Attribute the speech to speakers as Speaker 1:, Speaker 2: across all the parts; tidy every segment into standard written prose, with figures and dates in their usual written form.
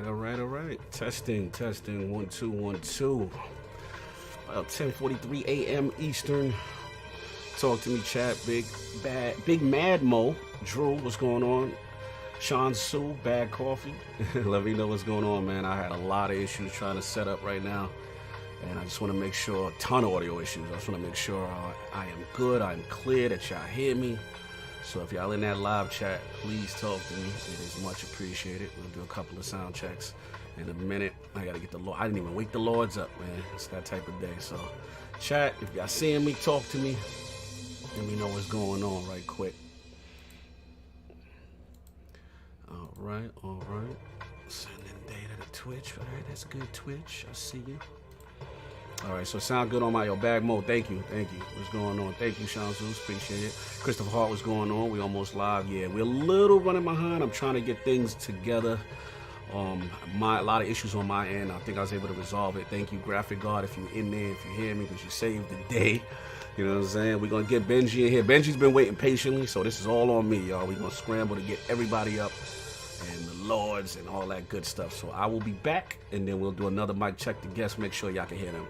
Speaker 1: all right. Testing. 1 2 1 2. About 10:43 a.m. Eastern. Talk to me, chat. Big Mad Mo. Drew, what's going on? Sean Sue, Bad Coffee. Let me know what's going on, man. I had a lot of issues trying to set up right now. And I just want to make sure, a ton of audio issues. I just want to make sure I am good, I'm clear, that y'all hear me. So if y'all in that live chat, please talk to me. It is much appreciated. We'll do a couple of sound checks in a minute. I got to get the Lord. I didn't even wake the Lords up, man. It's that type of day. So chat, if y'all seeing me, talk to me. Let me know what's going on right quick. All right. Sending data to Twitch. All right, that's good, Twitch. I see you. All right, so sound good on my bag mode. Thank you. What's going on? Thank you, Sean Zeus. Appreciate it. Christopher Hart, what's going on? We almost live. Yeah, we're a little running behind. I'm trying to get things together. A lot of issues on my end. I think I was able to resolve it. Thank you, Graphic God, if you're in there, if you hear me, because you saved the day. You know what I'm saying? We're going to get Benji in here. Benji's been waiting patiently, so this is all on me, y'all. We're going to scramble to get everybody up and the Lords and all that good stuff. So I will be back, and then we'll do another mic check to guests. Make sure y'all can hear them.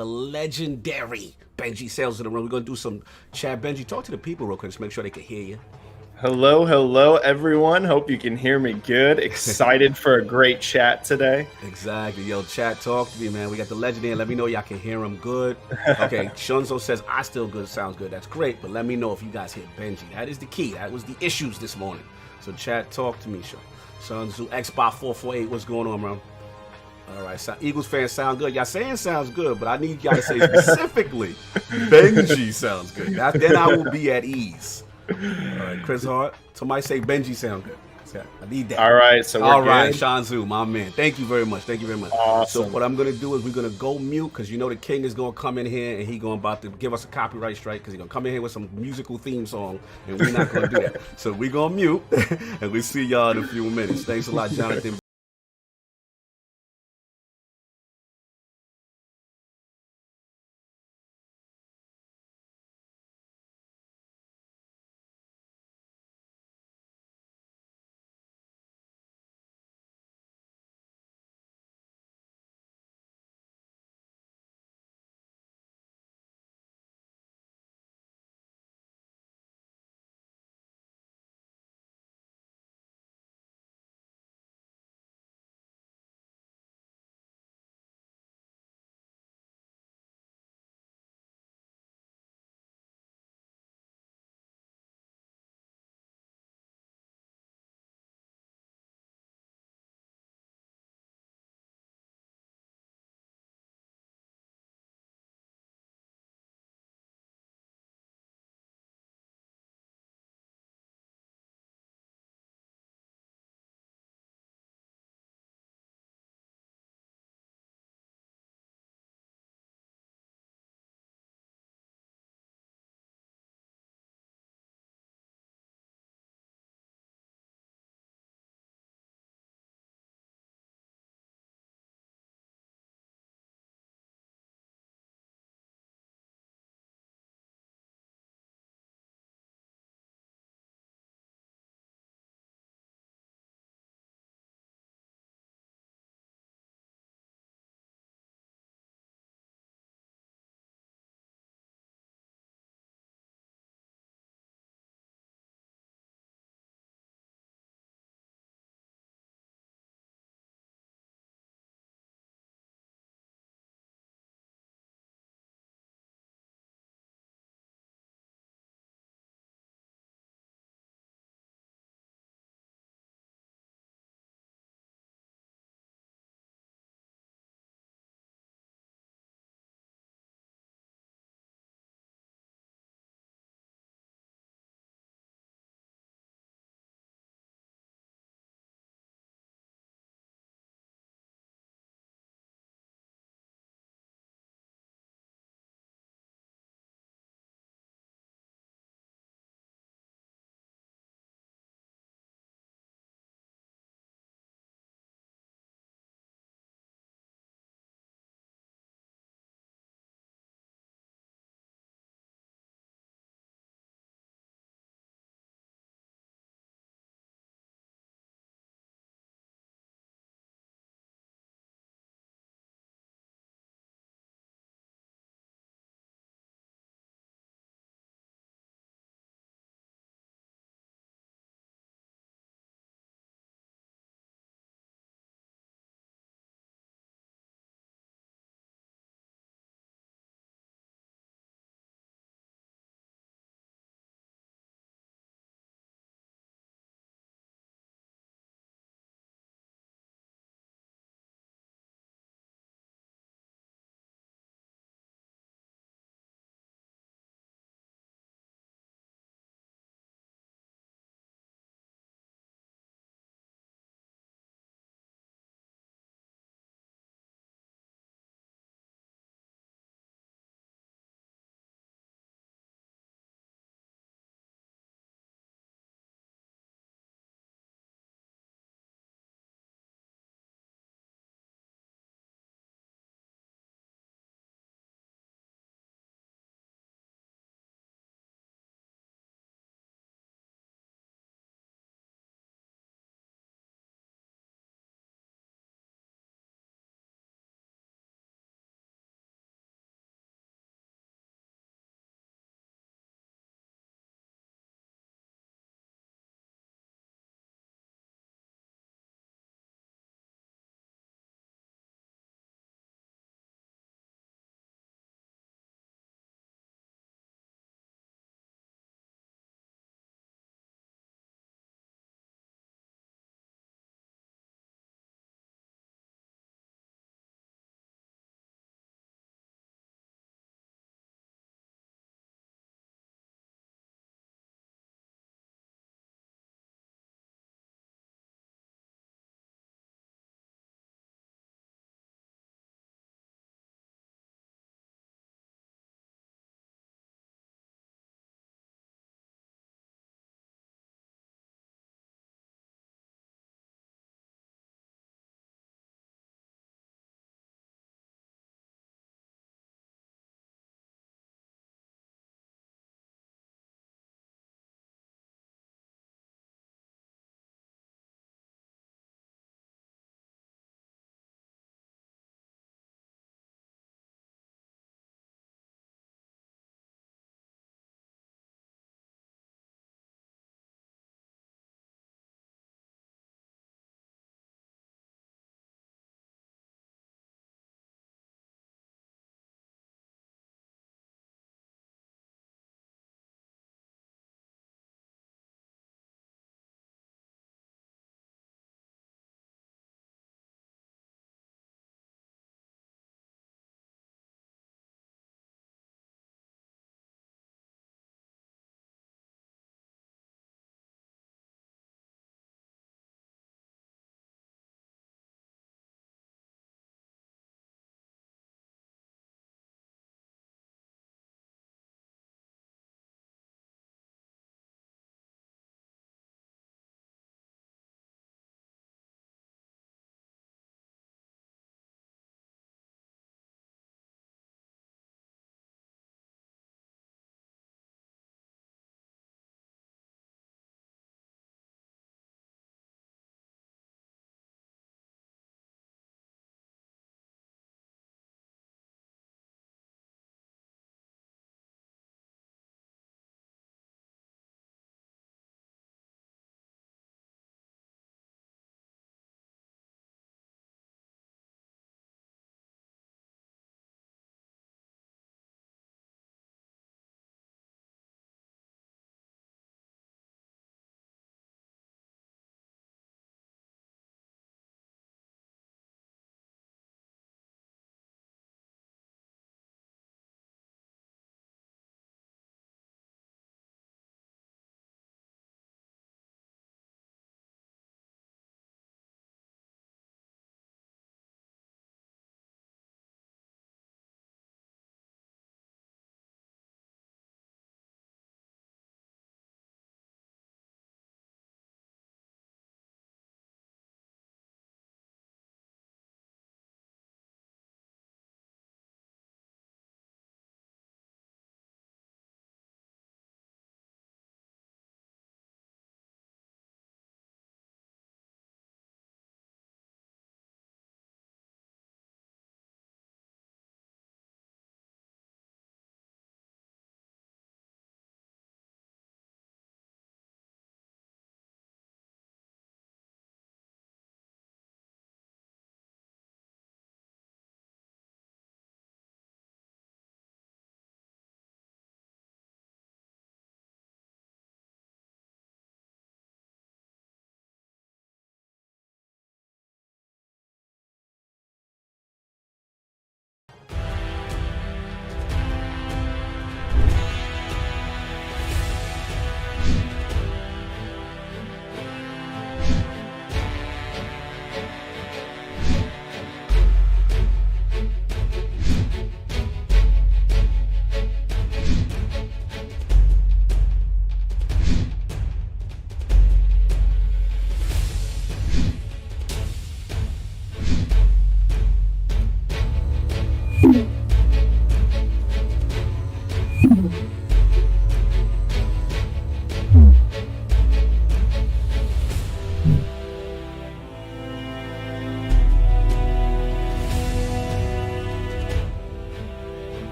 Speaker 1: the legendary Benji Sales in the room. We're going to do some chat. Benji, talk to the people real quick. Just make sure they can hear you.
Speaker 2: Hello, everyone. Hope you can hear me good. Excited for a great chat today.
Speaker 1: Exactly. Yo, chat, talk to me, man. We got the legend in. Let me know y'all can hear him good. Okay, Shunzo says, I still good. Sounds good. That's great. But let me know if you guys hear Benji. That is the key. That was the issues this morning. So, chat, talk to me, Shunzo. Xbox 448, what's going on, bro? All right, so Eagles fans sound good. Y'all saying sounds good, but I need y'all to say specifically, Benji sounds good. Then I will be at ease. All right, Chris Hart. Somebody say Benji sound good. I need that.
Speaker 2: All right, so we're good.
Speaker 1: Shanzu, my man. Thank you very much. Thank you very much.
Speaker 2: Awesome.
Speaker 1: So what I'm gonna do is we're gonna go mute because you know the king is gonna come in here and he about to give us a copyright strike because he's gonna come in here with some musical theme song and we're not gonna do that. So we're gonna mute and we'll see y'all in a few minutes. Thanks a lot, Jonathan.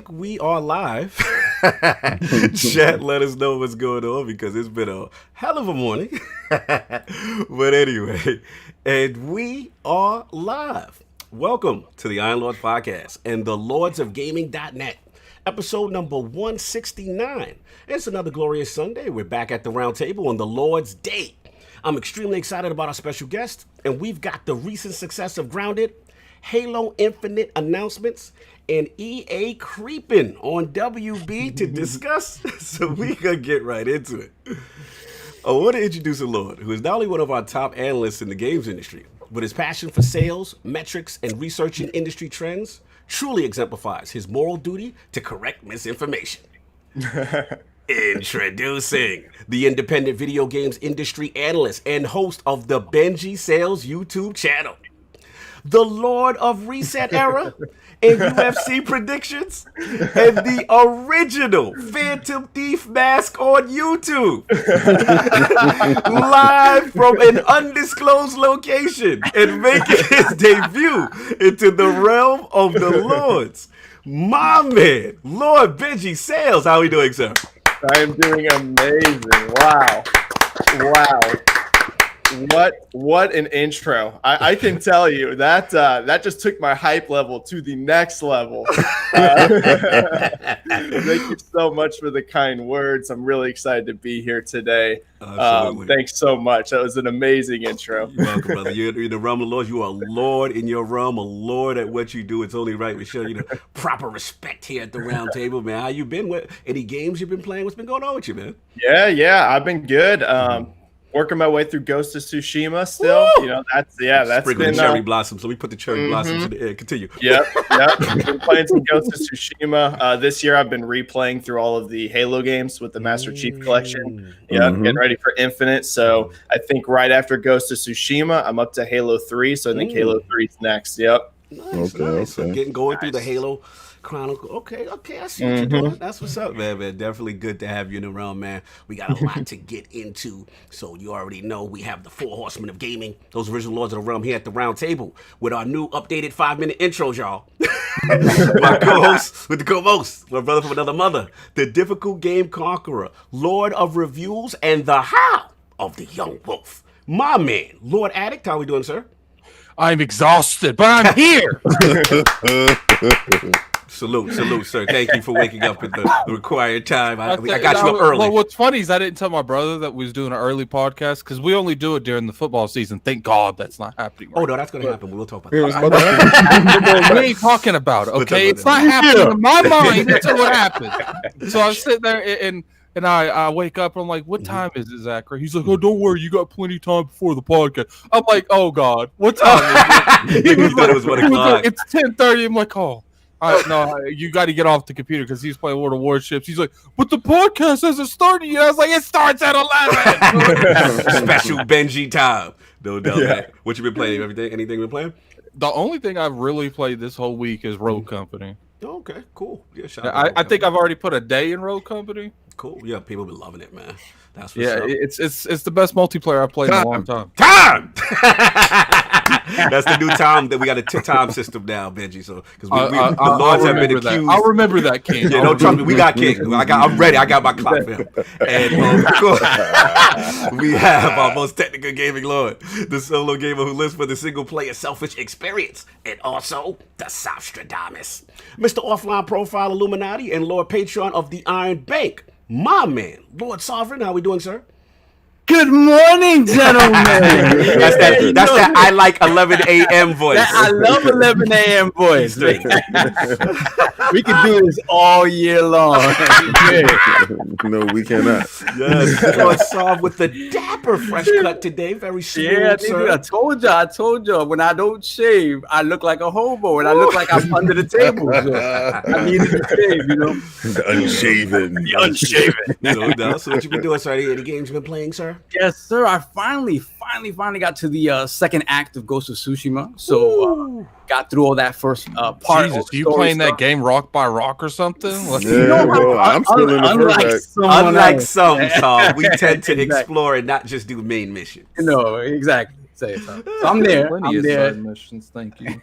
Speaker 1: think we are live. Chat, let us know what's going on because it's been a hell of a morning. But anyway, and we are live. Welcome to the Iron Lord Podcast and the lordsofgaming.net, episode number 169. It's another glorious Sunday. We're back at the Roundtable on the Lord's Day. I'm extremely excited about our special guest, and we've got the recent success of Grounded, HaloInfinite announcements, and EA creeping on WB to discuss, so we gonna get right into it. I want to introduce a Lord who is not only one of our top analysts in the games industry, but his passion for sales, metrics, and researching industry trends truly exemplifies his moral duty to correct misinformation. Introducing the independent video games industry analyst and host of the Benji Sales YouTube channel, the Lord of Reset Era and UFC predictions, and the original Phantom Thief mask on YouTube. Live from an undisclosed location and making his debut into the realm of the Lords. My man, Lord Benji Sales. How are we doing, sir?
Speaker 2: I am doing amazing. Wow. What an intro. I can tell you that that just took my hype level to the next level. Thank you so much for the kind words. I'm really excited to be here today. Thanks so much. That was an amazing intro.
Speaker 1: You're welcome, brother. You're in the realm of Lords. You are a Lord in your realm, a Lord at what you do. It's only right we show you the proper respect here at the round table, man. How you been? Any games you've been playing? What's been going on with you, man?
Speaker 2: Yeah, I've been good. Working my way through Ghost of Tsushima still.
Speaker 1: Woo!
Speaker 2: You know, that's
Speaker 1: sprinkling
Speaker 2: been
Speaker 1: cherry blossoms. So we put the cherry blossoms in the air. Continue.
Speaker 2: Yep. Been playing some Ghost of Tsushima. This year I've been replaying through all of the Halo games with the Master Chief Collection. Yeah, getting ready for Infinite. So I think right after Ghost of Tsushima, I'm up to Halo 3. So I think Halo 3 is next. Yep.
Speaker 1: Nice. So going through the Halo Chronicle. Okay, I see what you're doing. That's what's up, man. Definitely good to have you in the realm, man. We got a lot to get into. So you already know we have the 4 horsemen of gaming, those original lords of the realm here at the round table with our new updated 5-minute intros, y'all. My co-host with the co-host, my brother from another mother, the difficult game conqueror, Lord of reviews, and the how of the young wolf. My man, Lord Addict. How we doing, sir?
Speaker 3: I'm exhausted, but I'm here.
Speaker 1: Salute, sir. Thank you for waking up at the required time. I got you up early.
Speaker 3: Well, what's funny is I didn't tell my brother that we was doing an early podcast because we only do it during the football season. Thank God that's not happening.
Speaker 1: Oh, no, that's going to happen. We'll talk about that.
Speaker 3: We ain't talking about it, okay? It's not happening in my mind until it happens. So I'm sitting there and I wake up and I'm like, what time is it, Zachary? He's like, oh, don't worry, you got plenty of time before the podcast. I'm like, oh God, what time is it?
Speaker 1: He thought it was 1 o'clock.
Speaker 3: It's 10:30. I'm like, oh. No, you got to get off the computer because he's playing World of Warships. He's like, but the podcast hasn't started yet. I was like, it starts at 11.
Speaker 1: Special Benji time. No doubt. Yeah. What you been playing? Anything you been playing?
Speaker 3: The only thing I've really played this whole week is Rogue Company.
Speaker 1: Okay, cool. Yeah,
Speaker 3: I think I've already put a day in Rogue Company.
Speaker 1: Cool. Yeah, people been loving it, man. That's what's
Speaker 3: up.
Speaker 1: Up.
Speaker 3: It's the best multiplayer I've played in a long time.
Speaker 1: That's the new time that we got a time system now, Benji. So because the lords have been accused.
Speaker 3: I'll remember that, King.
Speaker 1: Yeah, don't trust me. We got King. I'm ready. I got my clock for him. And of course, we have our most technical gaming lord, the solo gamer who lives for the single player selfish experience, and also the Softstradamus, Mr. Offline Profile Illuminati and Lord Patron of the Iron Bank. My man, Lord Sovereign, how we doing, sir?
Speaker 4: Good morning, gentlemen.
Speaker 1: That's that I like 11 a.m. voice.
Speaker 4: I love 11 a.m. voice. We can do this all year long.
Speaker 5: No, we cannot.
Speaker 1: Yes, Lord Sov with the dapper fresh cut today. Very smooth, sir.
Speaker 4: I told you. When I don't shave, I look like a hobo, and I look like I'm under the table. So I needed to shave, you know.
Speaker 5: The unshaven.
Speaker 1: No doubt. So what you been doing, sir? Any games you been playing, sir?
Speaker 4: Yes, sir. I finally got to the second act of Ghost of Tsushima. So got through all that first part.
Speaker 3: Jesus, you playing that game rock by rock or something?
Speaker 5: I'm still in the first act.
Speaker 1: Unlike some, we tend to explore and not just do main mission.
Speaker 4: No, exactly. So I'm there.
Speaker 3: Plenty of side missions, thank you.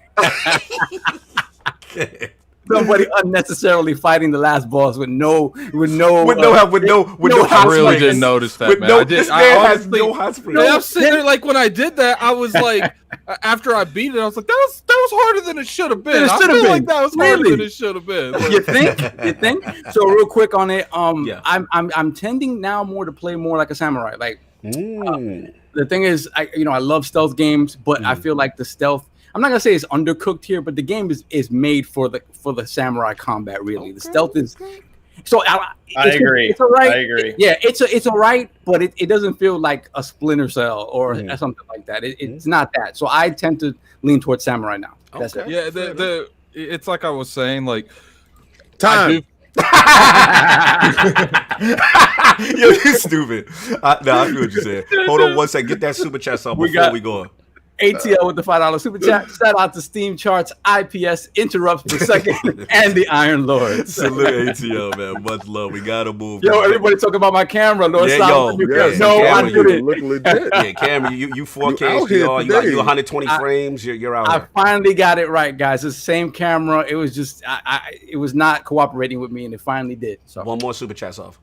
Speaker 4: somebody unnecessarily fighting the last boss with no
Speaker 1: help, with no
Speaker 3: I really didn't notice that, man.
Speaker 1: This man has no hot springs.
Speaker 3: I'm sitting there like when I did that, I was like, after I beat it, I was like, that was harder than it should have been. I feel like that was harder than it should have been. Like,
Speaker 4: You think? So real quick on it, I'm tending now more to play more like a samurai. Like the thing is, I love stealth games, but I feel like the stealth, I'm not gonna say it's undercooked here, but the game is made for the samurai combat. Really, the stealth is. So I
Speaker 2: agree.
Speaker 4: It's all right.
Speaker 2: I agree.
Speaker 4: Yeah, it's all right, but it doesn't feel like a Splinter Cell or something like that. It's not that. So I tend to lean towards samurai now. That's it.
Speaker 3: Yeah, it's like I was saying, like
Speaker 5: time.
Speaker 1: Yo, you stupid. I feel what you said. Hold on one second. Get that super chat off before we go on.
Speaker 4: ATL with the $5 super chat. Shout out to Steam Charts, IPS, Interrupts per second, and the Iron Lord.
Speaker 1: Salute ATL, man. Much love. We gotta move.
Speaker 4: Yo, everybody talking about my camera. No,
Speaker 1: I
Speaker 4: didn't.
Speaker 5: Look legit.
Speaker 1: Yeah, Cam, you 4K HDR. You 120 frames. You're out.
Speaker 4: I finally got it right, guys. It's the same camera. It was just it was not cooperating with me, and it finally did. So
Speaker 1: one more super chats off.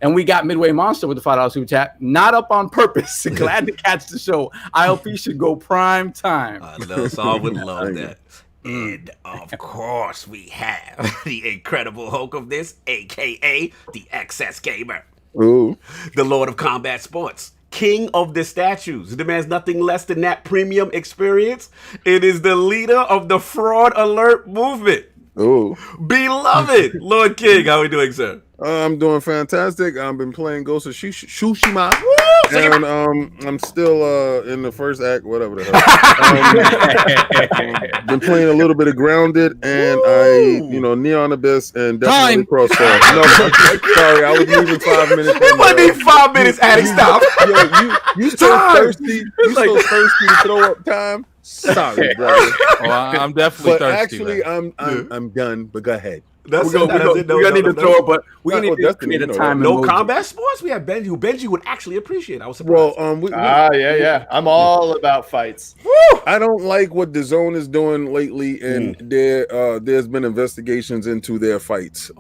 Speaker 4: And we got Midway Monster with the $5 super chat. Not up on purpose. Glad to catch the show. ILP should go prime time.
Speaker 1: I know, so I would love that. And of course, we have the incredible Hulk of this, aka the XS Gamer.
Speaker 5: Ooh.
Speaker 1: The Lord of Combat Sports. King of the statues. Demands nothing less than that premium experience. It is the leader of the Fraud Alert movement.
Speaker 5: Ooh.
Speaker 1: Beloved Lord King, how are we doing, sir?
Speaker 5: I'm doing fantastic. I've been playing Ghost of Tsushima, and I'm still in the first act, whatever the hell. Been playing a little bit of Grounded, and Neon Abyss, and definitely Crossfire. No, sorry, I was leaving 5 minutes.
Speaker 1: It might need 5 minutes. Addict, stop.
Speaker 5: Yo, you still thirsty? You still thirsty to throw up time? Sorry, brother.
Speaker 3: I'm definitely
Speaker 5: but
Speaker 3: thirsty.
Speaker 5: Actually, I'm done. But go ahead.
Speaker 1: That's
Speaker 4: we're gonna need to throw it, but we're gonna need to create a time.
Speaker 1: No combat sports. We have Benji, who Benji would actually appreciate. I was surprised.
Speaker 5: Well,
Speaker 2: yeah. I'm all about fights.
Speaker 1: Woo!
Speaker 5: I don't like what the Zone is doing lately, and there's been investigations into their fights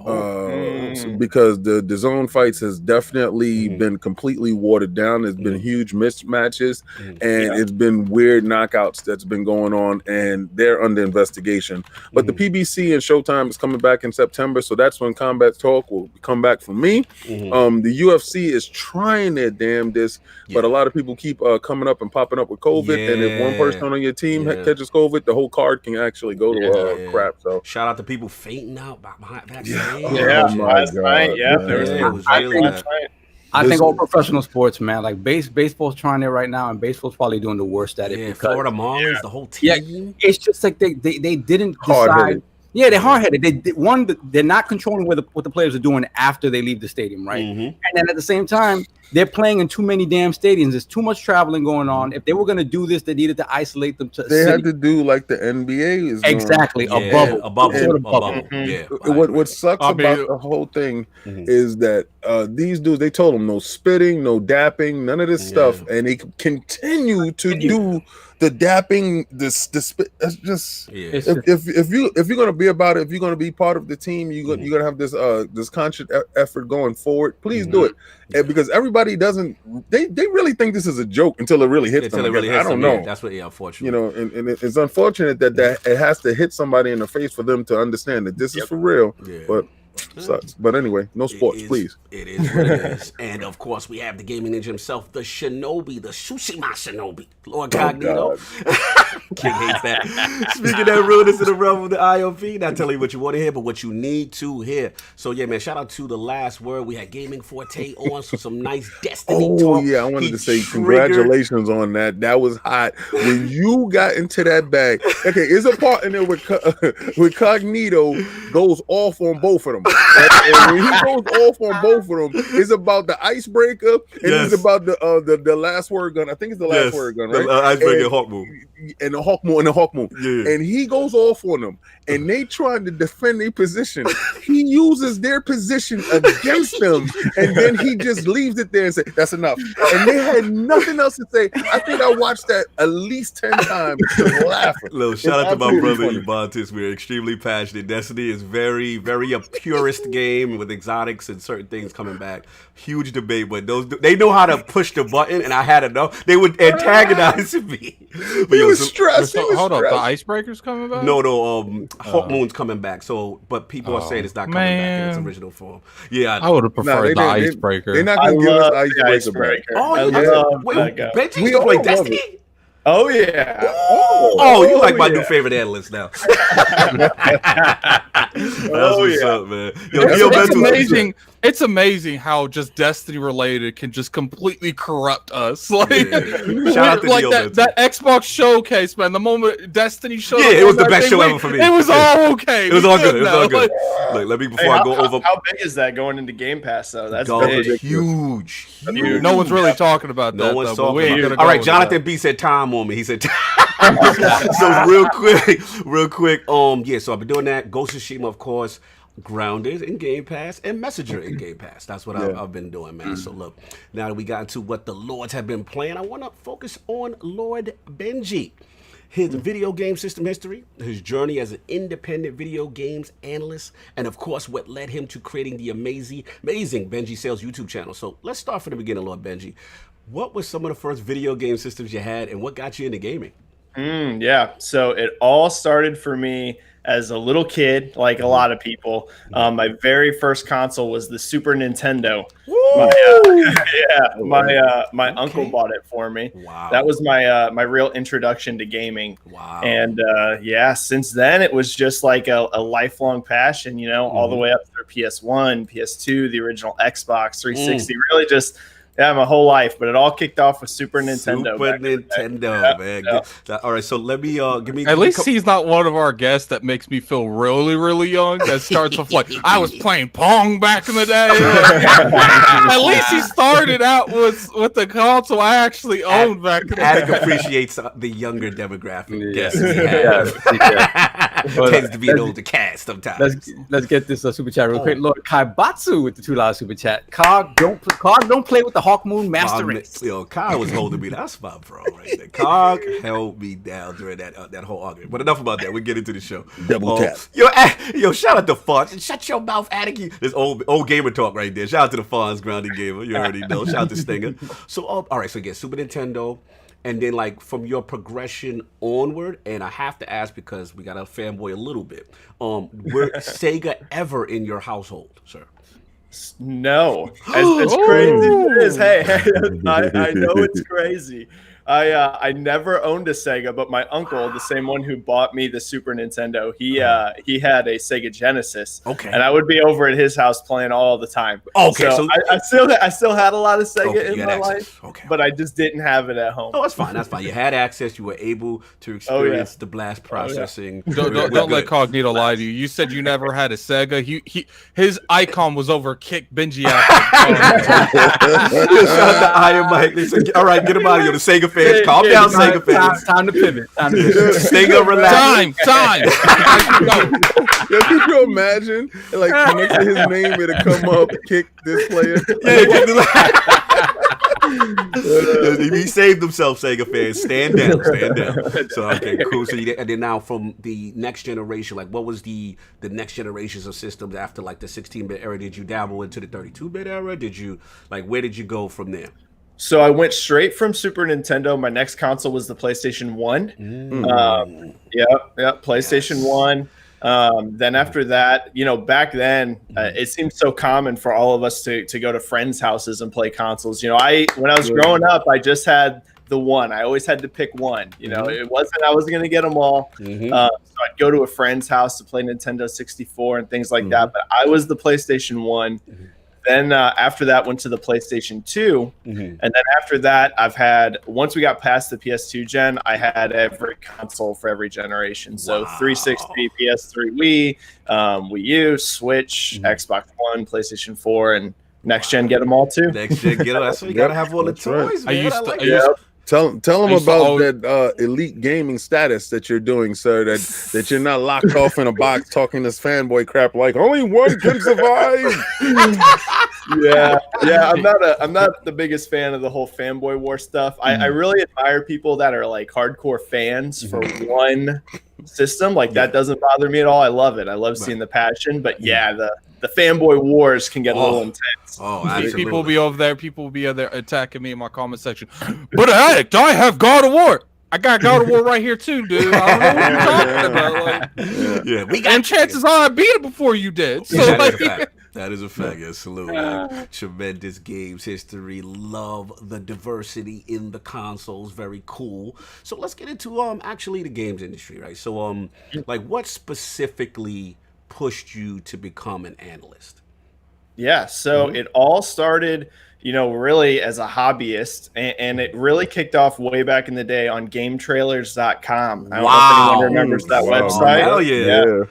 Speaker 5: because the Zone fights has definitely been completely watered down. There's been huge mismatches, and it's been weird knockouts that's been going on, and they're under investigation. But the PBC and Showtime is coming back in September, so that's when Combat Talk will come back for me. The UFC is trying their damnedest, but a lot of people keep coming up and popping up with COVID, and if one person on your team catches COVID, the whole card can actually go to crap. So
Speaker 1: shout out to people fainting out behind vaccine.
Speaker 4: I think all professional sports, man, like baseball's trying it right now, and baseball's probably doing the worst at it.
Speaker 1: Yeah,
Speaker 4: because,
Speaker 1: Florida Marlins, the whole team.
Speaker 4: It's just like they didn't decide. Yeah, they're hard-headed. They're not controlling what the players are doing after they leave the stadium, right? And then at the same time, they're playing in too many damn stadiums. There's too much traveling going on. If they were going to do this, they needed to isolate them to a city.
Speaker 5: Had to do like the NBA is
Speaker 4: exactly
Speaker 5: doing.
Speaker 1: A bubble. Yeah.
Speaker 5: What sucks about the whole thing is that these dudes, they told them no spitting, no dapping, none of this stuff, and they continue to do the dapping, the spit. That's just if you're gonna be about it, if you're gonna be part of the team, you're gonna have this conscious effort going forward. Please do it, and because everybody doesn't. They really think this is a joke until it really hits them. I don't know.
Speaker 1: That's what. Yeah, unfortunately.
Speaker 5: And it's unfortunate that it has to hit somebody in the face for them to understand that this is for real. But. Sucks. But anyway, no sports, please.
Speaker 1: It is what it is. And of course, we have the gaming ninja himself, the Shinobi, the Tsushima Shinobi, LordCognito. King hates that. Speaking of that realness in the realm of the IOP, not telling you what you want to hear, but what you need to hear. So yeah, man, shout out to The Last Word. We had Gaming Forte on, so some nice Destiny talk.
Speaker 5: Yeah, I wanted to say congratulations on that. That was hot. When you got into that bag, okay, it's a part in there with Cognito goes off on both of them. And when he goes off on both of them, it's about the icebreaker and it's about the last word gun. I think it's the last word gun, right?
Speaker 1: The icebreaker hawk move.
Speaker 5: And the Hawk Moon,
Speaker 1: Yeah.
Speaker 5: and he goes off on them, and they trying to defend their position. He uses their position against them, and then he just leaves it there and say, "That's enough." And they had nothing else to say. I think I watched that at least 10 times, just laughing.
Speaker 1: Little shout out to my brother Ubantis. We're extremely passionate. Destiny is very, very a purist game with exotics and certain things coming back. Huge debate, but they know how to push the button, and I had enough. They would antagonize me. But
Speaker 5: He was stressed.
Speaker 3: Hold up, the icebreaker's coming back?
Speaker 1: No, Hawk Moon's coming back. So, but people are saying it's not coming back in its original form. Yeah,
Speaker 3: I would have preferred the icebreaker.
Speaker 5: They're not gonna give us icebreaker back.
Speaker 1: Oh, wait, Benji, you play Destiny?
Speaker 2: Oh yeah.
Speaker 1: You like my new favorite analyst now. That's what's up, man.
Speaker 3: It's amazing. It's amazing how just Destiny related can just completely corrupt us. Like,
Speaker 1: Shout out to
Speaker 3: like that Xbox showcase, man. The moment Destiny showed up,
Speaker 1: it was the best show ever for me.
Speaker 3: It was all okay.
Speaker 1: It was all good. It was all good. Look, let me before I go over.
Speaker 2: How big is that going into Game Pass though? That's
Speaker 1: big. Huge.
Speaker 3: No one's really talking about that.
Speaker 1: No one's
Speaker 3: talking
Speaker 1: talking
Speaker 3: about
Speaker 1: it. All right, Jonathan B said time on me. He said time. So real quick. Yeah. So I've been doing that. Ghost of Tsushima, of course. Grounded in Game Pass and Messenger in Game Pass. That's what I've been doing, man. So look, now that we got into what the Lords have been playing, I want to focus on Lord Benji. His video game system history, his journey as an independent video games analyst, and of course what led him to creating the amazing Benji Sales YouTube channel. So let's start from the beginning, Lord Benji. What was some of the first video game systems you had, and what got you into gaming?
Speaker 2: Yeah, so it all started for me as a little kid, like a lot of people. My very first console was the Super Nintendo. My uncle bought it for me.
Speaker 1: Wow.
Speaker 2: That was my real introduction to gaming.
Speaker 1: Wow.
Speaker 2: And since then it was just like a lifelong passion, all the way up through PS1, PS2, the original Xbox 360, really just my whole life, but it all kicked off with Super Nintendo.
Speaker 1: Man. Yeah. All right, so let me give me.
Speaker 3: At least he's not one of our guests that makes me feel really, really young. That starts off like I was playing Pong back in the day. At least he started out with the console I actually owned back in the day.
Speaker 1: Attic appreciates the younger demographic. Yes, tends to be an older cast sometimes.
Speaker 4: Let's get this super chat real quick. Lord Kaibatsu with the $2 super chat. Cog don't play with the Hawk Moon Master Race.
Speaker 1: Cog was holding me. That's my bro right there. Cog held me down during that whole argument. But enough about that. We'll get into the show.
Speaker 5: Double tap.
Speaker 1: Yo, shout out to Fonz. Shut your mouth, Attic. This old gamer talk right there. Shout out to the Fonz grounded gamer. You already know. Shout out to Stinger. So, all right. So again, Super Nintendo. And then, like, from your progression onward, and I have to ask because we got to fanboy a little bit. Were Sega ever in your household, sir?
Speaker 2: No, as crazy as it is. Hey, I know it's crazy. I never owned a Sega, but my uncle, the same one who bought me the Super Nintendo, he had a Sega Genesis.
Speaker 1: Okay.
Speaker 2: And I would be over at his house playing all the time.
Speaker 1: Okay.
Speaker 2: So I still had a lot of Sega in my life, but I just didn't have it at home.
Speaker 1: Oh, that's fine. That's fine. You had access. You were able to experience the blast processing.
Speaker 3: Don't let Cognito lie to you. You said you never had a Sega. His icon was over kick Benji out.
Speaker 1: Shout out to Iron Mike. They said, all right, get him out of here. The Sega fans. Calm down, Sega fans.
Speaker 4: Time to pivot.
Speaker 1: Sega, relax.
Speaker 3: Time.
Speaker 5: Yo, could you imagine? Like, next to his name, it'll come up, kick this player.
Speaker 1: He saved himself, Sega fans. Stand down. So, okay, cool. So, and then now from the next generation, like, what was the next generations of systems after, like, the 16-bit era? Did you dabble into the 32-bit era? Where did you go from there?
Speaker 2: So I went straight from Super Nintendo. My next console was the PlayStation 1. PlayStation 1. Then after that, back then, it seemed so common for all of us to go to friends' houses and play consoles. When I was growing up, I just had the one. I always had to pick one. It wasn't I wasn't going to get them all. So I'd go to a friend's house to play Nintendo 64 and things like that. But I was the PlayStation 1. Then after that, went to the PlayStation 2. And then after that, once we got past the PS2 gen, I had every console for every generation. So 360, PS3, Wii, Wii U, Switch, Xbox One, PlayStation 4, and next gen, get them all too.
Speaker 1: Next gen, get them. That's what you got to have all the toys, man.
Speaker 5: Tell them about that elite gaming status that you're doing, sir. That you're not locked off in a box talking this fanboy crap like only one can survive.
Speaker 2: yeah. I'm not the biggest fan of the whole fanboy war stuff. I really admire people that are like hardcore fans for one system. Like that doesn't bother me at all. I love it. I love seeing the passion. But yeah, the fanboy wars can get a little intense.
Speaker 1: Oh, absolutely.
Speaker 3: People will be over there. People will be there attacking me in my comment section. But Addict, I have God of War. I got God of War right here too, dude. I don't know what you're talking about. Like,
Speaker 1: we got
Speaker 3: and chances are I beat it before you did. So
Speaker 1: that is a fact. Absolutely. Tremendous games history. Love the diversity in the consoles. Very cool. So let's get into actually the games industry, right? So like what specifically pushed you to become an analyst?
Speaker 2: Yeah, so it all started, really as a hobbyist, and it really kicked off way back in the day on GameTrailers.com. I don't know if anyone remembers that website.
Speaker 1: Hell yeah.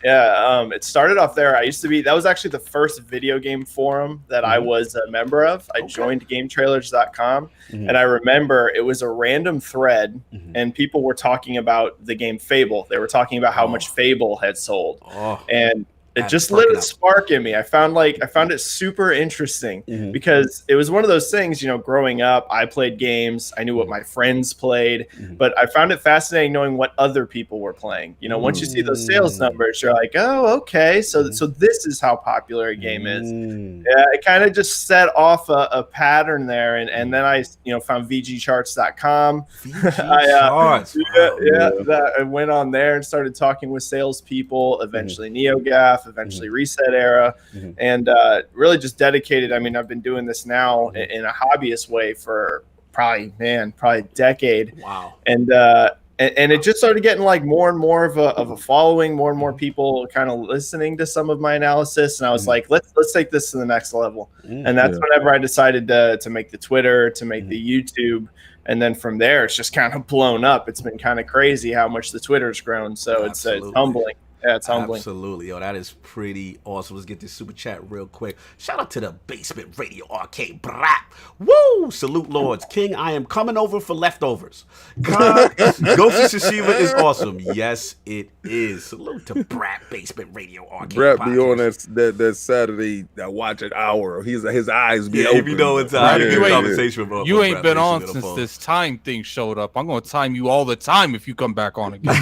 Speaker 2: Yeah, it started off there. That was actually the first video game forum that I was a member of. I joined GameTrailers.com, and I remember it was a random thread, and people were talking about the game Fable. They were talking about how much Fable had sold, and it just lit a spark in me. I found it super interesting because it was one of those things, growing up, I played games. I knew what my friends played, but I found it fascinating knowing what other people were playing. Once you see those sales numbers, you're like, oh, okay. So this is how popular a game is. Yeah, it kind of just set off a pattern there. And then I, found VGCharts.com. I went on there and started talking with salespeople, eventually NeoGAF, eventually Reset Era, and really just dedicated. I mean, I've been doing this now in a hobbyist way for probably a decade.
Speaker 1: Wow.
Speaker 2: And it just started getting like more and more of a following, more and more people kind of listening to some of my analysis, and I was like, let's take this to the next level. And that's whenever I decided to make the Twitter, to make the YouTube. And then from there, it's just kind of blown up. It's been kind of crazy how much the Twitter's grown. So it's humbling. Yeah, it's humbling.
Speaker 1: Absolutely. Yo, that is pretty awesome. Let's get this super chat real quick. Shout out to the Basement Radio Arcade. Brap. Woo! Salute, Lords. King, I am coming over for leftovers. Ghost of Tsushima is awesome. Yes, it is. Salute to Brap Basement Radio Arcade.
Speaker 5: Brap be on that Saturday, that watch an hour. His eyes be open.
Speaker 1: You know it's conversation.
Speaker 3: You ain't been on since this time thing showed up. I'm going to time you all the time if you come back on again.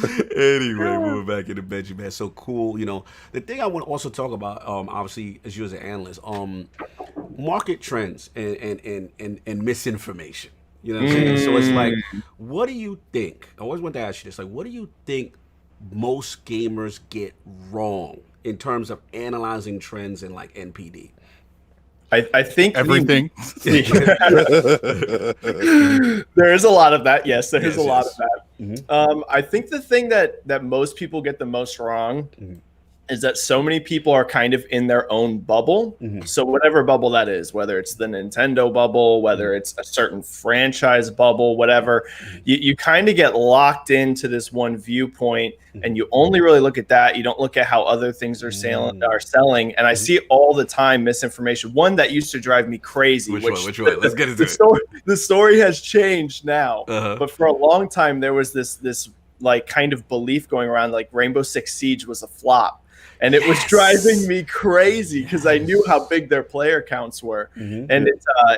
Speaker 1: Anyway, moving back into Benji, man. So cool. The thing I want to also talk about, obviously, as you as an analyst, market trends and misinformation. You know what I'm saying? So it's like, what do you think? I always want to ask you this. Like, what do you think most gamers get wrong in terms of analyzing trends in like NPD?
Speaker 2: I think
Speaker 3: everything.
Speaker 2: There is a lot of that. Yes, there is a lot of that. I think the thing that most people get the most wrong is that so many people are kind of in their own bubble. So whatever bubble that is, whether it's the Nintendo bubble, whether it's a certain franchise bubble, whatever, you kind of get locked into this one viewpoint, and you only really look at that. You don't look at how other things are selling. And I see all the time misinformation. One that used to drive me crazy. Which one? Let's get into it. The story has changed now, but for a long time there was this like kind of belief going around like Rainbow Six Siege was a flop. And it was driving me crazy because I knew how big their player counts were. And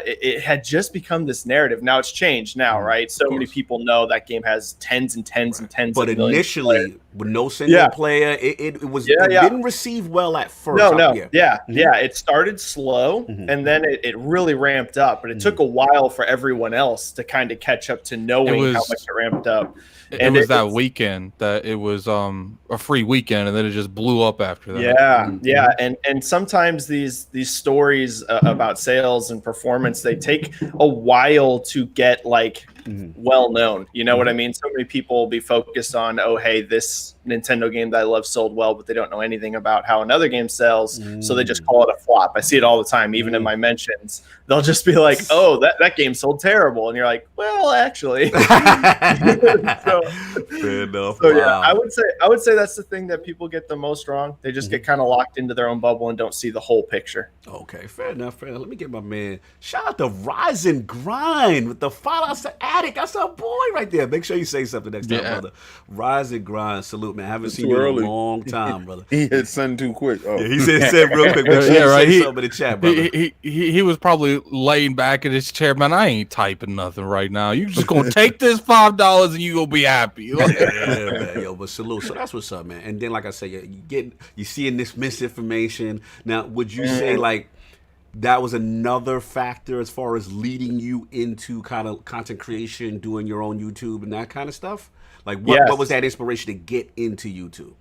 Speaker 2: it had just become this narrative. Now it's changed now, right? So many people know that game has tens and tens and tens of millions. But initially,
Speaker 1: with no single player, it didn't receive well at first.
Speaker 2: No. It started slow, and then it really ramped up. But it took a while for everyone else to kind of catch up to knowing how much it ramped up.
Speaker 3: It was that weekend that it was a free weekend, and then it just blew up after that.
Speaker 2: And sometimes these stories about sales and performance, they take a while to get like well known. You know what I mean? So many people will be focused on, oh, hey, this Nintendo game that I love sold well, but they don't know anything about how another game sells. So they just call it a flop. I see it all the time, even in my mentions. They'll just be like, oh, that game sold terrible. And you're like, well, actually.
Speaker 1: Fair enough.
Speaker 2: Yeah, I would say that's the thing that people get the most wrong. They just get kind of locked into their own bubble and don't see the whole picture.
Speaker 1: Okay, fair enough. Let me get my man. Shout out to Rise and Grind with the Fallout to Attic. That's our boy right there. Make sure you say something next time, brother. Rise and Grind. Salute, man. I haven't seen you in a long time, brother.
Speaker 5: He hit send too quick. Oh.
Speaker 1: Yeah, he said real quick. Make sure you say something in the chat, brother.
Speaker 3: He was probably laying back in his chair, man. I ain't typing nothing right now. You just gonna take this $5 and you gonna be happy.
Speaker 1: Yeah, man. Yo, but salute. So that's what's up, man. And then, like I said, you seeing this misinformation. Now, would you say like that was another factor as far as leading you into kind of content creation, doing your own YouTube and that kind of stuff? Like, what was that inspiration to get into YouTube?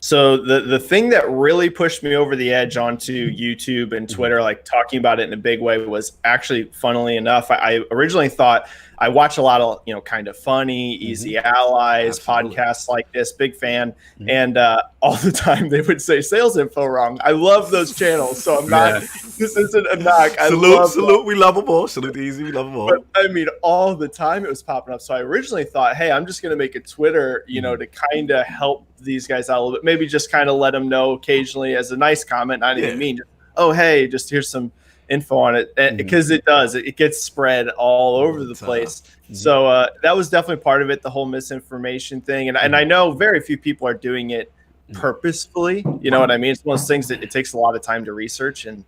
Speaker 2: So the thing that really pushed me over the edge onto YouTube and Twitter, like talking about it in a big way, was actually, funnily enough, I originally thought I watch a lot of, kind of funny, Easy Allies, podcasts like this, big fan. And all the time they would say sales info wrong. I love those channels. So I'm not, this isn't a knock.
Speaker 1: Salute. We love them all. Salute Easy. We love them all.
Speaker 2: But I mean, all the time it was popping up. So I originally thought, hey, I'm just going to make a Twitter, to kind of help these guys out a little bit. Maybe just kind of let them know occasionally as a nice comment. Not even mean. Just, oh, hey, just here's some info on it, because it gets spread all over the place. So that was definitely part of it, the whole misinformation thing. And I know very few people are doing it purposefully. You know what I mean? It's one of those things that it takes a lot of time to research. And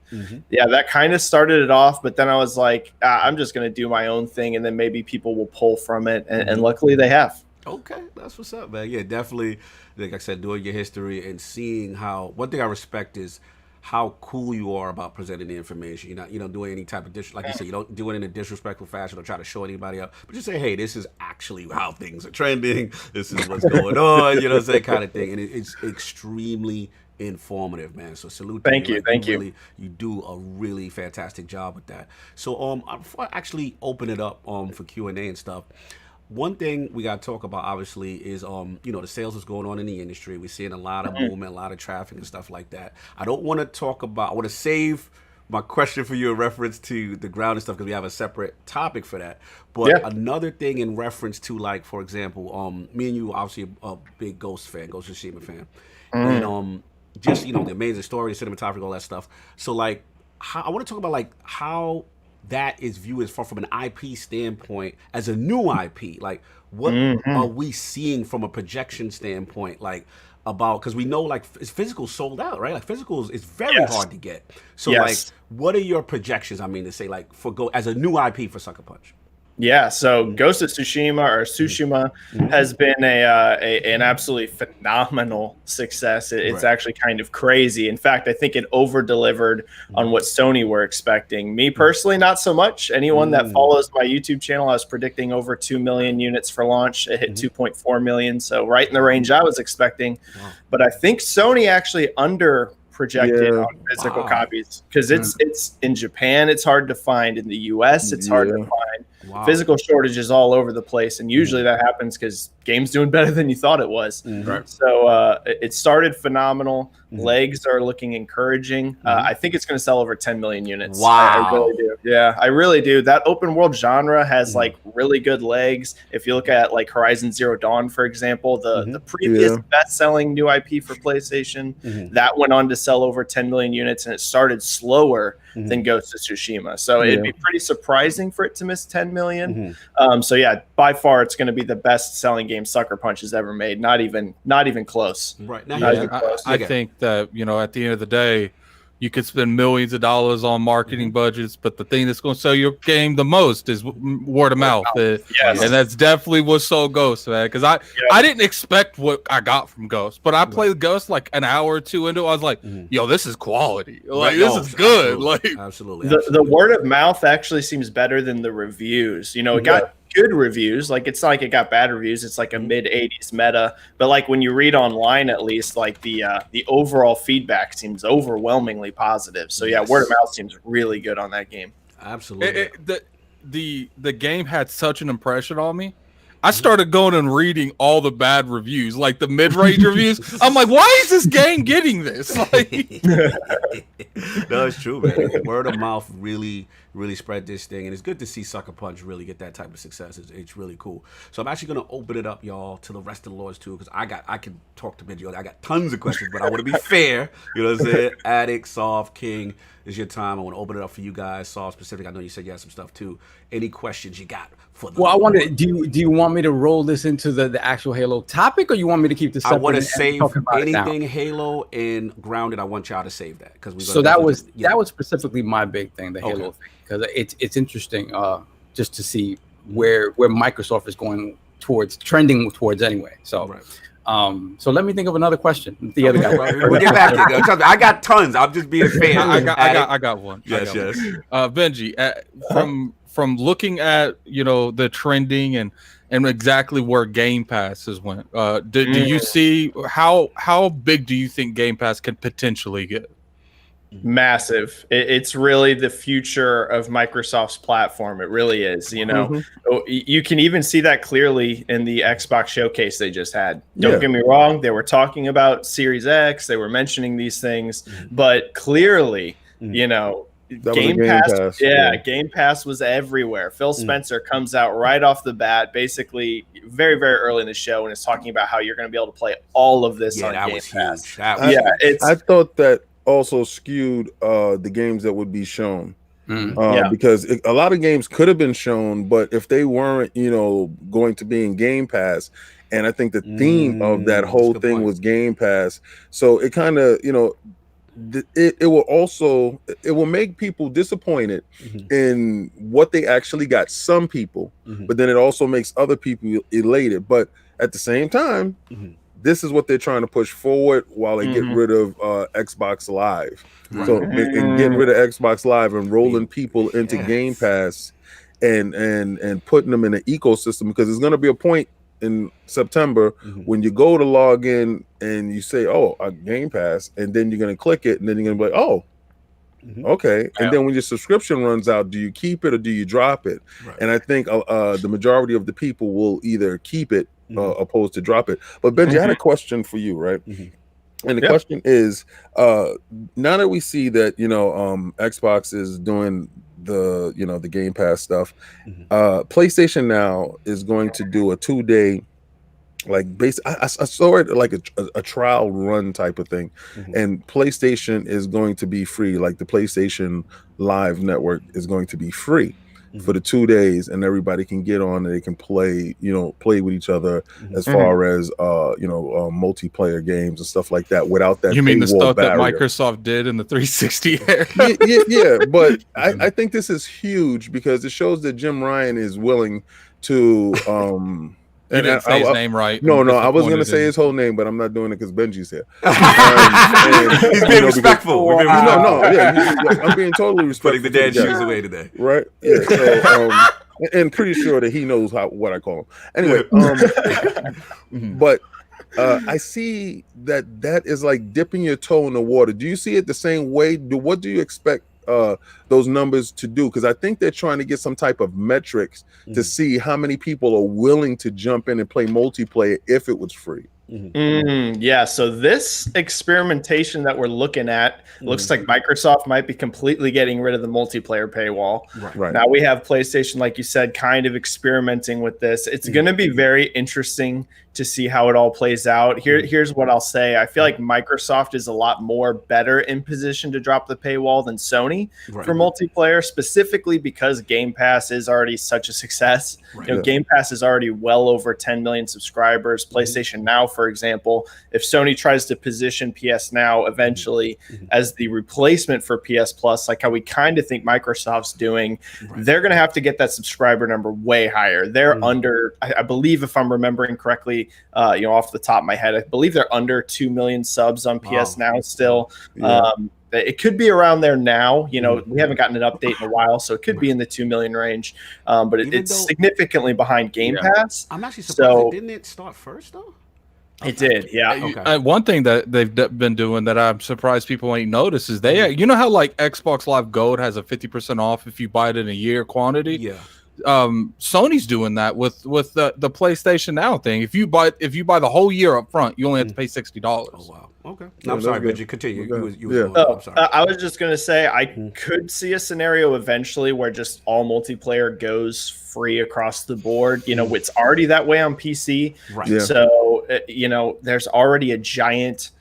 Speaker 2: that kind of started it off. But then I was like, I'm just going to do my own thing, and then maybe people will pull from it. And luckily they have.
Speaker 1: Okay, that's what's up, man. Yeah, definitely. Like I said, doing your history and seeing how, one thing I respect is how cool you are about presenting the information. You're not doing any type of like you said, you don't do it in a disrespectful fashion or try to show anybody up, but just say, hey, this is actually how things are trending. This is what's going on, that kind of thing. And it's extremely informative, man. So salute.
Speaker 2: Thank you.
Speaker 1: You do a really fantastic job with that. So before I actually open it up for Q&A and stuff, one thing we got to talk about, obviously, is the sales that's going on in the industry. We're seeing a lot of movement, a lot of traffic and stuff like that. I don't want to talk about, I want to save my question for you in reference to the ground and stuff, because we have a separate topic for that. But another thing in reference to, like, for example, me and you obviously a big Ghost OfTsushima fan. And just, the amazing story, the cinematography, all that stuff. So, like, I want to talk about, like, how that is viewed as far from an IP standpoint as a new IP. Like, what are we seeing from a projection standpoint? Like, about, because we know, like, physical sold out, right? Like, physical is very hard to get. So, like, what are your projections? I mean, to say, like, as a new IP for Sucker Punch.
Speaker 2: Yeah, so Ghost of Tsushima, or Tsushima, has been an absolutely phenomenal success. It's actually kind of crazy. In fact, I think it over-delivered on what Sony were expecting. Me personally, not so much. Anyone that follows my YouTube channel, I was predicting over 2 million units for launch. It hit 2.4 million, so right in the range I was expecting. But I think Sony actually projected on physical copies, because it's in Japan, it's hard to find. In the US, it's hard to find. Physical shortages all over the place, and usually that happens because game's doing better than you thought it was. So it started phenomenal. Legs are looking encouraging. I think it's going to sell over 10 million units. I really do. Yeah, I really do. That open world genre has like really good legs. If you look at like Horizon Zero Dawn, for example, the previous best-selling new IP for PlayStation, that went on to sell over 10 million units, and it started slower than Ghost of Tsushima. So it'd be pretty surprising for it to miss 10 million. So yeah, by far it's going to be the best-selling game Sucker Punch has ever made. Not even close.
Speaker 1: Right.
Speaker 3: I think that, at the end of the day, you could spend millions of dollars on marketing budgets, but the thing that's going to sell your game the most is word of mouth. And that's definitely what sold Ghost, man. Because I didn't expect what I got from Ghost, but I played Ghost like an hour or two into it. I was like, yo, this is quality. Like, this is good.
Speaker 1: Absolutely.
Speaker 2: The word of mouth actually seems better than the reviews. It got good reviews. Like, it's not like it got bad reviews. It's like a mid-80s meta. But like when you read online, at least, like the overall feedback seems overwhelmingly positive. So yeah, word of mouth seems really good on that game.
Speaker 1: Absolutely.
Speaker 3: the game had such an impression on me, I started going and reading all the bad reviews, like the mid-range reviews. I'm like, why is this game getting this? Like,
Speaker 1: no, it's true, man. Word of mouth really spread this thing, and it's good to see Sucker Punch really get that type of success. It's really cool. So I'm actually gonna open it up, y'all, to the rest of the lords too, because I can talk to Benji. I got tons of questions, but I want to be fair. You know what I'm saying? Addict, Soft, King, it's your time. I want to open it up for you guys. Soft specific. I know you said you had some stuff too. Any questions you got for the?
Speaker 4: Well, I want to. Do you want me to roll this into the actual Halo topic, or you want me to keep this?
Speaker 1: I want to save anything Halo and Grounded. I want y'all to save that because we.
Speaker 4: So that was specifically my big thing, the Halo thing, because it's interesting just to see where Microsoft is going trending towards anyway. So. Right. So let me think of another question. The other guy.
Speaker 1: We'll get back to it. I got tons. I'm just being fair.
Speaker 3: I got one.
Speaker 1: Yes.
Speaker 3: Benji, from looking at the trending and exactly where Game Pass has went, do you see how big do you think Game Pass could potentially get?
Speaker 2: Massive. It's really the future of Microsoft's platform. It really is. You can even see that clearly in the Xbox showcase they just had. Don't get me wrong, they were talking about Series X, they were mentioning these things, but clearly, Game Pass, Game Pass was everywhere. Phil Spencer comes out right off the bat, basically very, very early in the show, and is talking about how you're going to be able to play all of this on Game Pass.
Speaker 5: I thought that also skewed the games that would be shown because a lot of games could have been shown, but if they weren't going to be in Game Pass, and I think the theme of that whole thing was Game Pass, so it kind of it will make people disappointed in what they actually got, some people, but then it also makes other people elated. But at the same time, this is what they're trying to push forward while they get rid of Xbox Live. So and getting rid of Xbox Live and rolling people into Game Pass and putting them in an ecosystem, because there's going to be a point in September when you go to log in and you say, a Game Pass, and then you're going to click it, and then you're going to be like, okay. And then when your subscription runs out, do you keep it or do you drop it? And I think the majority of the people will either keep it opposed to drop it. But Benji, I had a question for you, right? And the question is, now that we see that Xbox is doing the Game Pass stuff, PlayStation now is going to do a 2-day I saw it like a trial run type of thing, and PlayStation is going to be free. Like the PlayStation Live network is going to be free for the 2 days, and everybody can get on and they can play with each other as far as multiplayer games and stuff like that without that.
Speaker 3: You mean the stuff
Speaker 5: barrier
Speaker 3: that Microsoft did in the 360 era?
Speaker 5: yeah, but I think this is huge because it shows that Jim Ryan is willing to
Speaker 3: You didn't say his name right.
Speaker 5: No, I was going to say his whole name, but I'm not doing it because Benji's here.
Speaker 1: He's being respectful.
Speaker 5: I'm being totally respectful.
Speaker 1: Putting the dead shoes away today.
Speaker 5: Right? Yeah. So, and pretty sure that he knows what I call him. Anyway, but I see that is like dipping your toe in the water. Do you see it the same way? What do you expect those numbers to do? Because I think they're trying to get some type of metrics to see how many people are willing to jump in and play multiplayer if it was free.
Speaker 2: So this experimentation that we're looking at looks like Microsoft might be completely getting rid of the multiplayer paywall. Right. Now we have PlayStation, like you said, kind of experimenting with this. It's going to be very interesting to see how it all plays out. Here's what I'll say. I feel like Microsoft is a lot more better in position to drop the paywall than Sony for multiplayer, specifically because Game Pass is already such a success. Game Pass is already well over 10 million subscribers. PlayStation Now, for example, if Sony tries to position PS Now eventually as the replacement for PS Plus, like how we kind of think Microsoft's doing, they're going to have to get that subscriber number way higher. They're under, I believe, if I'm remembering correctly, off the top of my head, I believe they're under 2 million subs on PS Now still. It could be around there now. We haven't gotten an update in a while, so it could be in the 2 million range. But it's significantly behind Game Pass.
Speaker 1: I'm actually surprised. Didn't it start first though?
Speaker 2: It did, yeah.
Speaker 3: Okay. One thing that they've been doing that I'm surprised people ain't noticed is you know how like Xbox Live Gold has a 50% off if you buy it in a year quantity?
Speaker 1: Yeah.
Speaker 3: Sony's doing that with the PlayStation Now thing. If you buy the whole year up front, you only have to pay $60.
Speaker 1: Oh wow. Okay. No, I'm sorry, Benji. Continue.
Speaker 2: I'm sorry. I was just gonna say I could see a scenario eventually where just all multiplayer goes free across the board. You know, it's already that way on PC.
Speaker 1: Right.
Speaker 5: Yeah.
Speaker 2: So there's already a giant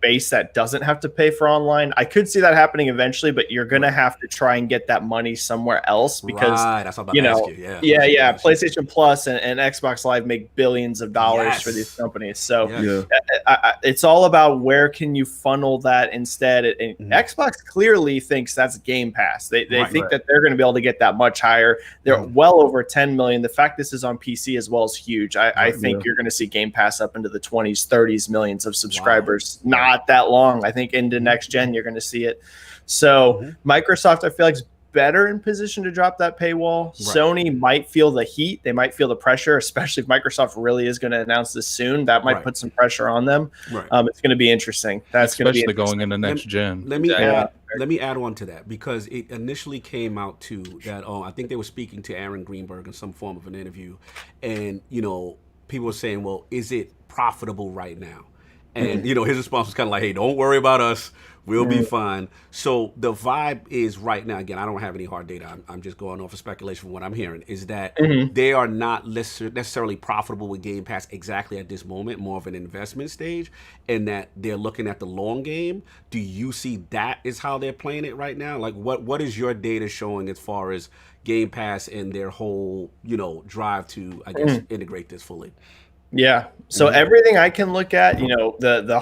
Speaker 2: base that doesn't have to pay for online. I could see that happening eventually, but you're gonna have to try and get that money somewhere else because
Speaker 1: that's what I'm about to ask you.
Speaker 2: Yeah. PlayStation Plus and Xbox Live make billions of dollars for these companies. So it's all about where can you funnel that instead. And Xbox clearly thinks that's Game Pass. They think that they're going to be able to get that much higher. They're well over 10 million. The fact this is on PC as well is huge. I think you're going to see Game Pass up into the 20s, 30s millions of subscribers. Not that long. I think into next gen you're going to see it. So Microsoft, I feel like, is better in position to drop that paywall. Sony might feel the heat. They might feel the pressure, especially if Microsoft really is going to announce this soon. That might put some pressure on them. It's going to be interesting. That's going to be
Speaker 3: going into next gen.
Speaker 1: Let me add on to that because it initially came out to that. I think they were speaking to Aaron Greenberg in some form of an interview, and people were saying, "Well, is it profitable right now?" And his response was kind of like, "Hey, don't worry about us. We'll be fine." So the vibe is right now. Again, I don't have any hard data. I'm just going off of speculation from what I'm hearing. Is that they are not necessarily profitable with Game Pass exactly at this moment. More of an investment stage, and that they're looking at the long game. Do you see that is how they're playing it right now? Like, what is your data showing as far as Game Pass and their whole drive to integrate this fully?
Speaker 2: Yeah. So everything I can look at, the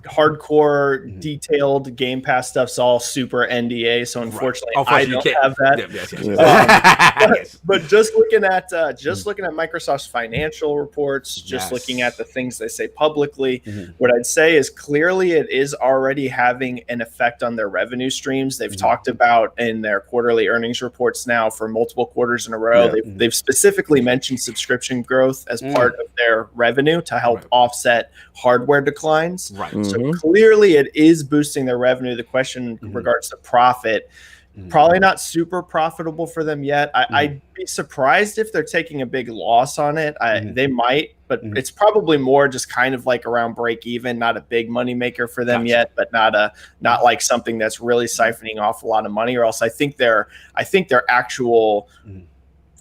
Speaker 2: hardcore detailed Game Pass stuff's all super NDA. So unfortunately, I don't have that. But just looking at Microsoft's financial reports, just looking at the things they say publicly, what I'd say is clearly it is already having an effect on their revenue streams. They've talked about in their quarterly earnings reports now for multiple quarters in a row. They've specifically mentioned subscription growth as part of their revenue to help offset hardware declines. So clearly it is boosting their revenue. The question in regards to profit, probably not super profitable for them yet. I'd be surprised if they're taking a big loss on it. They might, but it's probably more just kind of like around break even, not a big money maker for them yet, but not like something that's really siphoning off a lot of money, or else I think their actual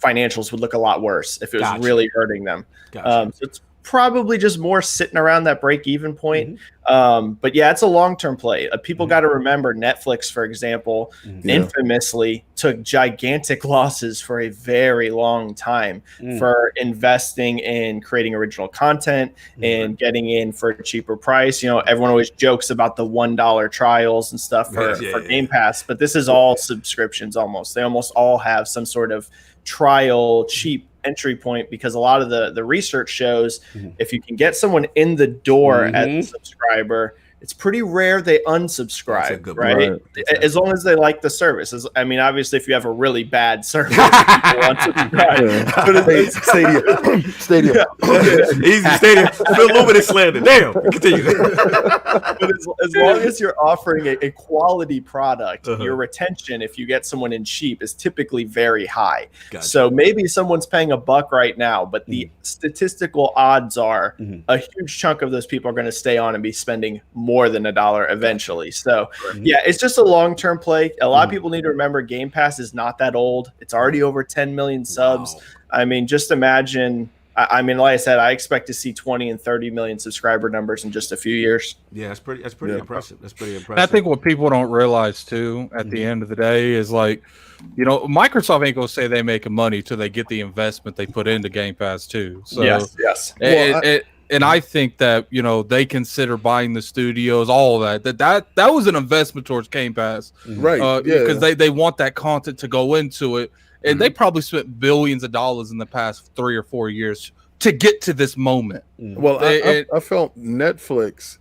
Speaker 2: financials would look a lot worse if it was really hurting them. So it's probably just more sitting around that break-even point. But yeah, it's a long-term play. People got to remember Netflix, for example, infamously took gigantic losses for a very long time for investing in creating original content and getting in for a cheaper price. Everyone always jokes about the $1 trials and stuff for Game Pass, but this is all subscriptions almost. They almost all have some sort of trial cheap entry point, because a lot of the research shows if you can get someone in the door as a subscriber, it's pretty rare they unsubscribe, right? As long as they like the service. Obviously, if you have a really bad service, people unsubscribe. But
Speaker 5: Stadia.
Speaker 1: Easy Stadia. Phil Luminous slander. Damn. Continue.
Speaker 2: But as long as you're offering a quality product, your retention, if you get someone in cheap, is typically very high. Gotcha. So maybe someone's paying $1 right now, but the statistical odds are a huge chunk of those people are going to stay on and be spending more than $1 eventually. So yeah, it's just a long-term play. A lot of people need to remember Game Pass is not that old. It's already over 10 million subs. Just imagine. Like I said, I expect to see 20 and 30 million subscriber numbers in just a few years.
Speaker 1: Yeah, that's pretty impressive. That's pretty impressive.
Speaker 3: And I think what people don't realize too, at the end of the day, is Microsoft ain't gonna say they making money till they get the investment they put into Game Pass too. So
Speaker 2: yes.
Speaker 3: And I think that they consider buying the studios, all that was an investment towards Game Pass,
Speaker 5: right?
Speaker 3: Because they want that content to go into it, and they probably spent billions of dollars in the past 3 or 4 years to get to this moment.
Speaker 5: Well, I felt Netflix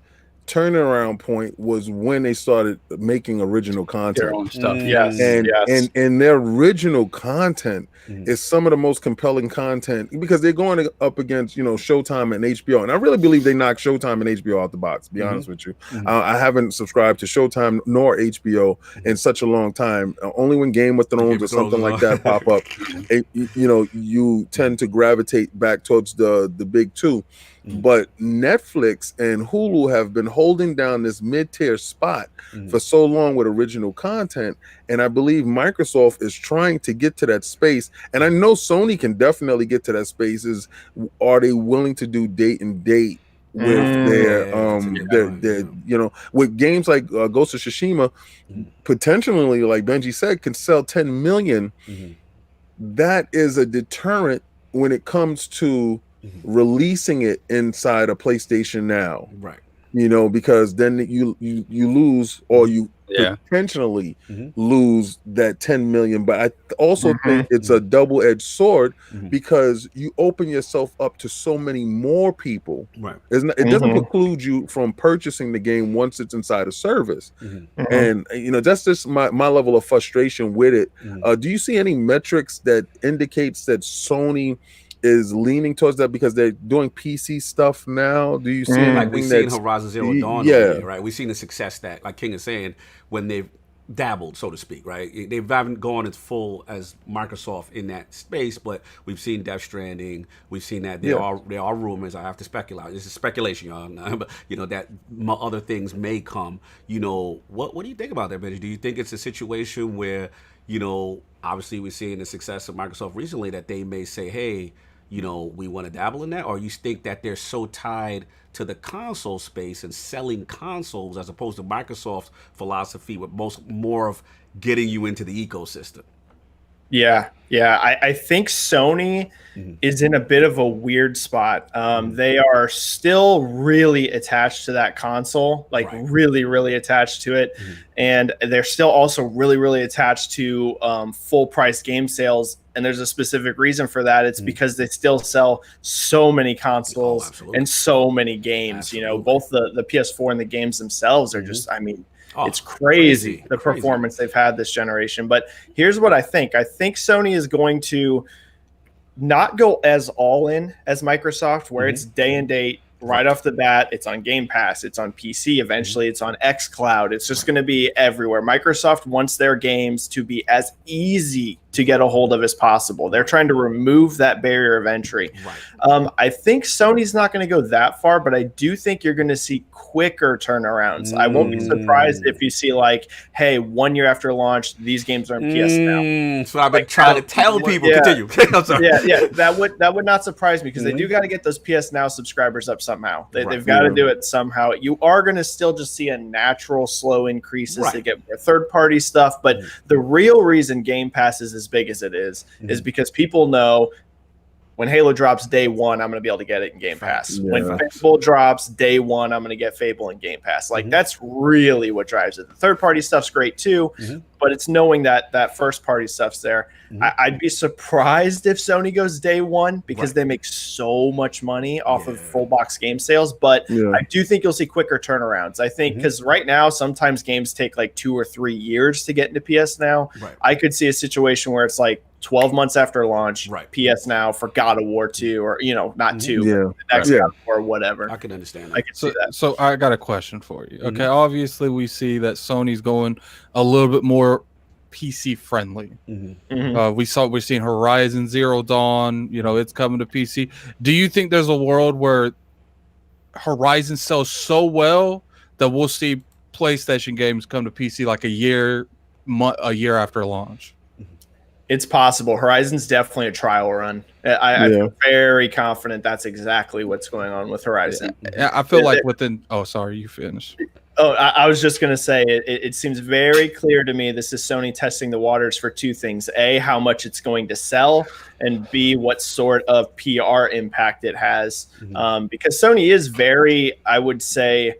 Speaker 5: turnaround point was when they started making original content.
Speaker 4: Their own stuff.
Speaker 2: Yes,
Speaker 5: and their original content is some of the most compelling content because they're going up against Showtime and HBO, and I really believe they knocked Showtime and HBO out the box. To be honest with you, I haven't subscribed to Showtime nor HBO in such a long time. Only when Game of Thrones or something like that pop up, you tend to gravitate back towards the big two. But Netflix and Hulu have been holding down this mid-tier spot for so long with original content, and I believe Microsoft is trying to get to that space, and I know Sony can definitely get to that space. Are they willing to do date and date with their with games like Ghost of Tsushima, potentially, like Benji said, can sell 10 million. That is a deterrent when it comes to releasing it inside a PlayStation Now,
Speaker 1: right?
Speaker 5: Because then you lose, or you potentially lose that 10 million. But I also think it's a double-edged sword because you open yourself up to so many more people.
Speaker 1: Right.
Speaker 5: It doesn't preclude you from purchasing the game once it's inside a service. And that's just my level of frustration with it. Do you see any metrics that indicates that Sony is leaning towards that because they're doing PC stuff now? Do you see
Speaker 1: like we've seen Horizon Zero Dawn, right? We've seen the success that, like King is saying, when they've dabbled, so to speak, right? They haven't gone as full as Microsoft in that space, but we've seen Death Stranding. We've seen that there are rumors. I have to speculate. This is speculation, y'all. But that other things may come. What do you think about that, Benji? Do you think it's a situation where obviously we're seeing the success of Microsoft recently that they may say, hey, we want to dabble in that? Or you think that they're so tied to the console space and selling consoles as opposed to Microsoft's philosophy with more of getting you into the ecosystem?
Speaker 2: Yeah. I think Sony is in a bit of a weird spot. They are still really attached to that console, really, really attached to it. And they're still also really, really attached to full price game sales. And there's a specific reason for that. It's because they still sell so many consoles and so many games. Both the PS4 and the games themselves are just, it's crazy the performance they've had this generation. But here's what I think. I think Sony is going to not go as all in as Microsoft, where it's day and date right off the bat. It's on Game Pass. It's on PC. Eventually, it's on xCloud. It's just going to be everywhere. Microsoft wants their games to be as easy to get a hold of as possible. They're trying to remove that barrier of entry. I think Sony's not going to go that far, but I do think you're going to see quicker turnarounds. I won't be surprised if you see hey, 1 year after launch, these games are in PS Now.
Speaker 1: So I've been trying to tell people. Continue.
Speaker 2: That would not surprise me because they do got to get those PS Now subscribers up somehow. They've got to do it somehow. You are going to still just see a natural slow increase as they get more third-party stuff, but the real reason Game Pass is as big as it is because people know when Halo drops day one, I'm going to be able to get it in Game Pass. When Fable drops day one, I'm going to get Fable in Game Pass. That's really what drives it. The third-party stuff's great too, but it's knowing that first-party stuff's there. I'd be surprised if Sony goes day one because they make so much money off of full box game sales, but I do think you'll see quicker turnarounds. I think because right now, sometimes games take 2 or 3 years to get into PS Now. I could see a situation where it's 12 months after launch, PS Now for God of War 2 or, not 2, the next God of War or whatever.
Speaker 1: I can understand that.
Speaker 2: I can see that.
Speaker 3: So I got a question for you. Okay, obviously we see that Sony's going a little bit more PC friendly. We're seeing Horizon Zero Dawn, it's coming to PC. Do you think there's a world where Horizon sells so well that we'll see PlayStation games come to PC a year after launch?
Speaker 2: It's possible. Horizon's definitely a trial run. I'm very confident that's exactly what's going on with Horizon.
Speaker 3: I feel within... Oh, sorry, you finished.
Speaker 2: Oh, I was just going to say, it seems very clear to me this is Sony testing the waters for two things. A, how much it's going to sell, and B, what sort of PR impact it has. Because Sony is very, I would say,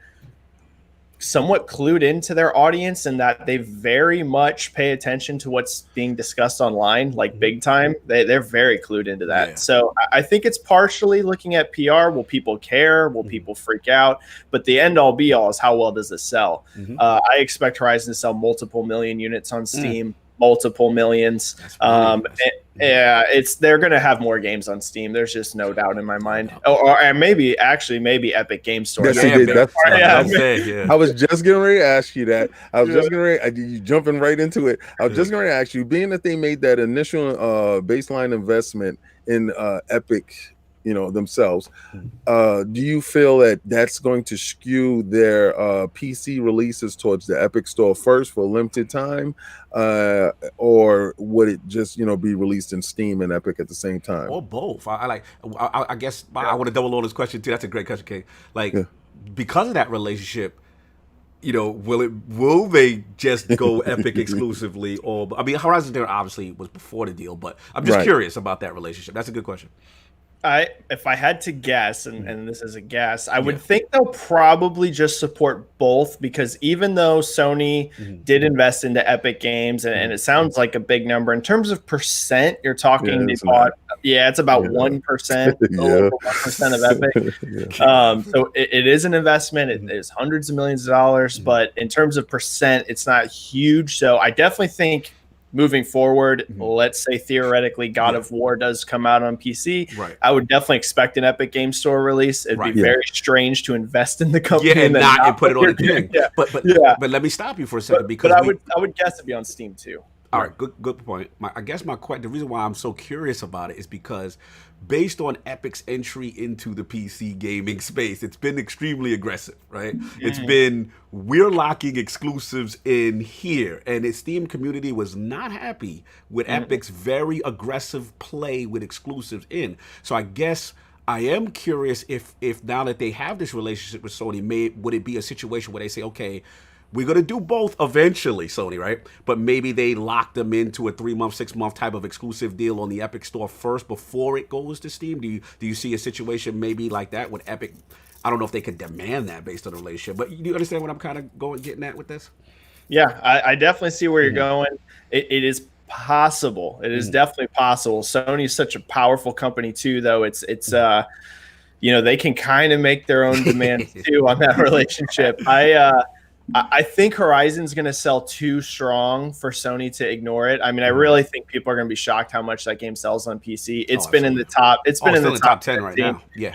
Speaker 2: somewhat clued into their audience and that they very much pay attention to what's being discussed online, like big time. They're very clued into that. Yeah. So I think it's partially looking at PR. Will people care? Will people freak out? But the end all be all is how well does it sell? I expect Horizon to sell multiple million units on Steam. Multiple millions. They're going to have more games on Steam. There's just no doubt in my mind. Or maybe Epic Games Store.
Speaker 5: I was just getting ready to ask you that. You jumping right into it. I was just going to ask you, being that they made that initial baseline investment in Epic, themselves, do you feel that that's going to skew their PC releases towards the Epic Store first for a limited time, or would it just be released in Steam and Epic at the same time,
Speaker 1: or both? I guess I want to double on this question too. That's a great question, Kate. Because of that relationship, will they just go Epic exclusively? Or Horizon Zero obviously was before the deal, but I'm just curious about that relationship. That's a good question.
Speaker 2: If I had to guess, and this is a guess, I would think they'll probably just support both, because even though Sony did invest into Epic Games, and it sounds like a big number in terms of percent, you're talking they bought, it's about 1%, 1% of Epic. So it is an investment. It is hundreds of millions of dollars, but in terms of percent, it's not huge. So I definitely think, moving forward, let's say theoretically God of War does come out on PC. Right. I would definitely expect an Epic Games Store release. It'd be very strange to invest in the company
Speaker 1: and not put it on a thing. But let me stop you for a second, because
Speaker 2: I would guess it'd be on Steam too.
Speaker 1: All right, good point. The reason why I'm so curious about it is because based on Epic's entry into the PC gaming space, it's been extremely aggressive, right? It's been, we're locking exclusives in here, and the Steam community was not happy with Epic's very aggressive play with exclusives in. So I guess I am curious if now that they have this relationship with Sony, would it be a situation where they say, okay, we're going to do both eventually, Sony, right? But maybe they lock them into a 3-month, 6-month type of exclusive deal on the Epic Store first before it goes to Steam. Do you see a situation maybe like that with Epic? I don't know if they could demand that based on the relationship, but you understand what I'm kind of getting at with this?
Speaker 2: Yeah, I definitely see where you're going. It is possible. It is definitely possible. Sony is such a powerful company too, though. It's they can kind of make their own demands too on that relationship. I think Horizon's going to sell too strong for Sony to ignore it. I really think people are going to be shocked how much that game sells on PC. It's been in the top. It's been in the top 10 right now. Yeah.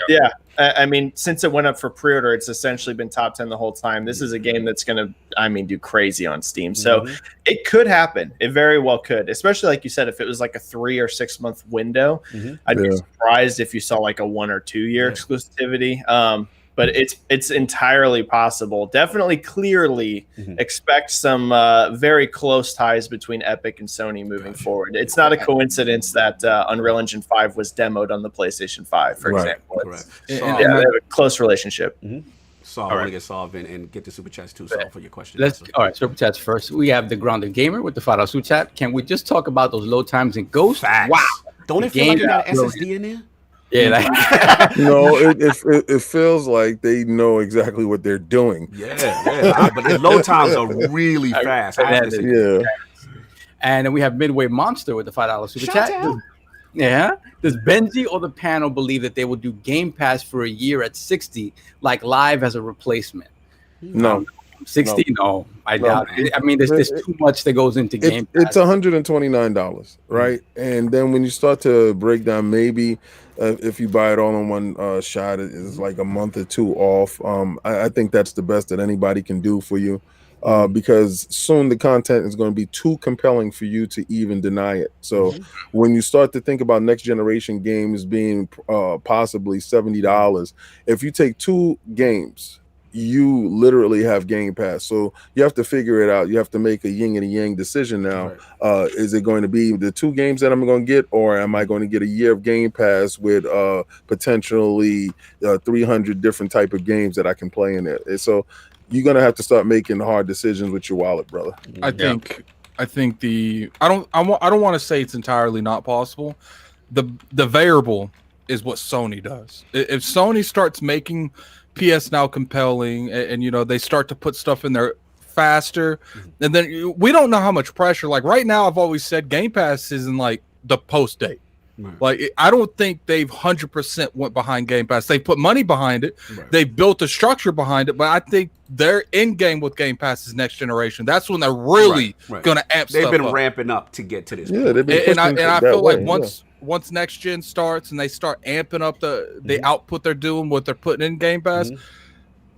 Speaker 2: Since it went up for pre-order, it's essentially been top 10 the whole time. This is a game that's going to, do crazy on Steam. So it could happen. It very well could, especially like you said, if it was like a 3 or 6 month window. I'd be surprised if you saw like a 1 or 2 year exclusivity. But it's entirely possible. Definitely, clearly expect some very close ties between Epic and Sony moving forward. It's not a coincidence that Unreal Engine 5 was demoed on the PlayStation 5, for example. Correct. They have a close relationship.
Speaker 1: Saul, I want to get Saul and get the super chats too, Saul, for your question.
Speaker 4: All right, super chats first. We have the Grounded Gamer with the $5 super chat. Can we just talk about those load times in Ghost?
Speaker 1: Facts. Wow. Don't it feel like you got an SSD in there?
Speaker 4: Yeah,
Speaker 5: no, it feels like they know exactly what they're doing.
Speaker 1: Yeah, but the load times are really fast.
Speaker 4: And then we have Midway Monster with the $5 super chat. Does Benji or the panel believe that they will do Game Pass for a year at $60, like live as a replacement?
Speaker 5: No.
Speaker 4: 60? No, I doubt it. There's too much that goes into Game Pass.
Speaker 5: It's $129, right? And then when you start to break down, maybe if you buy it all in one shot, it's like a month or two off. I think that's the best that anybody can do for you, because soon the content is going to be too compelling for you to even deny it. So when you start to think about next generation games being possibly $70, if you take 2 games, you literally have Game Pass. So you have to figure it out. You have to make a yin and a yang decision now. Is it going to be the 2 games that I'm going to get, or am I going to get a year of Game Pass with potentially 300 different type of games that I can play in it? And so you're going to have to start making hard decisions with your wallet, brother.
Speaker 3: I think I don't want to say it's entirely not possible. The variable is what Sony does. If Sony starts making PS Now compelling, and you know they start to put stuff in there faster, and then we don't know how much pressure. Like right now, I've always said Game Pass isn't like the post date.
Speaker 1: Right.
Speaker 3: Like I don't think they've 100% went behind Game Pass. They put money behind it.
Speaker 1: Right.
Speaker 3: They built a structure behind it. But I think their end game with Game Pass is next generation. That's when they're really going to amp stuff up.
Speaker 1: They've been ramping up to get to this.
Speaker 5: Yeah, they've been
Speaker 3: and I feel like once next gen starts and they start amping up the output they're doing, what they're putting in Game Pass,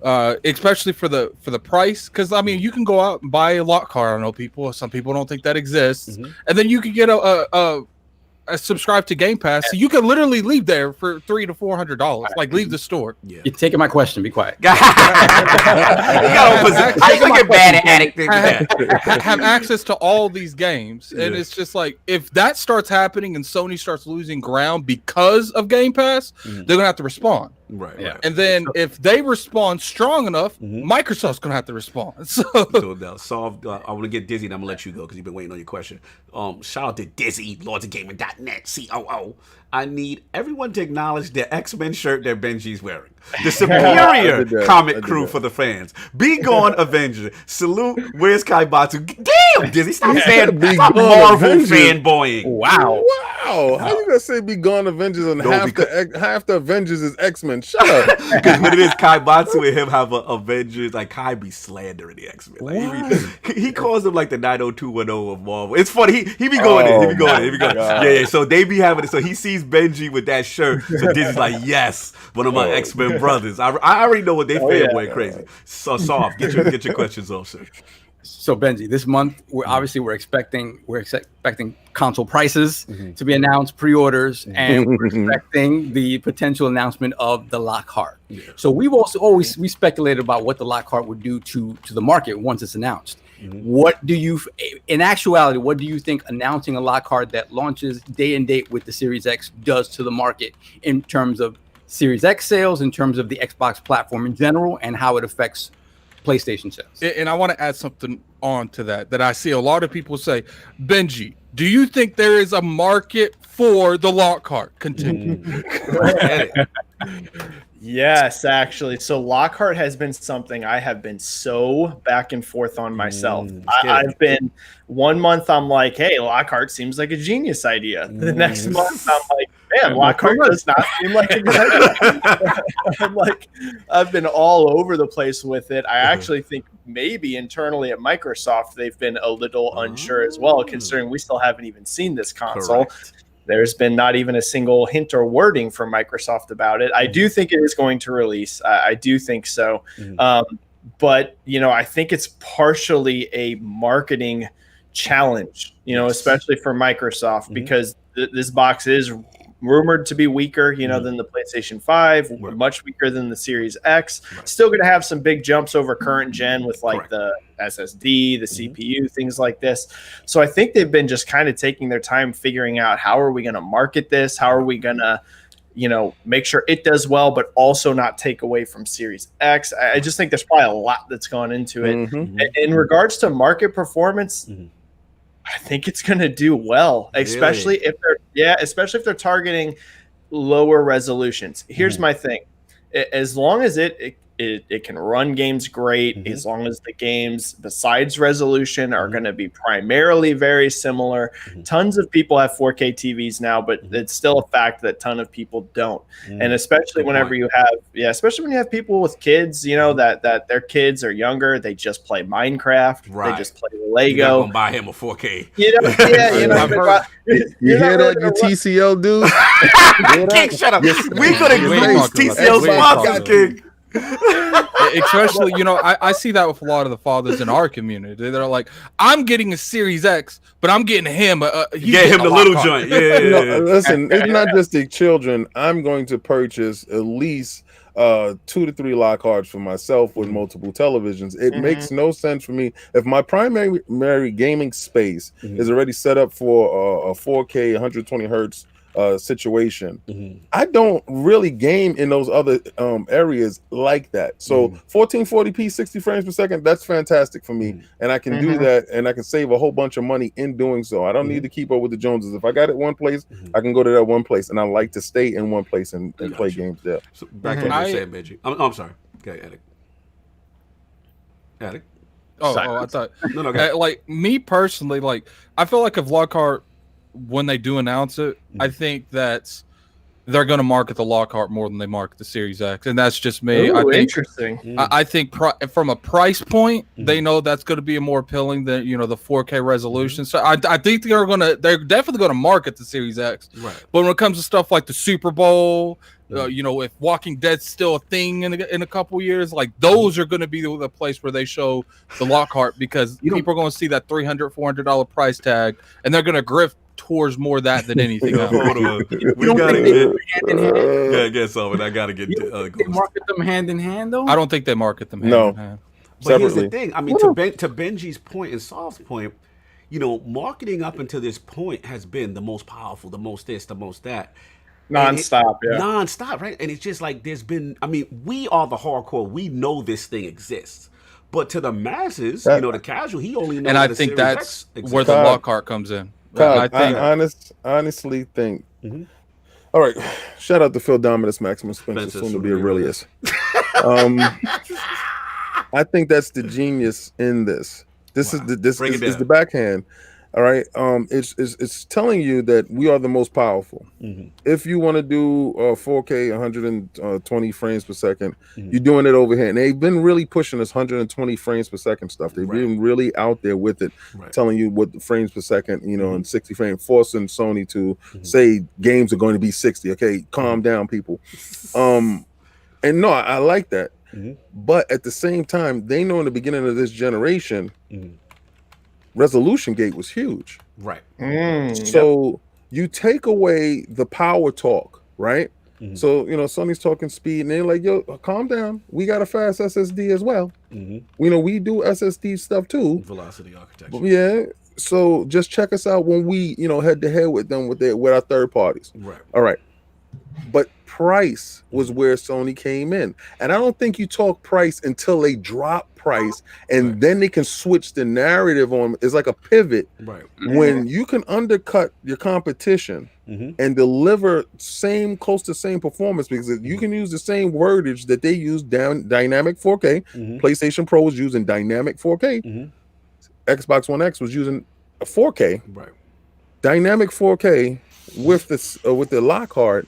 Speaker 3: especially for the price, because I mean you can go out and buy a lot card. I know some people don't think that exists, and then you can get a subscribe to Game Pass, so you can literally leave there for $300 to $400. Like leave the store.
Speaker 4: Yeah. You're taking my question. Be quiet.
Speaker 1: Have
Speaker 3: access to all these games, and it's just like if that starts happening and Sony starts losing ground because of Game Pass, they're gonna have to respond.
Speaker 1: Right.
Speaker 4: Yeah.
Speaker 3: And then if they respond strong enough, Microsoft's gonna have to respond. So
Speaker 1: now, Solve, I want to get Dizzy, and I'm gonna let you go because you've been waiting on your question. Shout out to Dizzy, LordsOfGaming.net, COO. I need everyone to acknowledge the X-Men shirt that Benji's wearing. The superior comic crew for the fans. Be gone, Avenger. Salute. Where's Kaibatsu? Damn, Dizzy, stop Marvel fanboying.
Speaker 4: Wow.
Speaker 5: How you gonna say be gone Avengers and half the Avengers is X-Men? Shut up.
Speaker 1: Because when it is Kaibatsu and him have a Avengers, like Kai be slandering the X-Men. Like, he calls them like the 90210 of Marvel. It's funny. He be going in. He be going. Yeah. So they be having it. So he sees Benji with that shirt. So Disney's like, yes, one of my X-Men brothers. I already know what they fanboy crazy. So Soft, get your questions off, sir.
Speaker 4: So Benji, this month we're expecting console prices to be announced, pre-orders, and we're expecting the potential announcement of the Lockhart. Yeah. So we've also always speculated about what the Lockhart would do to the market once it's announced. What do you, in actuality, what do you think announcing a Lockhart that launches day and date with the Series X does to the market in terms of Series X sales, in terms of the Xbox platform in general, and how it affects PlayStation sales?
Speaker 3: And I want to add something on to that I see a lot of people say, Benji, do you think there is a market for the Lockhart? Continue.
Speaker 2: Yes, actually. So Lockhart has been something I have been so back and forth on myself. I've been 1 month, I'm like, hey, Lockhart seems like a genius idea. The next month, I'm like, man, Lockhart does not seem like a good idea. I'm like, I've been all over the place with it. I actually think maybe internally at Microsoft, they've been a little unsure as well, considering we still haven't even seen this console. Correct. There's been not even a single hint or wording from Microsoft about it. I do think it is going to release. I do think so. But, I think it's partially a marketing challenge, especially for Microsoft, because this box is rumored to be weaker, than the PlayStation 5, much weaker than the Series X. Still going to have some big jumps over current gen with the SSD, the CPU, things like this. So I think they've been just kind of taking their time figuring out how are we going to market this? How are we going to, make sure it does well, but also not take away from Series X? I just think there's probably a lot that's gone into it. In regards to market performance, I think it's going to do well, especially if they're targeting lower resolutions. Here's my thing. As long as it can run games great, as long as the games besides resolution are going to be primarily very similar. Tons of people have 4K TVs now, but it's still a fact that a ton of people don't. And especially whenever you have, especially when you have people with kids, that their kids are younger, they just play Minecraft, they just play Lego.
Speaker 1: You're not gonna buy him a 4K.
Speaker 5: You hear that, you TCL dude?
Speaker 1: King, shut up. We could have used TCL sponsors, King.
Speaker 3: Especially, I see that with a lot of the fathers in our community. They're like, I'm getting a Series X, but I'm getting him the
Speaker 1: little joint.
Speaker 5: Listen, it's not just the children. I'm going to purchase at least 2 to 3 Lockharts for myself with multiple televisions. It makes no sense for me if my primary gaming space is already set up for a 4K 120 hertz situation. I don't really game in those other areas like that. So 1440p 60 frames per second, that's fantastic for me, and I can do that, and I can save a whole bunch of money in doing so. I don't need to keep up with the Joneses. If I got it one place, I can go to that one place, and I like to stay in one place and play games there.
Speaker 1: So back to what you said, Benji. I'm sorry. Okay, Attic.
Speaker 3: Oh, I thought
Speaker 1: No,
Speaker 3: like me personally, like I feel like if Lockhart, when they do announce it, I think that's they're going to market the Lockhart more than they market the Series X, and that's just me.
Speaker 2: Ooh,
Speaker 3: I think
Speaker 2: interesting.
Speaker 3: I think from a price point, they know that's going to be more appealing than the 4K resolution. So I think they're definitely going to market the Series X.
Speaker 1: Right.
Speaker 3: But when it comes to stuff like the Super Bowl, if Walking Dead's still a thing in a couple years, like those are going to be the place where they show the Lockhart, because people are going to see that $300-$400 price tag, and they're going to grift towards more that than anything else.
Speaker 1: Hold on. We gotta get hand in hand. Yeah, get something. I gotta get.
Speaker 4: They market them hand in hand, though.
Speaker 3: I don't think they market them hand in hand.
Speaker 1: But here's the thing. I mean, to Benji's point and Saul's point, marketing up until this point has been the most powerful, the most this, the most that.
Speaker 2: Non-stop,
Speaker 1: Non-stop, right? And it's just like there's been. I mean, we are the hardcore. We know this thing exists. But to the masses, the casual, he only knows.
Speaker 3: And I think that's where the Lockhart comes in.
Speaker 5: I honestly think. All right, shout out to Phil Dominus, Maximus Spencer, soon to be Aurelius. I think that's the genius in this. This is the backhand. All right, it's telling you that we are the most powerful. If you want to do 4K 120 frames per second, you're doing it over here. And they've been really pushing this 120 frames per second stuff. They've been really out there with it, telling you what the frames per second, and 60 frames, forcing Sony to say games are going to be 60. Okay, calm down, people. And no, I like that. But at the same time, they know in the beginning of this generation, resolution gate was huge.
Speaker 1: Right.
Speaker 5: So you take away the power talk, right? So, Sony's talking speed, and they're like, yo, calm down. We got a fast SSD as well. We do SSD stuff too.
Speaker 1: Velocity architecture.
Speaker 5: Yeah. So just check us out when we, head to head with them with our third parties.
Speaker 1: Right.
Speaker 5: All right. But price was where Sony came in. And I don't think you talk price until they drop price, and then they can switch the narrative on. It's like a pivot.
Speaker 1: Right.
Speaker 5: When you can undercut your competition and deliver close to same performance, because you can use the same wordage that they use dynamic 4K. PlayStation Pro was using dynamic 4K. Xbox One X was using a 4K.
Speaker 1: Right.
Speaker 5: Dynamic 4K with the Lockhart.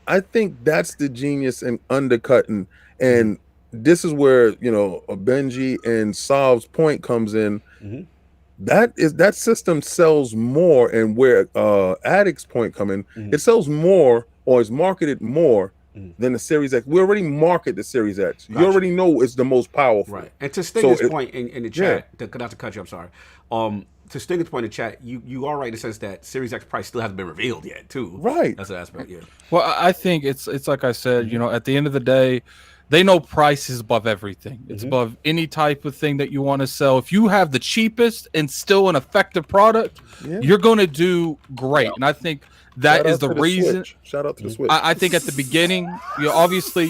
Speaker 5: I think that's the genius in undercutting, and this is where Benji and Sav's point comes in. That system sells more, and where Addict's point come in, it sells more or is marketed more than the Series X. We already market the Series X. You already know it's the most powerful.
Speaker 1: Right. And to Stinger's point in the chat, not to cut you, I'm sorry. To Stinger's point in the chat, you are right in the sense that Series X price still hasn't been revealed yet, too.
Speaker 5: Right.
Speaker 1: That's an aspect, yeah.
Speaker 3: Well, I think it's like I said, at the end of the day, they know price is above everything. It's above any type of thing that you want to sell. If you have the cheapest and still an effective product, you're going to do great. And I think that is the reason.
Speaker 5: Shout out to the Switch.
Speaker 3: I think at the beginning, obviously,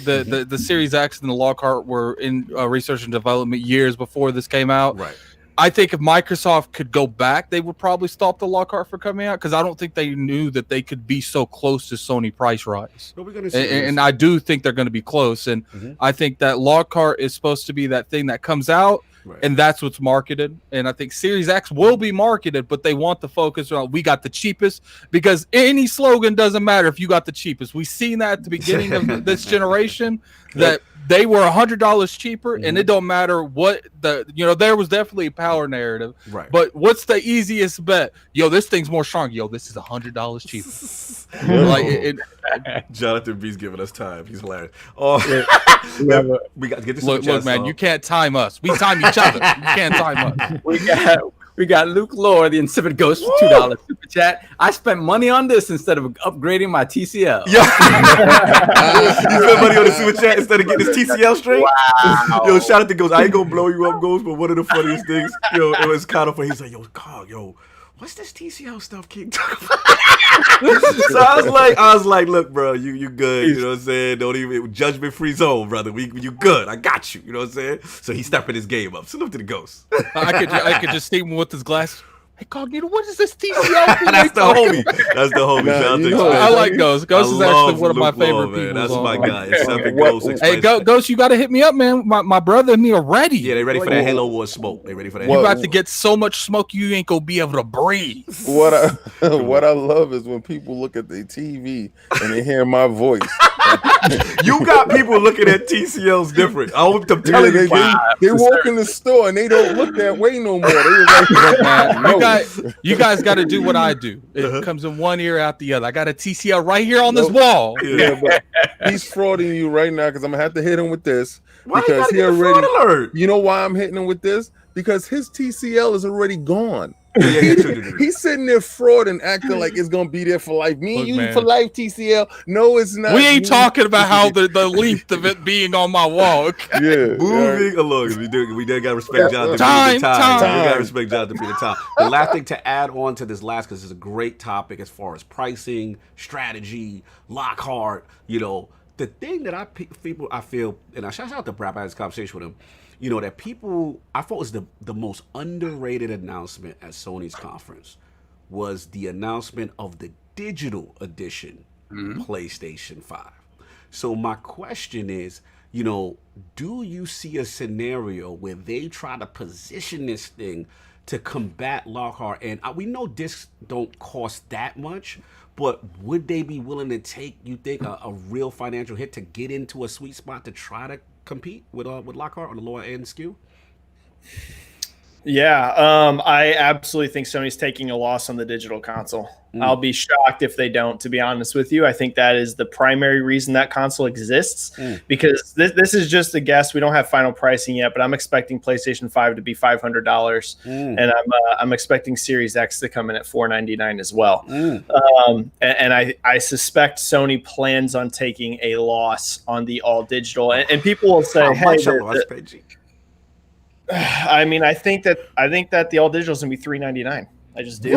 Speaker 3: the Series X and the Lockhart were in research and development years before this came out.
Speaker 1: Right.
Speaker 3: I think if Microsoft could go back, they would probably stop the Lockhart from coming out, because I don't think they knew that they could be so close to Sony price rise. And I do think they're going to be close. And I think that Lockhart is supposed to be that thing that comes out, and that's what's marketed. And I think Series X will be marketed, but they want the focus on we got the cheapest, because any slogan doesn't matter if you got the cheapest. We've seen that at the beginning of this generation, that they were $100 cheaper, and it don't matter what there was definitely a power narrative.
Speaker 1: Right.
Speaker 3: But what's the easiest bet? This thing's more strong. This is $100 cheaper.
Speaker 1: Jonathan B's giving us time. He's hilarious. We got to get this.
Speaker 3: Look, man, you can't time us. We time each other. You can't time us.
Speaker 4: We got Luke Lore, the Insipid Ghost, for $2 super chat. I spent money on this instead of upgrading my TCL.
Speaker 1: You spent money on the super chat instead of getting this TCL straight?
Speaker 4: Wow.
Speaker 1: Yo, shout out to Ghost. I ain't gonna blow you up, Ghost, but one of the funniest things, it was kind of funny. He's like, what's this TCL stuff King talking about? So I was like, look, bro, you good. You know what I'm saying? Don't even judgment free zone, brother. You good. I got you. You know what I'm saying? So he's stepping his game up. Salute to the Ghost.
Speaker 3: I could just see him with his glass. Hey, Cognito, what is this TCL?
Speaker 1: That's the homie. That's the homie.
Speaker 5: Nah,
Speaker 1: Shout out to
Speaker 5: you know,
Speaker 1: Expense.
Speaker 3: I like Ghost. Ghost is
Speaker 1: I
Speaker 3: actually
Speaker 1: love
Speaker 3: one of my
Speaker 1: Luke Law,
Speaker 3: favorite
Speaker 1: man.
Speaker 3: people.
Speaker 1: That's my
Speaker 3: on.
Speaker 1: guy. Except
Speaker 5: What-
Speaker 1: Ghost.
Speaker 3: Hey, Ghost, you got to hit me up, man. My brother and me are ready.
Speaker 1: Yeah, they ready for that Halo War smoke. They ready for that.
Speaker 3: You
Speaker 5: What-
Speaker 1: Halo
Speaker 3: about to get so much smoke you ain't gonna be able to breathe.
Speaker 5: What I love is when people look at their TV and they hear my voice.
Speaker 1: You got people looking at TCLs different. I'm telling you.
Speaker 5: They walk in the store and they don't look that way no more. They was like, no.
Speaker 3: You guys got to do what I do. It comes in one ear out the other. I got a TCL right here on this wall.
Speaker 5: Yeah, but he's frauding you right now because I'm gonna have to hit him with this.
Speaker 1: Why you
Speaker 5: because
Speaker 1: gotta
Speaker 5: he
Speaker 1: get the fraud alert?
Speaker 5: You know why I'm hitting him with this? Because his TCL is already gone.
Speaker 1: Yeah, true.
Speaker 5: He's sitting there fraud and acting like it's gonna be there for life. Me and
Speaker 3: Look,
Speaker 5: you
Speaker 3: man.
Speaker 5: for life, TCL. No, it's not.
Speaker 3: We ain't talking about how the length of it being on my wall. Okay?
Speaker 5: Yeah,
Speaker 1: Moving along. We did gotta respect John to be the
Speaker 3: Time.
Speaker 1: We gotta respect John to be the time. The last thing to add on to this last, because it's a great topic as far as pricing, strategy, Lockhart. You know, the thing that I feel, and I shout out to Brad. I had this conversation with him. You know, that people, I thought was the most underrated announcement at Sony's conference was the announcement of the digital edition PlayStation 5. So my question is, you know, do you see a scenario where they try to position this thing to combat Lockhart? And we know discs don't cost that much, but would they be willing to take, you think, a real financial hit to get into a sweet spot to try to compete with Lockhart on the lower end SKU?
Speaker 2: Yeah, I absolutely think Sony's taking a loss on the digital console. I'll be shocked if they don't, to be honest with you. I think that is the primary reason that console exists, because this is just a guess. We don't have final pricing yet, but I'm expecting PlayStation 5 to be $500, and I'm expecting Series X to come in at $499 as well. And I suspect Sony plans on taking a loss on the all digital, and people will say, "Hey, I mean, I think that the all digital is gonna be $399. I just do.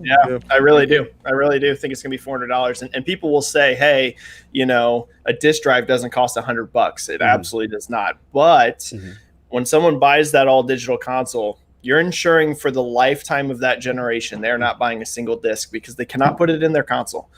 Speaker 2: Yeah, I really do. I really do think it's gonna be $400. And people will say, hey, you know, a disc drive doesn't cost $100. It absolutely does not. But when someone buys that all digital console, you're insuring for the lifetime of that generation. They're not buying a single disc because they cannot put it in their console.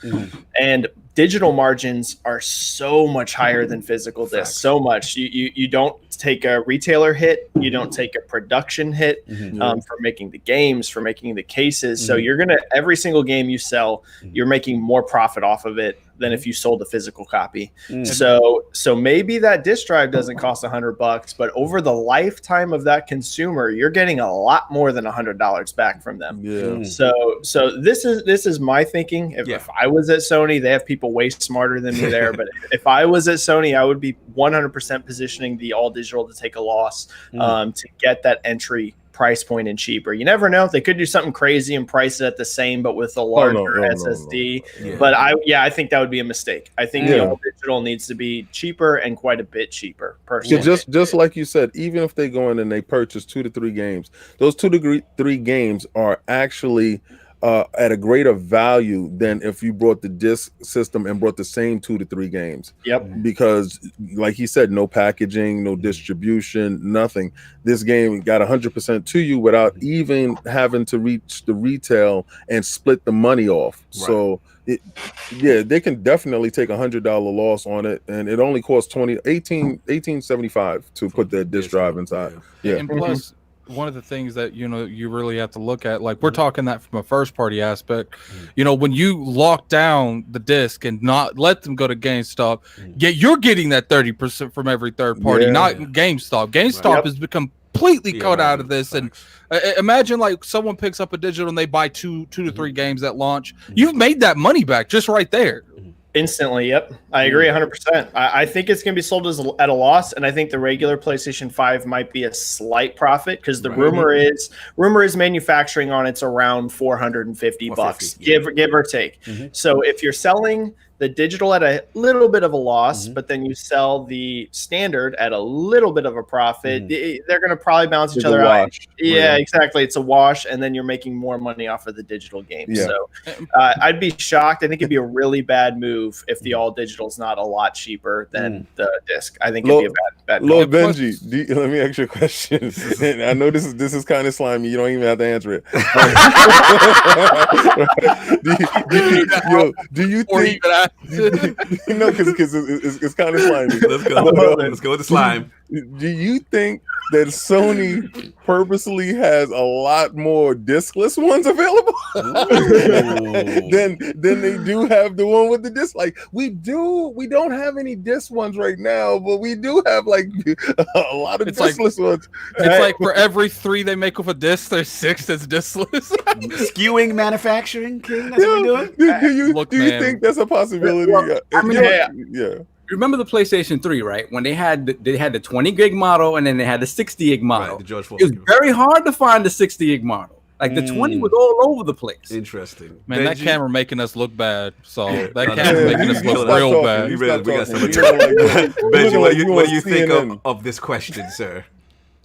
Speaker 2: And digital margins are so much higher than physical discs. So much. You don't take a retailer hit. You don't take a production hit for making the games, for making the cases. So you're going to, every single game you sell, you're making more profit off of it than if you sold a physical copy. So maybe that disc drive doesn't cost $100, but over the lifetime of that consumer, you're getting a lot more than $100 back from them. So this is my thinking. If I was at Sony, they have people way smarter than me there. But if I was at Sony, I would be 100% positioning the all digital to take a loss to get that entry price point and cheaper. You never know. They could do something crazy and price it at the same, but with a larger SSD. But I think that would be a mistake. I think the all digital needs to be cheaper and quite a bit cheaper. Personally,
Speaker 5: just like you said, even if they go in and they purchase 2 to 3 games, those 2 to 3 games are actually at a greater value than if you brought the disc system and brought the same 2 to 3 games. Because like he said, no packaging, no distribution, nothing. This game got 100% to you without even having to reach the retail and split the money off. So they can definitely take $100 loss on it, and it only costs $18.75 to put that disc drive inside.
Speaker 3: And plus, one of the things that you really have to look at, like we're talking that from a first party aspect, when you lock down the disc and not let them go to GameStop, you're getting that 30% from every third party, not GameStop. GameStop has become completely cut out of this. And imagine like someone picks up a digital and they buy 2 to 3 games at launch. You've made that money back just right there.
Speaker 2: Instantly, yep. I agree 100%. I think it's going to be sold at a loss, and I think the regular PlayStation 5 might be a slight profit because the rumor is manufacturing on it's around $450, give or take. So if you're selling the digital at a little bit of a loss, but then you sell the standard at a little bit of a profit, they're going to probably balance each other out. Yeah, exactly. It's a wash, and then you're making more money off of the digital game. Yeah. So I'd be shocked. I think it'd be a really bad move if the all digital is not a lot cheaper than the disc. I think it'd be a bad move.
Speaker 5: Lord Benji, let me ask you a question. And I know this is kind of slimy. You don't even have to answer it. Do you think? Because it's kind of slimy.
Speaker 1: Let's go with the slime.
Speaker 5: Do you think that Sony purposely has a lot more discless ones available than they do have the one with the disc? Like we don't have any disc ones right now, but we do have like a lot of discless ones.
Speaker 3: It's like for every 3 they make with a disc, there's 6 that's discless.
Speaker 1: Skewing manufacturing, King. That's what we're doing.
Speaker 5: Do you think that's a possibility?
Speaker 4: Well, I mean, yeah. Remember the PlayStation 3, right? When they had the 20 gig model and then they had the 60 gig model.
Speaker 1: Right,
Speaker 4: it was very hard to find the 60 gig model. Like the 20 was all over the place.
Speaker 1: Interesting.
Speaker 3: Man, that camera making us look bad. So that camera making us look real bad.
Speaker 1: We got some Benji, what do you think of this question, sir?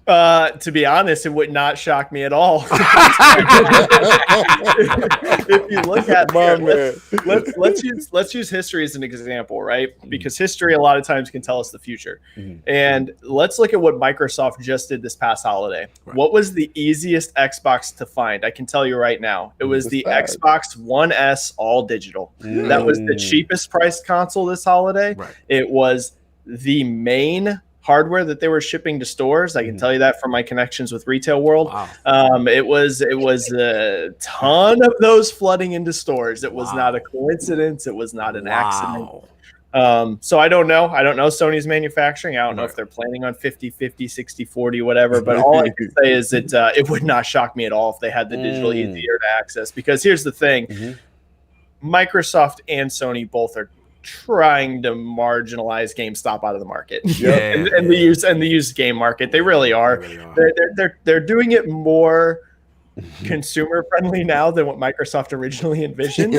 Speaker 2: To be honest, it would not shock me at all. If you look at let's use history as an example, right? Because history a lot of times can tell us the future. And let's look at what Microsoft just did this past holiday. Right. What was the easiest Xbox to find? I can tell you right now. It was the Xbox One S all digital. That was the cheapest priced console this holiday. Right. It was the main hardware that they were shipping to stores. I can tell you that from my connections with retail world. Wow. It was a ton of those flooding into stores. It was not a coincidence. It was not an accident. So I don't know. I don't know Sony's manufacturing. I don't know if they're planning on 50-50, 60-40, whatever. But all I can say is that it would not shock me at all if they had the digital easier to access. Because here's the thing. Microsoft and Sony both are trying to marginalize GameStop out of the market, and the used game market. They really are. They're doing it more consumer friendly now than what Microsoft originally envisioned.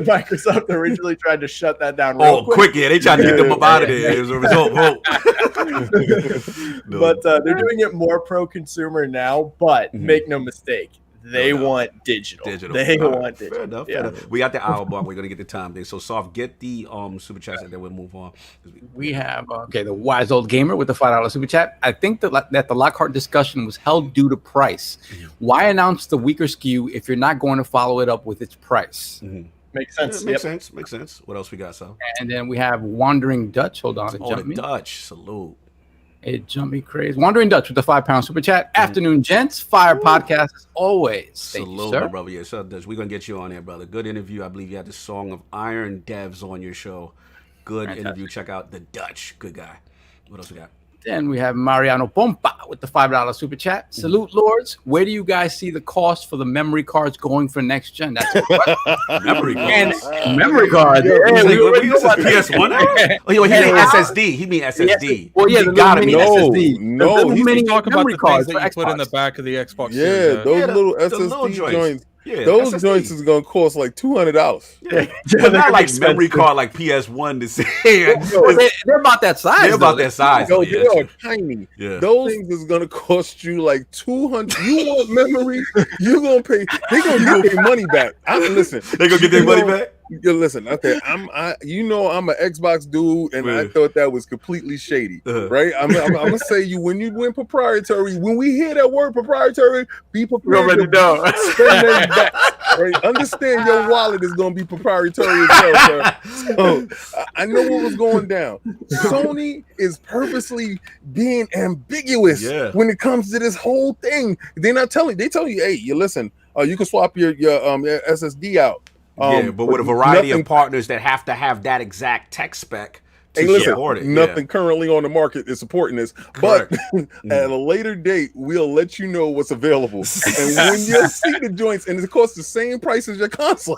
Speaker 2: Microsoft originally tried to shut that down.
Speaker 1: Quick! Yeah, they tried to get them up out of there as a result.
Speaker 2: But they're doing it more pro consumer now. But make no mistake. They want digital. They want digital.
Speaker 1: Fair enough. We got the hour mark. We're gonna get the time thing. So, Soft, get the super chats, and then we'll move on.
Speaker 4: We have the wise old gamer with the $5 super chat. I think that the Lockhart discussion was held due to price. Why announce the weaker SKU if you're not going to follow it up with its price?
Speaker 2: Makes sense.
Speaker 1: Makes sense. What else we got, Soft?
Speaker 4: And then we have Wandering Dutch. Hold on,
Speaker 1: the Dutch. Salute.
Speaker 4: It jumped me crazy. Wandering Dutch with the £5 super chat. Afternoon, gents. Fire podcast as always. Thank you, sir.
Speaker 1: Brother. Yeah, so Dutch, we're gonna get you on there, brother. Good interview. I believe you had the Song of Iron devs on your show. Good interview. Check out the Dutch. Good guy. What else we got?
Speaker 4: Then we have Mariano Pompa with the $5 super chat. Salute, Lords. Where do you guys see the cost for the memory cards going for next gen? That's
Speaker 1: memory cards.
Speaker 4: Memory cards.
Speaker 1: PS1. Oh, he mean SSD. He mean SSD.
Speaker 4: Well, yeah,
Speaker 1: he gotta mean SSD.
Speaker 5: No,
Speaker 3: he's talking about the cards that you put in the back of the Xbox.
Speaker 5: Yeah, those little SSD joints. Yeah, those SSD joints is gonna cost like $200.
Speaker 1: But not like memory card like PS1 to say.
Speaker 4: They're about that size.
Speaker 1: They're about that size.
Speaker 5: They are tiny. Yeah. Those things is gonna cost you like $200. You want memory? You gonna pay? They gonna get their money back. Listen,
Speaker 1: they gonna get their money back.
Speaker 5: Listen, okay, I'm an Xbox dude, and I thought that was completely shady, right? I'm gonna say when you went proprietary, when we hear that word proprietary, be prepared to spend that back, right? Understand your wallet is gonna be proprietary as well, sir. So I know what was going down. Sony is purposely being ambiguous when it comes to this whole thing. They're not telling. They tell you, hey, you listen, you can swap your SSD out.
Speaker 1: But with a variety of partners that have to have that exact tech spec to support it.
Speaker 5: Nothing currently on the market is supporting this. Correct. But at a later date, we'll let you know what's available. And when you see the joints, and it costs the same price as your console.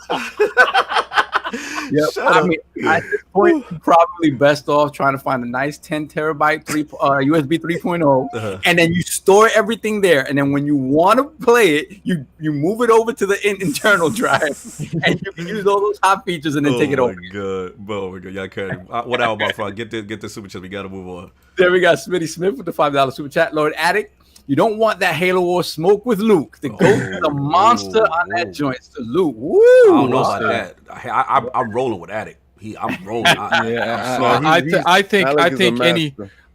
Speaker 4: Yep. I mean, at this point, you're probably best off trying to find a nice 10 terabyte USB 3.0, and then you store everything there. And then when you want to play it, you move it over to the internal drive, and you can use all those hot features and then take it over.
Speaker 1: Oh my god, y'all can't. What hour, my friend? Get the super chat. We gotta move on.
Speaker 4: There we got Smitty Smith with the $5 super chat. Lord Addict, you don't want that Halo War smoke with Luke. The ghost, the monster on that joint. It's the Luke. Woo!
Speaker 1: I don't know about that. I'm rolling with Addict. I'm rolling.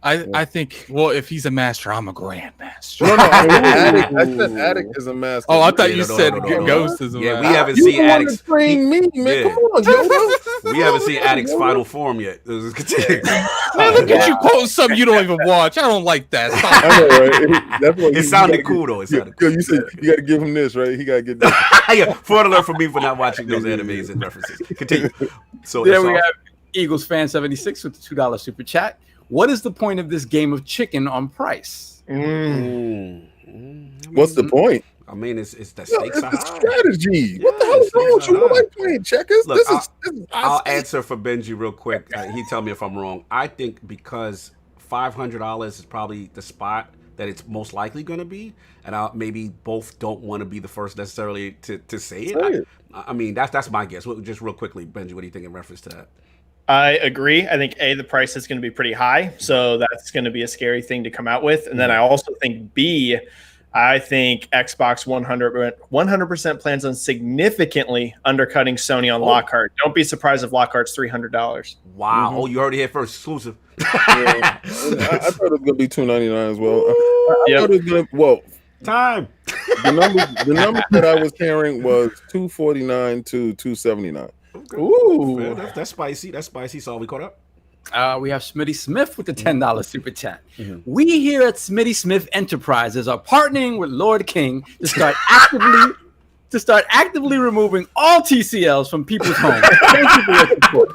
Speaker 3: I think. Well, if he's a master, I'm a grandmaster.
Speaker 5: No, I said Addict is a master.
Speaker 3: Oh, I thought you said Ghost is a master.
Speaker 1: Yeah, we haven't seen Addict's.
Speaker 5: Train me, man. Come on, Yoda.
Speaker 1: We haven't seen Addict's final form yet.
Speaker 3: Man, look at you quoting something you don't even watch. I don't like that.
Speaker 5: I know, right? That's what
Speaker 1: it sounded cool though. It sounded cool.
Speaker 5: You said you got to give him this, right? He got to get this.
Speaker 1: Yeah, for alert for me for not watching those animes and references. Continue. So
Speaker 4: there we have Eagles fan 76 with the $2 super chat. What is the point of this game of chicken on price?
Speaker 5: What's the point?
Speaker 1: I mean, it's the stakes are high.
Speaker 5: Strategy. What the hell is wrong with you? Nobody playing checkers.
Speaker 1: Look, I'll answer for Benji real quick. He tell me if I'm wrong. I think because $500 is probably the spot that it's most likely going to be, and maybe both don't want to be the first necessarily to say it. I mean, that's my guess. Just real quickly, Benji, what do you think in reference to that?
Speaker 2: I agree. I think the price is going to be pretty high, so that's going to be a scary thing to come out with. And then I also think I think Xbox 100% plans on significantly undercutting Sony on Lockhart. Don't be surprised if Lockhart's $300.
Speaker 1: Wow! Oh, you heard it here first, exclusive.
Speaker 5: I thought it was going to be $299 as well. I thought it was going to,
Speaker 1: time.
Speaker 5: The numbers that I was hearing was $249 to $279.
Speaker 1: Okay. Ooh, that's spicy. That's spicy. So we caught up.
Speaker 4: We have Smitty Smith with the $10 super chat. We here at Smitty Smith Enterprises are partnering with Lord King to start actively removing all TCLs from people's homes. Thank you for your support.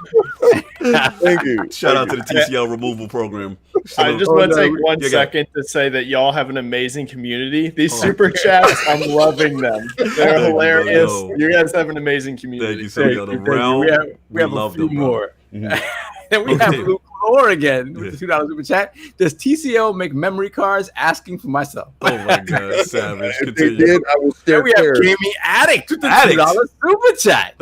Speaker 5: Thank you.
Speaker 1: Shout out to the TCL removal program.
Speaker 2: I just want to take 1 second to say that y'all have an amazing community. These super chats, I'm loving them. They're hilarious. You guys have an amazing community.
Speaker 1: Thank you so much.
Speaker 4: We have a few more. And we have Luke Lore again with the $2 super chat. Does TCL make memory cards? Asking for myself.
Speaker 1: Oh my God, savage.
Speaker 5: If they did, I will share.
Speaker 4: We have Jamie Addict with the $2 super chat.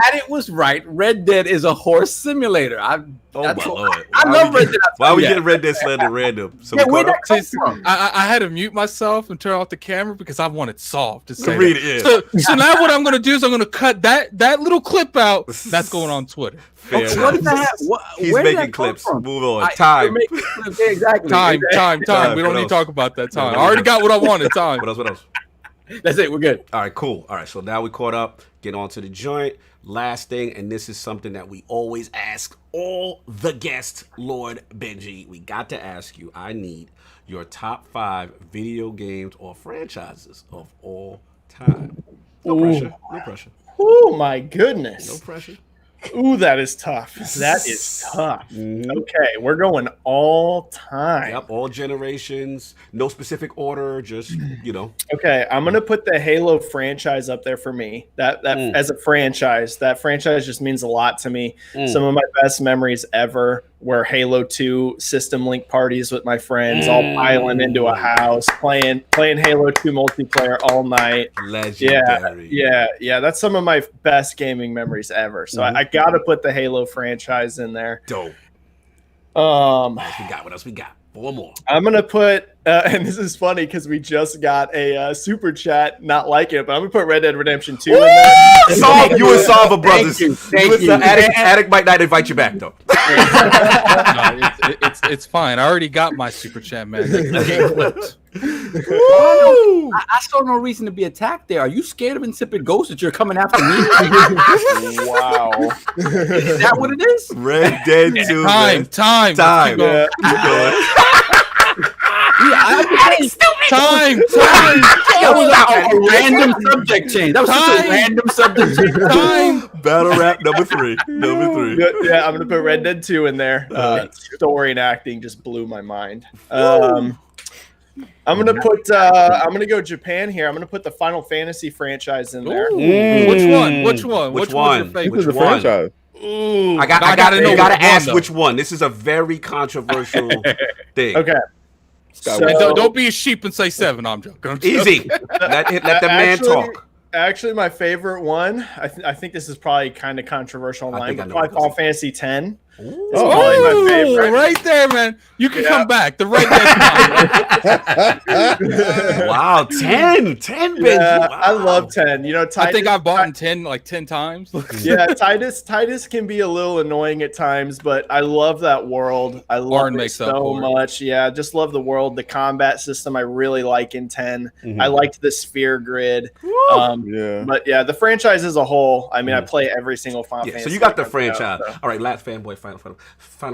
Speaker 4: Addict was right. Red Dead is a horse simulator. I love Red Dead.
Speaker 1: Why are we getting Red Dead slander random? So
Speaker 4: where'd that come from?
Speaker 3: I had to mute myself and turn off the camera because I want it solved. To say
Speaker 1: read it,
Speaker 3: so now what I'm going to do is I'm going to cut that little clip out. That's going on Twitter.
Speaker 1: He's making clips. Move on. Time.
Speaker 4: Exactly.
Speaker 3: Time. We don't need to talk about that time. I already got what I wanted. Time.
Speaker 1: What else?
Speaker 4: That's it. We're good.
Speaker 1: All right, cool. All right, so now we caught up. Get on to the joint. Last thing, and this is something that we always ask all the guests, Lord Benji. We got to ask you. I need your top 5 video games or franchises of all time. No pressure. No pressure.
Speaker 2: Oh my goodness.
Speaker 1: No pressure.
Speaker 2: Ooh, that is tough. That is tough. Okay, we're going all time.
Speaker 1: Yep, all generations. No specific order, just,
Speaker 2: Okay, I'm going to put the Halo franchise up there for me. That as a franchise, that franchise just means a lot to me. Some of my best memories ever were Halo 2 system link parties with my friends, all piling into a house, playing Halo 2 multiplayer all night.
Speaker 1: Legendary.
Speaker 2: Yeah. That's some of my best gaming memories ever. So I got to put the Halo franchise in there.
Speaker 1: Dope.
Speaker 2: What
Speaker 1: else we got? 4 more.
Speaker 2: I'm gonna put, and this is funny because we just got a super chat, not like it, but I'm gonna put Red Dead Redemption 2 in there.
Speaker 1: You and Salva brothers.
Speaker 4: Thank you.
Speaker 1: Addict might not invite you back though.
Speaker 3: It's fine. I already got my super chat, man.
Speaker 4: I saw no reason to be attacked there. Are you scared of Insipid Ghost that you're coming after me?
Speaker 2: Wow.
Speaker 4: Is that what it is?
Speaker 1: Red Dead 2.
Speaker 3: Time.
Speaker 2: Yeah.
Speaker 3: Time.
Speaker 4: That was a random subject change. That was just a random subject change.
Speaker 3: Time.
Speaker 1: Battle rap number 3.
Speaker 2: Yeah, I'm gonna put Red Dead 2 in there. Story and acting just blew my mind. I'm gonna put. I'm gonna go Japan here. I'm gonna put the Final Fantasy franchise in there.
Speaker 3: Which one? Which one's your favorite?
Speaker 5: Which is the franchise?
Speaker 1: Ooh, I gotta know. Gotta ask which one. This is a very controversial thing.
Speaker 2: Okay.
Speaker 3: So, don't be a sheep and say 7. I'm joking.
Speaker 1: Easy. Let the man talk.
Speaker 2: Actually, my favorite one, I think this is probably kind of controversial online, but probably Final Fantasy X. It's probably my favorite.
Speaker 3: Right there, man. You can come back. The right there.
Speaker 1: Wow, 10, Benji.
Speaker 2: Yeah,
Speaker 1: wow.
Speaker 2: I love 10. You know, Titus,
Speaker 3: I think I've bought 10 like 10 times.
Speaker 2: Yeah, Titus can be a little annoying at times, but I love that world. I love it so much. Yeah, just love the world. The combat system I really like in 10. I liked the sphere grid. But yeah, the franchise as a whole, I mean, I play every single Final Fantasy.
Speaker 1: So you got the franchise. All right, last fanboy, Final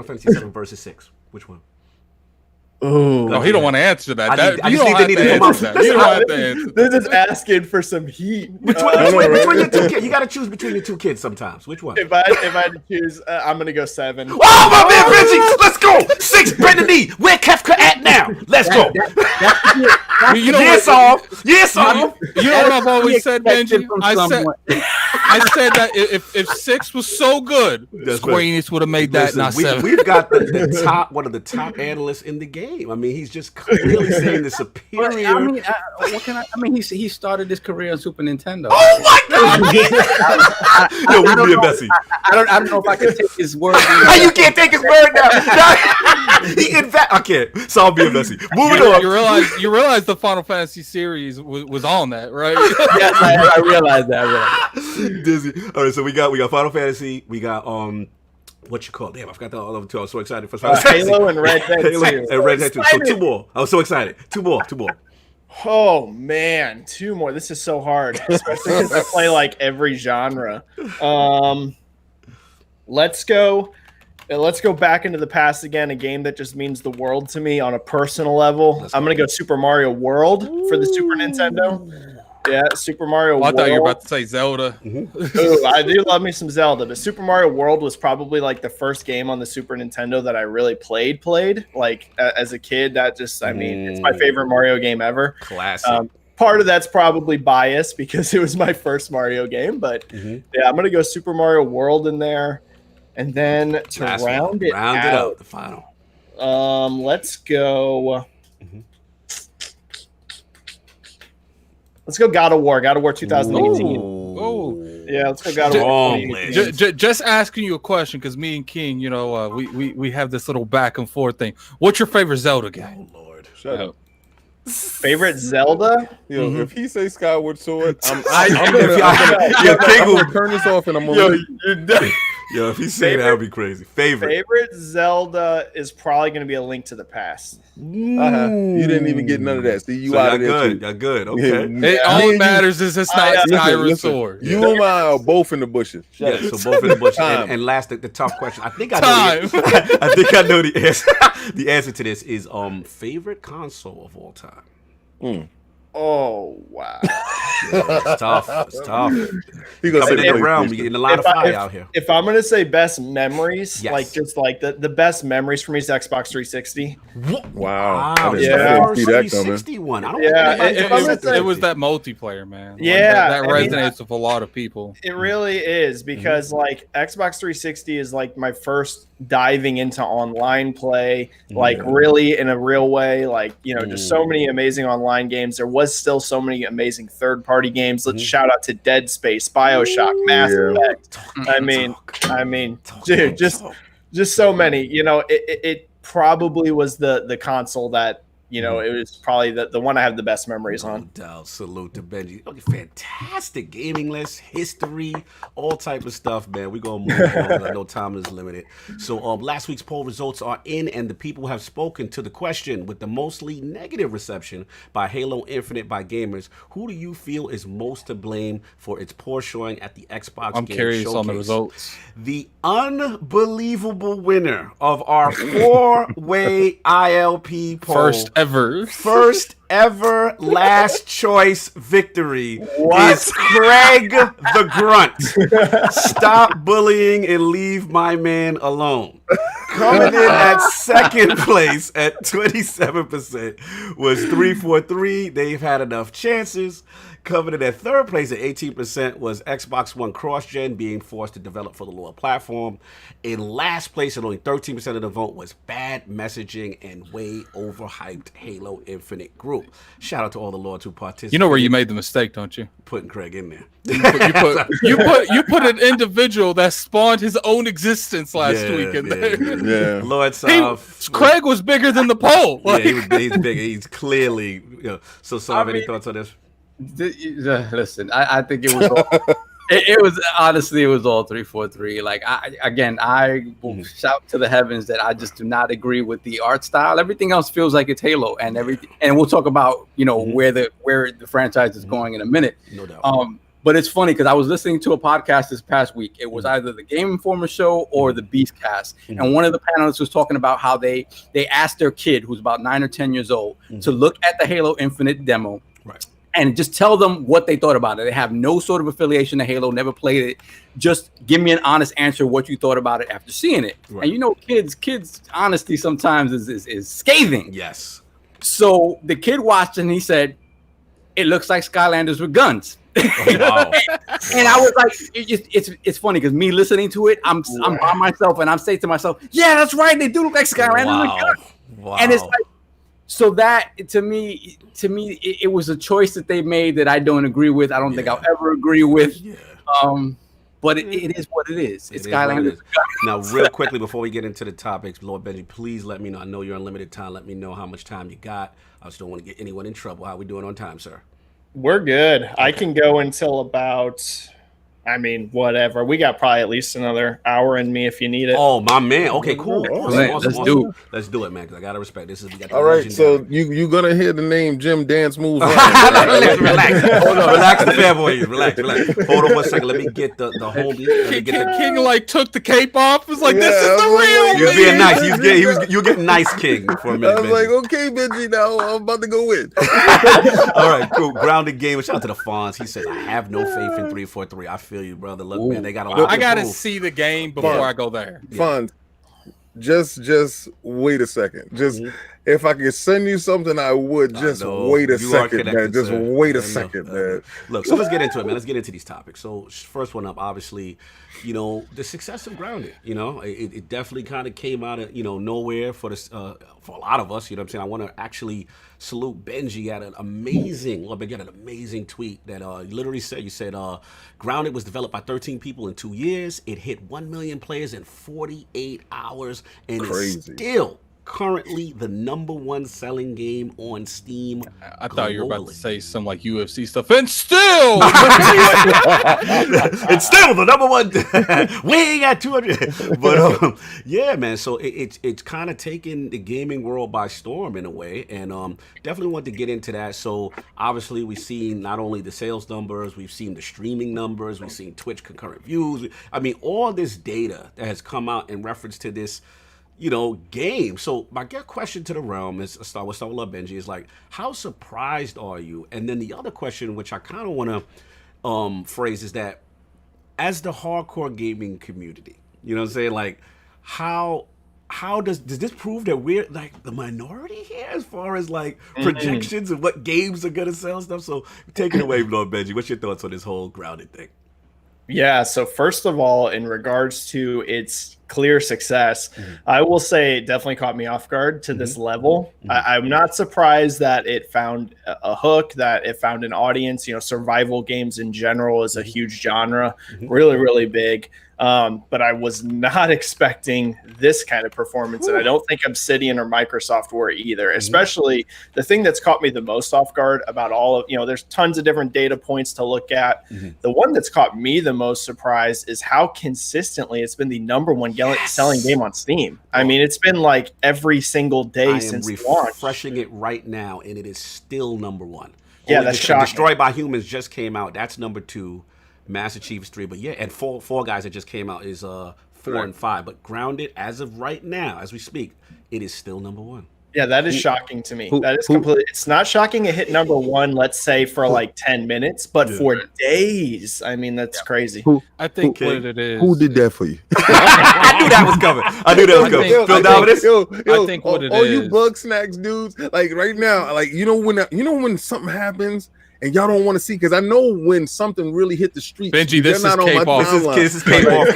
Speaker 1: Fantasy 7 versus 6. Which one?
Speaker 3: Oh, no, he don't want to answer that.
Speaker 1: I just think they need to come out.
Speaker 3: You don't have to answer.
Speaker 2: They're just asking for some heat.
Speaker 1: Which one your two kids? You got to choose between your two kids sometimes. Which one?
Speaker 2: If I had to choose, I'm gonna go 7.
Speaker 1: Oh my man, Benji, let's go. 6, Brendan Lee. Where Kefka at now? Let's go. Yes, off.
Speaker 3: You know what I've always said, Benji? I said that if 6 was so good, Square Enix would have made that not 7.
Speaker 1: We've got the top, one of the top analysts in the game. I mean, he's just clearly saying the superior.
Speaker 4: I mean, he started his career on Super Nintendo.
Speaker 1: Oh my God! Yo, we being messy.
Speaker 4: I don't know if I can take his word.
Speaker 1: You can't take his word now. I can't. So I'm being messy. Moving on.
Speaker 3: You realize the Final Fantasy series was on that, right?
Speaker 4: Yes, I realized that.
Speaker 1: Dizzy. All right, so we got Final Fantasy. We got what you call it? Damn, I forgot the all of them too. I was so excited for
Speaker 2: Halo and Red Dead 2.
Speaker 1: And Red Dead 2. So 2 more. I was so excited. 2 more.
Speaker 2: Oh man, 2 more. This is so hard, especially because I play like every genre. Let's go back into the past again. A game that just means the world to me on a personal level. I'm gonna go Super Mario World for the Super Nintendo. Yeah, Super Mario World.
Speaker 3: I thought you were about to say Zelda.
Speaker 2: Ooh, I do love me some Zelda, but Super Mario World was probably like the first game on the Super Nintendo that I really played. Like as a kid, that just, I mean, it's my favorite Mario game ever.
Speaker 1: Classic.
Speaker 2: Part of that's probably biased because it was my first Mario game, but yeah, I'm gonna go Super Mario World in there, and then to round it out,
Speaker 1: the final.
Speaker 2: Let's go. Let's go God of War. God of War 2018.
Speaker 3: Oh,
Speaker 2: yeah, let's go God of War.
Speaker 3: Just asking you a question because me and King, you know, we have this little back and forth thing. What's your favorite Zelda game?
Speaker 1: Oh Lord,
Speaker 5: shut up.
Speaker 2: Favorite Zelda?
Speaker 5: Yo, if he say Skyward Sword, I'm
Speaker 1: gonna
Speaker 5: turn this off and I'm gonna.
Speaker 1: Yo, if he say that would be crazy. Favorite
Speaker 2: Zelda is probably going to be A Link to the Past.
Speaker 5: You didn't even get none of that. See, you out of there too.
Speaker 1: You're good. Okay.
Speaker 3: All that matters is it's not Skyward Sword.
Speaker 5: You and I are both in the bushes.
Speaker 1: Yeah, so both in the bushes. And last, the tough question. I think I know. I think I know the answer. The answer to this is favorite console of all time.
Speaker 2: Oh wow,
Speaker 1: it's tough.
Speaker 5: You coming
Speaker 1: in around, we getting a lot of fire out here.
Speaker 2: If I'm gonna say best memories, like just like the best memories for me is Xbox 360.
Speaker 5: Wow.
Speaker 1: Yeah, 360 one.
Speaker 3: It was that multiplayer, man.
Speaker 2: Yeah,
Speaker 3: that resonates with a lot of people.
Speaker 2: It really is because like Xbox 360 is like my first diving into online play, like really in a real way. Like, you know, just so many amazing online games. There was still so many amazing third-party games. Let's shout out to Dead Space, BioShock, Mass Effect. I mean, dude, just so many. You know, it probably was the console that, you know, it was probably the one I have the best memories on.
Speaker 1: No doubt. Salute to Benji. Okay, fantastic gaming list, history, all type of stuff, man. We're going to move on. I know time is limited. So last week's poll results are in, and the people have spoken to the question with the mostly negative reception by Halo Infinite by gamers. Who do you feel is most to blame for its poor showing at the Xbox
Speaker 3: I'm
Speaker 1: Game
Speaker 3: curious
Speaker 1: Showcase?
Speaker 3: on the results.
Speaker 1: The unbelievable winner of our 4-way ILP poll. First ever last choice victory is Craig the Grunt. Stop bullying and leave my man alone. Coming in at second place at 27% was 343. They've had enough chances. Coming in at third place at 18% was Xbox One cross-gen, being forced to develop for the lower platform. In last place at only 13% of the vote was bad messaging and way overhyped Halo Infinite group. Shout out to all the Lords who participated.
Speaker 3: You know where you made the mistake, don't you?
Speaker 1: Putting Craig in there.
Speaker 3: You put an individial that spawned his own existence last week in there.
Speaker 5: Yeah.
Speaker 1: Lord
Speaker 3: Craig was bigger than the poll.
Speaker 1: Yeah, he's bigger. He's clearly. So, any thoughts on this?
Speaker 4: Listen, I think it was all, it was honestly, it was all 343. Like, I will shout to the heavens that I just do not agree with the art style. Everything else feels like it's Halo, and everything. And we'll talk about where the franchise is going in a minute.
Speaker 1: No doubt.
Speaker 4: But it's funny because I was listening to a podcast this past week. It was either the Game Informer show or the Beastcast, and one of the panelists was talking about how they asked their kid, who's about 9 or 10 years old, to look at the Halo Infinite demo. Right. And just tell them what they thought about it. They have no sort of affiliation to Halo, never played it. Just give me an honest answer what you thought about it after seeing it. Right. And kids' honesty sometimes is scathing.
Speaker 1: Yes.
Speaker 4: So the kid watched and he said, "It looks like Skylanders with guns." Oh, wow. And I was like, it's funny because me listening to it, I'm by myself and I'm saying to myself, "Yeah, that's right. They do look like Skylanders with guns." Wow. And it's like, so that to me, it was a choice that they made that I don't agree with. I don't think I'll ever agree with. Yeah. But it is what it is. It's Skylanders.
Speaker 1: Now, real quickly before we get into the topics, Lord Benji, please let me know. I know you're on limited time. Let me know how much time you got. I just don't want to get anyone in trouble. How are we doing on time, sir?
Speaker 2: We're good. Okay. I can go until about, whatever. We got probably at least another hour in me if you need it.
Speaker 1: Oh, my man. Okay, cool.
Speaker 4: Let's do it.
Speaker 1: Let's do it, man, because I got to respect this.
Speaker 5: All right, so you going to hear the name Jim Dance Moves.
Speaker 1: Relax. Hold on. Relax, the fair boy. Relax. Hold on one second. Let me get the homie.
Speaker 3: King like took the cape off. Was like, this is the real.
Speaker 1: He was being nice. You were getting nice, King, for a minute.
Speaker 5: I was like, okay, Benji, now I'm about to go in.
Speaker 1: All right, cool. Grounded Gamer. Shout out to the Fonz. He says, I have no faith in 343. I feel you, brother. Look, man, they got a lot.
Speaker 3: I gotta see the game before I go there.
Speaker 5: Fonz, just wait a second. Just if I could send you something, I would. Just wait a second, man. Just wait a second, man.
Speaker 1: Look, so let's get into it, man. Let's get into these topics. So first one up, obviously, the success of Grounded. It definitely kind of came out of nowhere for a lot of us. You know what I'm saying? I want to actually salute Benji at an amazing tweet that literally said Grounded was developed by 13 people in 2 years. It hit 1 million players in 48 hours, and it's still currently the #1 selling game on Steam.
Speaker 3: I thought you were about to say some like UFC stuff, and still
Speaker 1: it's still the #1. We ain't got 200, but yeah, man. So it's kind of taken the gaming world by storm in a way, and definitely want to get into that. So obviously we've seen not only the sales numbers, we've seen the streaming numbers, we've seen Twitch concurrent views. All this data that has come out in reference to this game. So my question to the realm is, we'll start with Love Benji, is like, how surprised are you? And then the other question, which I kind of want to phrase, is that as the hardcore gaming community, you know what I'm saying? Like, how does this prove that we're like the minority here as far as like projections and what games are gonna sell and stuff? So take it away, Lord Benji. What's your thoughts on this whole Grounded thing?
Speaker 2: Yeah, so first of all, in regards to its clear success, I will say it definitely caught me off guard to this level. I'm not surprised that it found a hook, that it found an audience. Survival games in general is a huge genre, really, really big. But I was not expecting this kind of performance, and I don't think Obsidian or Microsoft were either. Especially the thing that's caught me the most off guard about all of, there's tons of different data points to look at. The one that's caught me the most surprised is how consistently it's been the #1 selling game on Steam. It's been like every single day since launch.
Speaker 1: Refreshing it right now, and it is still #1.
Speaker 2: Yeah, that's shocking.
Speaker 1: Destroyed by Humans just came out. That's #2. Master Chief's 3, but yeah, and Four Guys that just came out is 4 and 5. But Grounded, as of right now, as we speak, it is still #1.
Speaker 2: Yeah, that is shocking to me. That is completely. It's not shocking it hit number one, let's say, for like 10 minutes, but for days. I mean, that's crazy.
Speaker 3: I think what it is.
Speaker 5: Who did that for you?
Speaker 1: I knew that was coming.
Speaker 3: I think what it is.
Speaker 5: All you bug snacks dudes, like right now, like when something happens and y'all don't want to see, because I know when something really hit the street.
Speaker 3: Benji, this is K-pop.
Speaker 1: This is K-pop.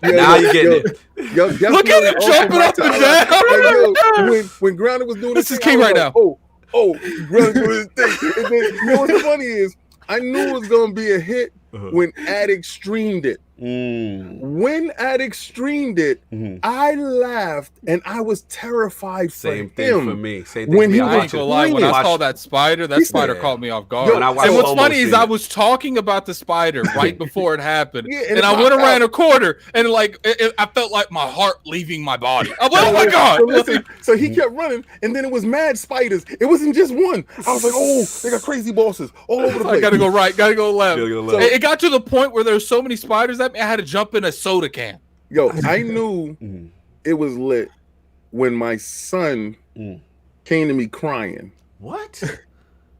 Speaker 1: Now you getting it.
Speaker 3: Look at him jumping up and down.
Speaker 5: When Grounded was doing
Speaker 3: this is King right now.
Speaker 5: Grounded doing his thing. And then, you know what's funny is, I knew it was gonna be a hit when Addict streamed it. When Addict streamed it, I laughed and I was terrified for him.
Speaker 1: Same thing for me.
Speaker 5: When he
Speaker 3: was when I saw that spider, spider caught me off guard. And what's funny is I was talking about the spider right before it happened, and I went around a corner, and I felt like my heart leaving my body. I'm like, oh my god!
Speaker 5: So he kept running, and then it was mad spiders. It wasn't just one. I was like, oh, they got crazy bosses all over the place.
Speaker 3: I gotta go right, gotta go left. It got to the point where there were so many spiders that I had to jump in a soda can.
Speaker 5: Yo, I knew it was lit when my son came to me crying.
Speaker 1: What?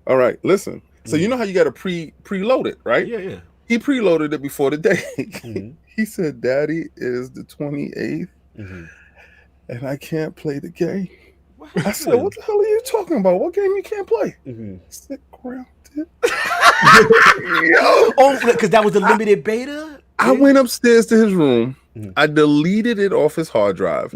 Speaker 5: All right, listen. So you know how you got to preload it, right?
Speaker 1: Yeah.
Speaker 5: He preloaded it before the day. He said, "Daddy, it is the 28th, and I can't play the game." I said, "What the hell are you talking about? What game you can't play?" Sit Grounded.
Speaker 1: Because that was a limited beta.
Speaker 5: I went upstairs to his room. I deleted it off his hard drive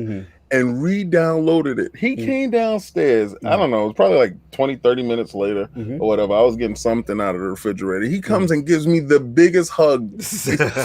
Speaker 5: and re-downloaded it. He came downstairs. I don't know. It was probably like 20, 30 minutes later or whatever. I was getting something out of the refrigerator. He comes and gives me the biggest hug.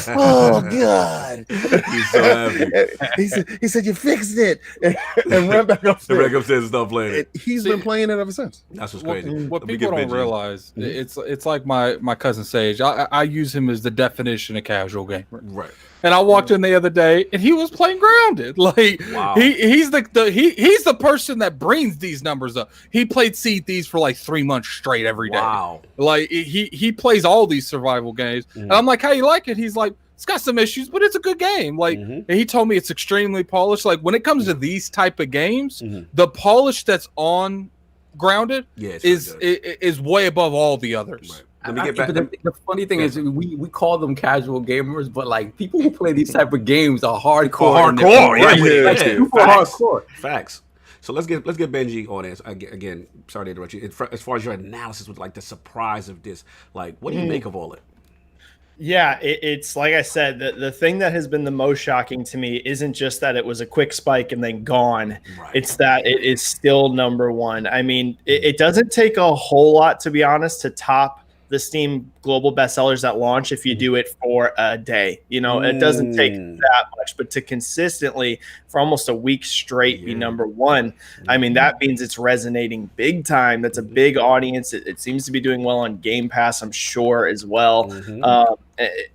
Speaker 5: Oh, God.
Speaker 1: He's so happy.
Speaker 5: He said, you fixed it. And ran back upstairs.
Speaker 1: And start playing it.
Speaker 5: He's been playing it ever since.
Speaker 1: That's what's crazy.
Speaker 3: What people don't realize, it's like my cousin Sage. I use him as the definition of casual gamer.
Speaker 1: Right.
Speaker 3: And I walked in the other day, and he was playing Grounded. Like he's the person that brings these numbers up. He played Sea Thieves for like 3 months straight every day.
Speaker 1: Wow.
Speaker 3: Like he plays all these survival games, and I'm like, how you like it? He's like, it's got some issues, but it's a good game. Like, and he told me it's extremely polished. Like when it comes to these type of games, the polish that's on Grounded is way above all the others. Right.
Speaker 1: Let me get back.
Speaker 4: The funny thing is, we call them casual gamers, but like people who play these type of games are hardcore.
Speaker 1: Hardcore. Facts. So let's get Benji on this again. Sorry to interrupt you. As far as your analysis with like the surprise of this, like what do you make of all it?
Speaker 2: Yeah, it's like I said, the thing that has been the most shocking to me isn't just that it was a quick spike and then gone. Right. It's that it is still number one. I mean, it doesn't take a whole lot, to be honest, to top the Steam global bestsellers at launch if you do it for a day. You know, it doesn't take that much, but to consistently for almost a week straight be number one, I mean, that means it's resonating big time. That's a big audience. It seems to be doing well on Game Pass, I'm sure, as well.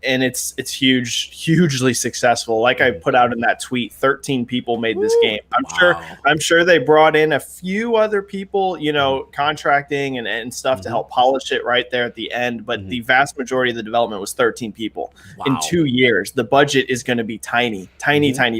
Speaker 2: And it's hugely successful. Like I put out in that tweet, 13 people made this game. I'm sure they brought in a few other people, you know, contracting and stuff to help polish it right there at the end. But the vast majority of the development was 13 people in 2 years. The budget is going to be tiny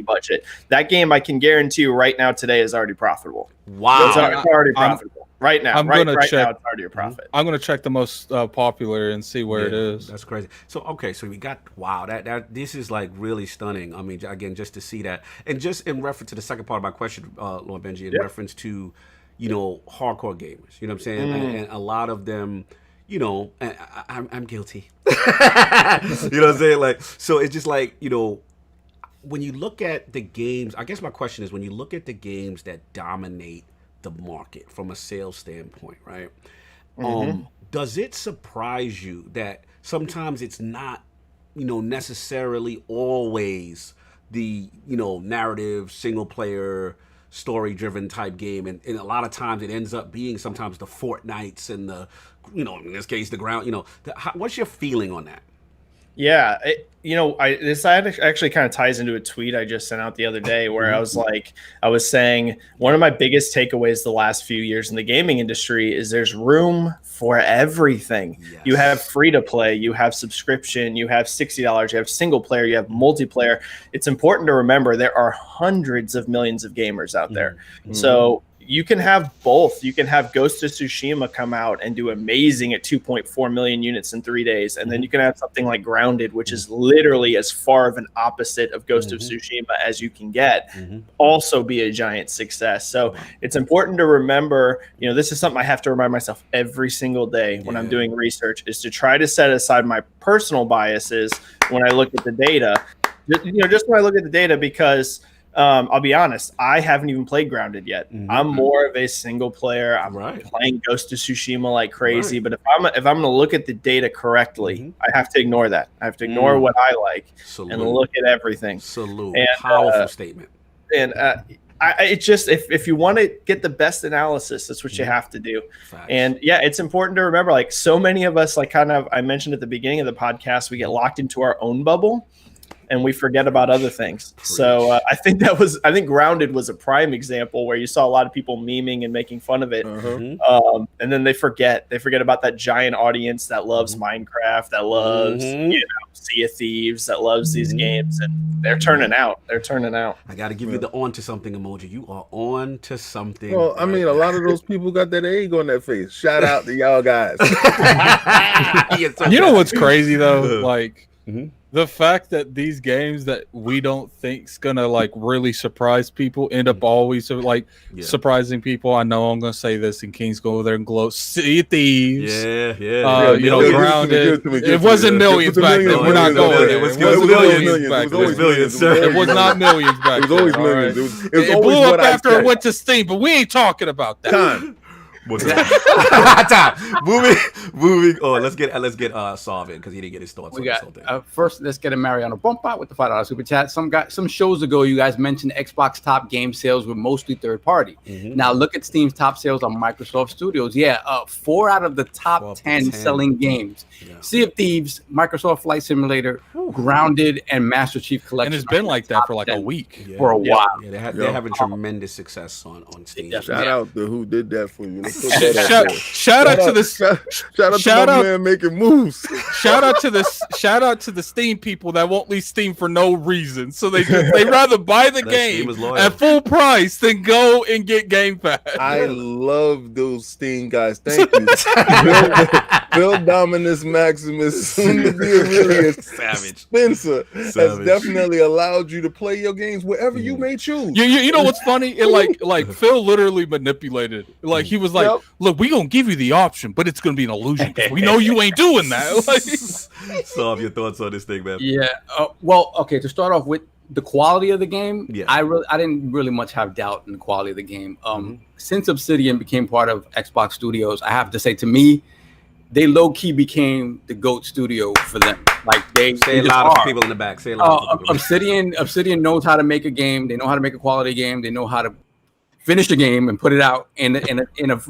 Speaker 2: budget. That game, I can guarantee you right now today is already profitable.
Speaker 1: Wow.
Speaker 2: It's already profitable. Right now, right now, it's already a profit.
Speaker 3: I'm gonna check the most popular and see where it is.
Speaker 1: That's crazy. So so we got that this is like really stunning. I mean, again, just to see that, and just in reference to the second part of my question, Lord Benji, in reference to hardcore gamers, you know what I'm saying, and a lot of them. You know, and I'm guilty. You know what I'm saying? Like, so it's just like, when you look at the games, I guess my question is, when you look at the games that dominate the market from a sales standpoint, right? Does it surprise you that sometimes it's not, necessarily always the, narrative, single player, story-driven type game, and a lot of times it ends up being sometimes the Fortnites and the, in this case, the ground. What's your feeling on that?
Speaker 2: Yeah, this actually kind of ties into a tweet I just sent out the other day where I was saying one of my biggest takeaways the last few years in the gaming industry is there's room for everything. Yes. You have free to play, you have subscription, you have $60, you have single player, you have multiplayer. It's important to remember there are hundreds of millions of gamers out there. So, you can have both. You can have Ghost of Tsushima come out and do amazing at 2.4 million units in 3 days. And then you can have something like Grounded, which is literally as far of an opposite of Ghost of Tsushima as you can get, also be a giant success. So it's important to remember, this is something I have to remind myself every single day when I'm doing research, is to try to set aside my personal biases when I look at the data. Just when I look at the data, because I'll be honest, I haven't even played Grounded yet. I'm more of a single player. I'm playing Ghost of Tsushima like crazy. But if I'm going to look at the data correctly, I have to ignore that. I have to ignore what I like and look at everything.
Speaker 1: And, powerful statement.
Speaker 2: And if you want to get the best analysis, that's what you have to do. Facts. And it's important to remember, like, so many of us, like I mentioned at the beginning of the podcast, we get locked into our own bubble and we forget about other things. Preach. So I think Grounded was a prime example where you saw a lot of people memeing and making fun of it. And then they forget about that giant audience that loves Minecraft, that loves Sea of Thieves, that loves these games, and they're turning out.
Speaker 1: I got to give you the on to something emoji. You are on to something.
Speaker 5: Well, I mean, a lot of those people got that egg on their face. Shout out to y'all guys.
Speaker 3: You know what's crazy though? Like, the fact that these games that we don't think's gonna like really surprise people end up always like surprising people. I know I'm gonna say this, and King's go over there and glow. Sea of Thieves. Grounded. It wasn't millions back then. We're not going there. It was millions back then. It was millions, sir. It was not millions back then. It was always millions. It blew up after it went to Steam, but we ain't talking about that.
Speaker 1: Time. Moving on. Let's get Solvin, because he didn't get his thoughts on this whole thing.
Speaker 4: First, let's get a Mariano Bompa with the $5 super chat. Some shows ago, you guys mentioned Xbox top game sales were mostly third party. Now look at Steam's top sales on Microsoft Studios. 4 out of the top 10 selling games: Sea of Thieves, Microsoft Flight Simulator, Grounded, and Master Chief Collection.
Speaker 3: And it's been like that for like a week.
Speaker 4: For a while.
Speaker 1: They're having tremendous success on Steam.
Speaker 5: Shout out to who did that for you.
Speaker 3: Shout out to my
Speaker 5: man making moves.
Speaker 3: Shout out to the Steam people that won't leave Steam for no reason. So they rather buy the game at full price than go and get Game Pass.
Speaker 5: I love those Steam guys. Thank you. Bill Dominus Maximus, soon to be Aurelius
Speaker 1: Savage
Speaker 5: Spencer, has definitely allowed you to play your games wherever you may choose.
Speaker 3: You know what's funny? It like Phil literally manipulated. Like, he was like, "Look, we gonna give you the option, but it's gonna be an illusion. We know you ain't doing that." Like,
Speaker 1: Solve your thoughts on this thing, man.
Speaker 4: Well, okay. To start off with the quality of the game, I didn't really much have doubt in the quality of the game. Since Obsidian became part of Xbox Studios, I have to say, to me, they low key became the GOAT studio for them. Like, they
Speaker 1: say a lot of people in the back. Say a lot of people.
Speaker 4: Obsidian knows how to make a game. They know how to make a quality game. They know how to finish the game and put it out in a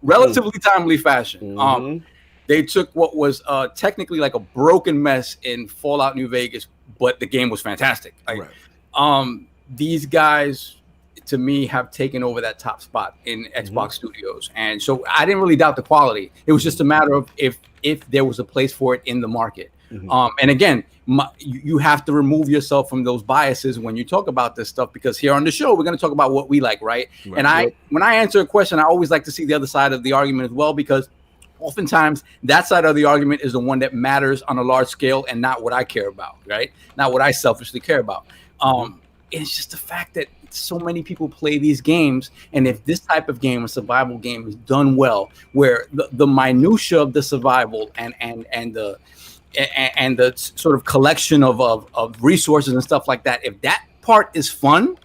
Speaker 4: relatively timely fashion. They took what was technically like a broken mess in Fallout New Vegas, but the game was fantastic. Like, these guys, to me, have taken over that top spot in Xbox Studios, and so I didn't really doubt the quality. It was just a matter of if there was a place for it in the market. And again, you have to remove yourself from those biases when you talk about this stuff, because here on the show, we're going to talk about what we like, right? And when I answer a question, I always like to see the other side of the argument as well, because oftentimes that side of the argument is the one that matters on a large scale and not what I care about, right? Not what I selfishly care about. It's just the fact that so many people play these games, and if this type of game, a survival game, is done well, where the minutia of the survival and the sort of collection of resources and stuff like that, if that part is fun,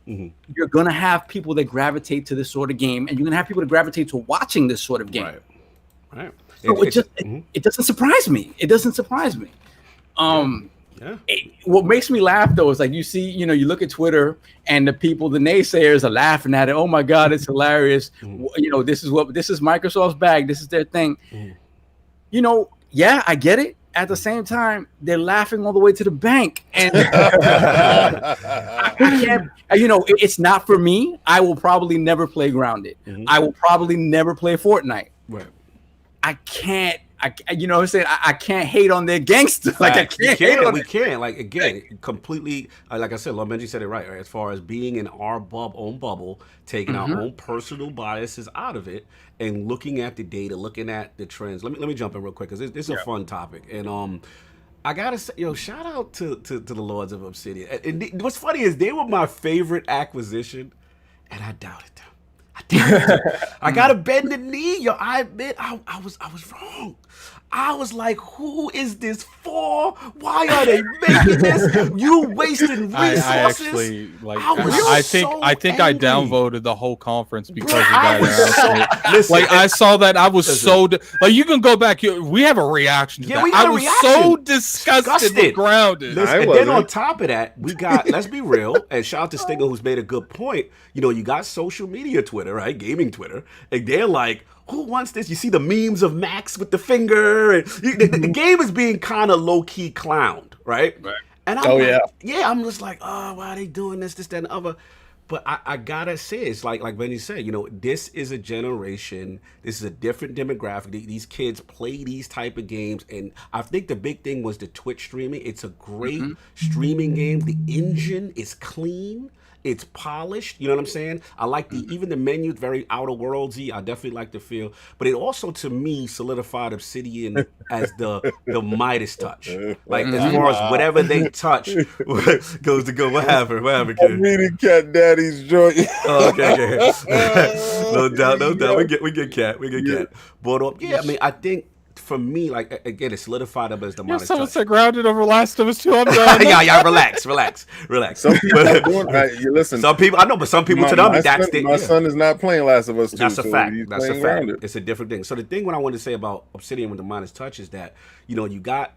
Speaker 4: you're gonna have people that gravitate to this sort of game, and you're gonna have people that gravitate to watching this sort of game.
Speaker 1: Right.
Speaker 4: So it doesn't surprise me. It doesn't surprise me. What makes me laugh though is, like, you see, you look at Twitter and the naysayers are laughing at it. Oh my God, it's hilarious. This is Microsoft's bag. This is their thing. I get it. At the same time, they're laughing all the way to the bank, and I can't. It's not for me. I will probably never play Grounded. I will probably never play Fortnite.
Speaker 1: Right.
Speaker 4: I can't you know what I'm saying? I can't hate on their gangster. Like I can't hate on
Speaker 1: we can't. Like again, completely. Like I said, Lord Benji said it right. As far as being in our own bubble, taking our own personal biases out of it, and looking at the data, looking at the trends. Let me jump in real quick because this is a fun topic, and I gotta say, shout out to the Lords of Obsidian. And what's funny is they were my favorite acquisition, and I doubted them. I gotta bend the knee, I admit I was wrong. I was like, who is this for? Why are they making this? You wasting resources.
Speaker 3: I think I downvoted the whole conference because of that. I saw that. I was like, you can go back. We have a reaction to that. I was so disgusted with Grounded.
Speaker 1: And then on top of that, we got, let's be real, and shout out to Stinger who's made a good point. You got social media Twitter, right? Gaming Twitter. And they're like, who wants this? You see the memes of Max with the finger. And the game is being kind of low-key clowned, right? And I'm I'm just like, oh, why are they doing this, that, and the other? But I gotta say, it's like Benji said, this is a generation, this is a different demographic. These kids play these type of games, and I think the big thing was the Twitch streaming. It's a great streaming game. The engine is clean. It's polished, you know what I'm saying? I like even the menu, very Outer Worldsy. I definitely like the feel, but it also, to me, solidified Obsidian as the Midas touch. Like as far as whatever they touch goes to go. What happened, kid?
Speaker 5: I'm reading Cat Daddy's joint.
Speaker 1: Okay. No doubt. We get Cat. But I mean, I think. For me, like again, it solidified up as the Midas touch.
Speaker 3: Someone said Grounded over Last of Us 2. I'm done.
Speaker 1: yeah, relax.
Speaker 5: Some people are doing you listen.
Speaker 1: Some people, I know, but some people
Speaker 5: my son is not playing Last of Us 2.
Speaker 1: That's a fact. That's a fact.
Speaker 5: Grounded.
Speaker 1: It's a different thing. So the thing what I wanted to say about Obsidian with the Midas touch is that you got.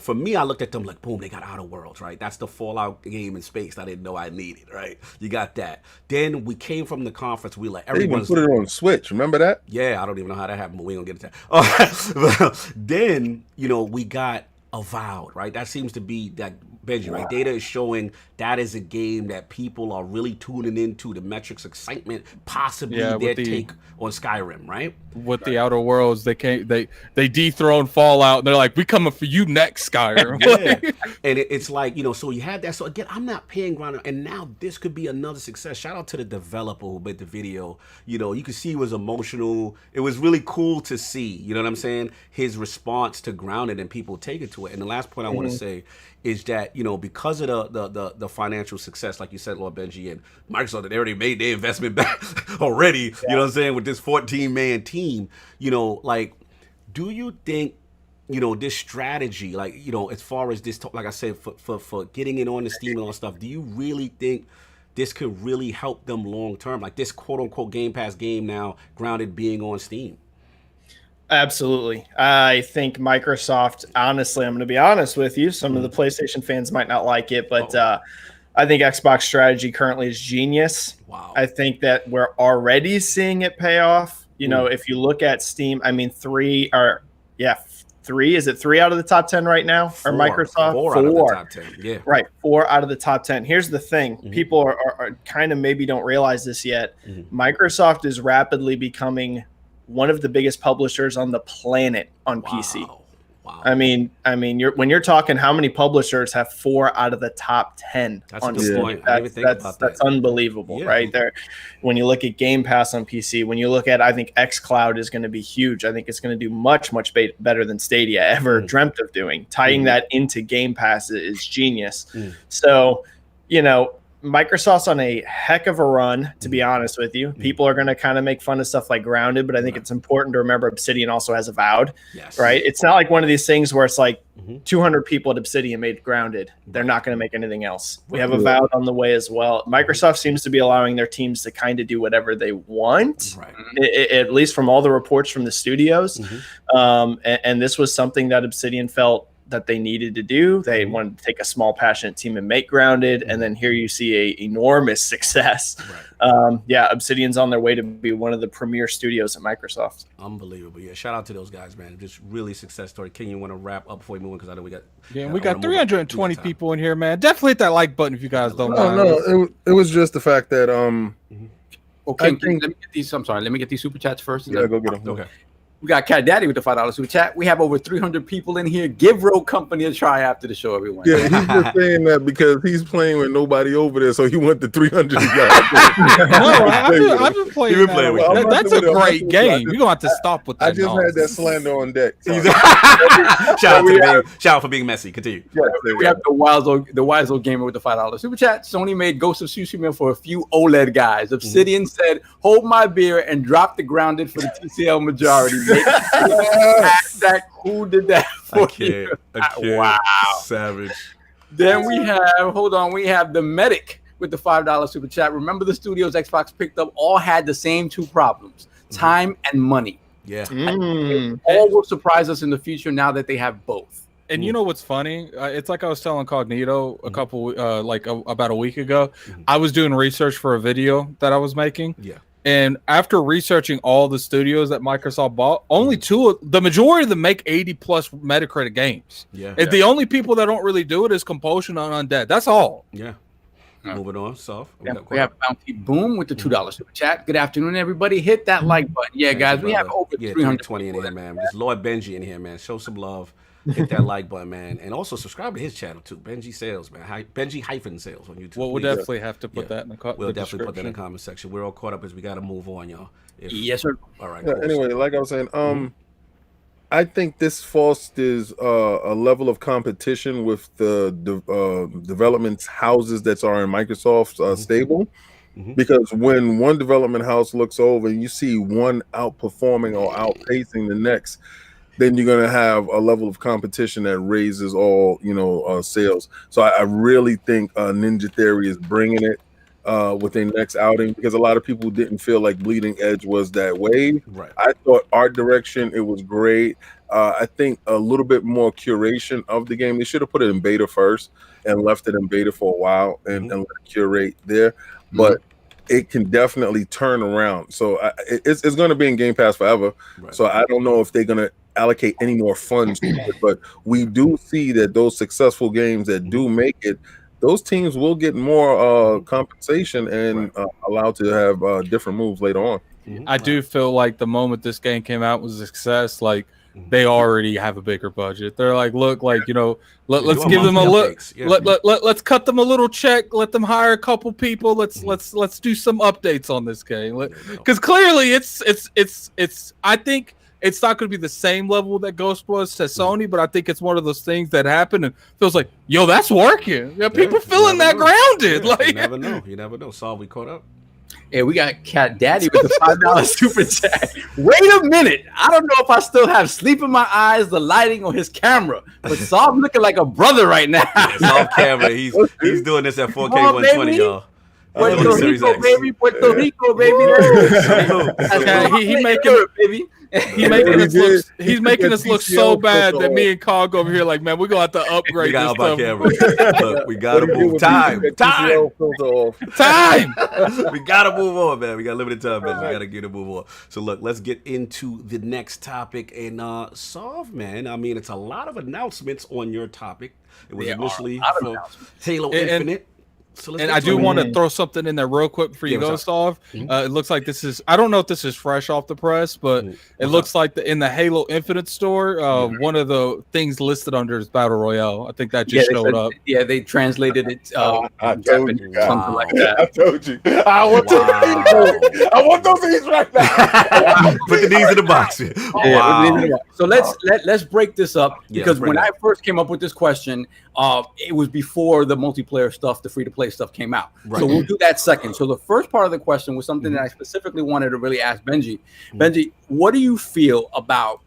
Speaker 1: For me, I looked at them like, boom, they got Outer Worlds, right? That's the Fallout game in space I didn't know I needed, right? You got that. Then we came from the conference. We everyone's
Speaker 5: put it on Switch. Remember that?
Speaker 1: Yeah, I don't even know how that happened, but we ain't gonna get into that. Then, we got Avowed, right? That seems to be that Benji, right? Data is showing that is a game that people are really tuning into. The metrics, excitement, possibly their take on Skyrim, right?
Speaker 3: With the Outer Worlds, they dethrone Fallout, and they're like, "We coming for you next, Skyrim."
Speaker 1: And it's like so you had that. So again, I'm not paying ground, and now this could be another success. Shout out to the developer who made the video. You could see he was emotional. It was really cool to see. You know what I'm saying? His response to Grounded and people take it to it. And the last point I want to say is that because of the financial success, like you said, Lord Benji, and Microsoft, they already made their investment back already. You know what I'm saying, with this 14-man team. Do you think this strategy, like as far as this, like I said, for getting it on the Steam and all that stuff, do you really think this could really help them long term, like this quote unquote Game Pass game now, Grounded being on Steam?
Speaker 2: Absolutely. I think Microsoft, honestly, I'm going to be honest with you, some of the PlayStation fans might not like it, but I think Xbox strategy currently is genius.
Speaker 1: Wow.
Speaker 2: I think that we're already seeing it pay off. If you look at Steam, I mean, three, is it 3 out of the top 10 right now? Or Microsoft?
Speaker 1: 4 out of the top 10. Yeah.
Speaker 2: Right. 4 out of the top 10. Here's the thing. People are kind of maybe don't realize this yet. Microsoft is rapidly becoming one of the biggest publishers on the planet on PC.
Speaker 1: Wow.
Speaker 2: I mean, when you're talking how many publishers have 4 out of the top 10 on Steam, that's unbelievable, right there. When you look at Game Pass on PC, when you look at, I think xCloud is going to be huge. I think it's going to do much better than Stadia ever dreamt of doing. Tying that into Game Pass is genius. So, Microsoft's on a heck of a run, to be honest with you. People are going to kind of make fun of stuff like Grounded, but I think it's important to remember Obsidian also has Avowed, right? It's not like one of these things where it's like 200 people at Obsidian made Grounded. They're not going to make anything else. We have Avowed on the way as well. Microsoft seems to be allowing their teams to kind of do whatever they want, at least from all the reports from the studios. And this was something that Obsidian felt that they needed to do. They wanted to take a small, passionate team and make Grounded, and then here you see a enormous success. Obsidian's on their way to be one of the premier studios at Microsoft.
Speaker 1: Unbelievable. Yeah, shout out to those guys, man. Just really success story. Ken, you want to wrap up before we move on? Because I know we got...
Speaker 3: Yeah, we got 320 people in here, man. Definitely hit that like button if you guys don't mind.
Speaker 5: No, it was just the fact that...
Speaker 4: Okay, let me get these. I'm sorry. Let me get these super chats first.
Speaker 5: Go get them.
Speaker 1: Okay.
Speaker 4: We got Cat Daddy with the $5 super chat. We have over 300 people in here. Give Rogue Company a try after the show, everyone.
Speaker 5: Yeah, he's just saying that because he's playing with nobody over there, so he went to 300 guys.
Speaker 3: I've been playing with that's a great game. You're gonna have to stop with that.
Speaker 5: I just had that slander on deck.
Speaker 1: Shout out for being messy. Continue.
Speaker 4: We have the wise old gamer with the $5 super chat. Sony made Ghost of Tsushima for a few OLED guys. Obsidian said, "Hold my beer and drop the grounded for the TCL majority." Who did that for you? Wow.
Speaker 1: Savage.
Speaker 4: Then we have the medic with the $5 super chat. Remember the studios Xbox picked up all had the same two problems, time and money.
Speaker 1: Yeah.
Speaker 4: All will surprise us in the future now that they have both.
Speaker 3: And you know what's funny? It's like I was telling Cognito a couple, about a week ago. I was doing research for a video that I was making.
Speaker 1: Yeah.
Speaker 3: And after researching all the studios that Microsoft bought, only the majority of them make 80 plus Metacritic games.
Speaker 1: Yeah.
Speaker 3: And the only people that don't really do it is Compulsion and Undead. That's all.
Speaker 1: Yeah. Moving on, Soph.
Speaker 4: We have Bounty Boom with the $2 super chat. Good afternoon, everybody. Hit that like button. Yeah, guys, we have over 320
Speaker 1: in here, man. There's Lord Benji in here, man. Show some love. Hit that like button, man, and also subscribe to his channel too, Benji Sales, man. Benji-Sales on YouTube.
Speaker 3: Well, we'll definitely have to put that in the
Speaker 1: We'll definitely put that in the comment section. We're all caught up as we got to move on, y'all.
Speaker 4: Yes, sir.
Speaker 1: All right.
Speaker 5: Yeah,
Speaker 1: cool.
Speaker 5: Anyway, like I was saying, I think this fosters a level of competition with the development houses that are in Microsoft's stable. Because when one development house looks over and you see one outperforming or outpacing the next, then you're going to have a level of competition that raises all, sales. So I really think Ninja Theory is bringing it with their next outing, because a lot of people didn't feel like Bleeding Edge was that way.
Speaker 1: Right.
Speaker 5: I thought art direction, it was great. I think a little bit more curation of the game. They should have put it in beta first and left it in beta for a while and let it curate there. But it can definitely turn around. So it's going to be in Game Pass forever. Right. So I don't know if they're going to allocate any more funds to it, but we do see that those successful games that do make it, those teams will get more compensation and allowed to have different moves later on.
Speaker 3: I do feel like the moment this game came out was a success. Like they already have a bigger budget. They're like, look, like, let's give them a look. Let's cut them a little check. Let them hire a couple people. Let's do some updates on this game. Because clearly it's. I think it's not going to be the same level that Ghost was to Sony, but I think it's one of those things that happen and feels like, yo, that's working. Yeah, people feeling that grounded.
Speaker 1: Yeah,
Speaker 3: like
Speaker 1: you never know. Saul, we caught up.
Speaker 4: Yeah, we got Cat Daddy with the $5 super chat. Wait a minute. I don't know if I still have sleep in my eyes, the lighting on his camera, but Saul's looking like a brother right now.
Speaker 1: It's off camera. He's doing this at 4K 120, y'all.
Speaker 4: Puerto Rico, baby. Puerto Rico, baby.
Speaker 3: He making baby. He's making us look so bad that me and Cog over here like, man, we're gonna have to upgrade this stuff.
Speaker 1: Look, we gotta move. Time. We gotta move on, man. We got limited time, man. We gotta get to move on. So look, let's get into the next topic. And Solve, man, I mean, it's a lot of announcements on your topic. It was initially for Halo Infinite. So
Speaker 3: and I do want to throw something in there real quick before you go, Solve. It looks like this is, I don't know if this is fresh off the press, but it looks like in the Halo Infinite store, one of the things listed under is Battle Royale. I think that just showed up.
Speaker 4: Yeah, they translated it.
Speaker 5: I told you,
Speaker 4: something like that.
Speaker 5: I told you. I want those things right now.
Speaker 1: Put the knees in the box.
Speaker 4: So let's break this up, because when I first came up with this question, it was before the multiplayer stuff, the free-to-play stuff came out. Right. So we'll do that second. So the first part of the question was something that I specifically wanted to really ask Benji. Benji, what do you feel about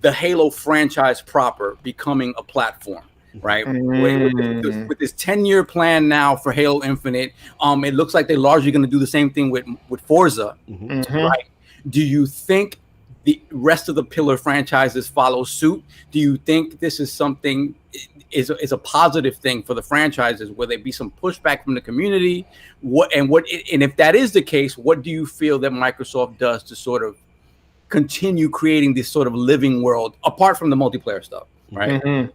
Speaker 4: the Halo franchise proper becoming a platform? Right, with this 10-year plan now for Halo Infinite, it looks like they're largely going to do the same thing with Forza. Right? Do you think the rest of the pillar franchises follow suit? Do you think this is something is a positive thing for the franchises? Will there be some pushback from the community? And if that is the case, what do you feel that Microsoft does to sort of continue creating this sort of living world apart from the multiplayer stuff? Right.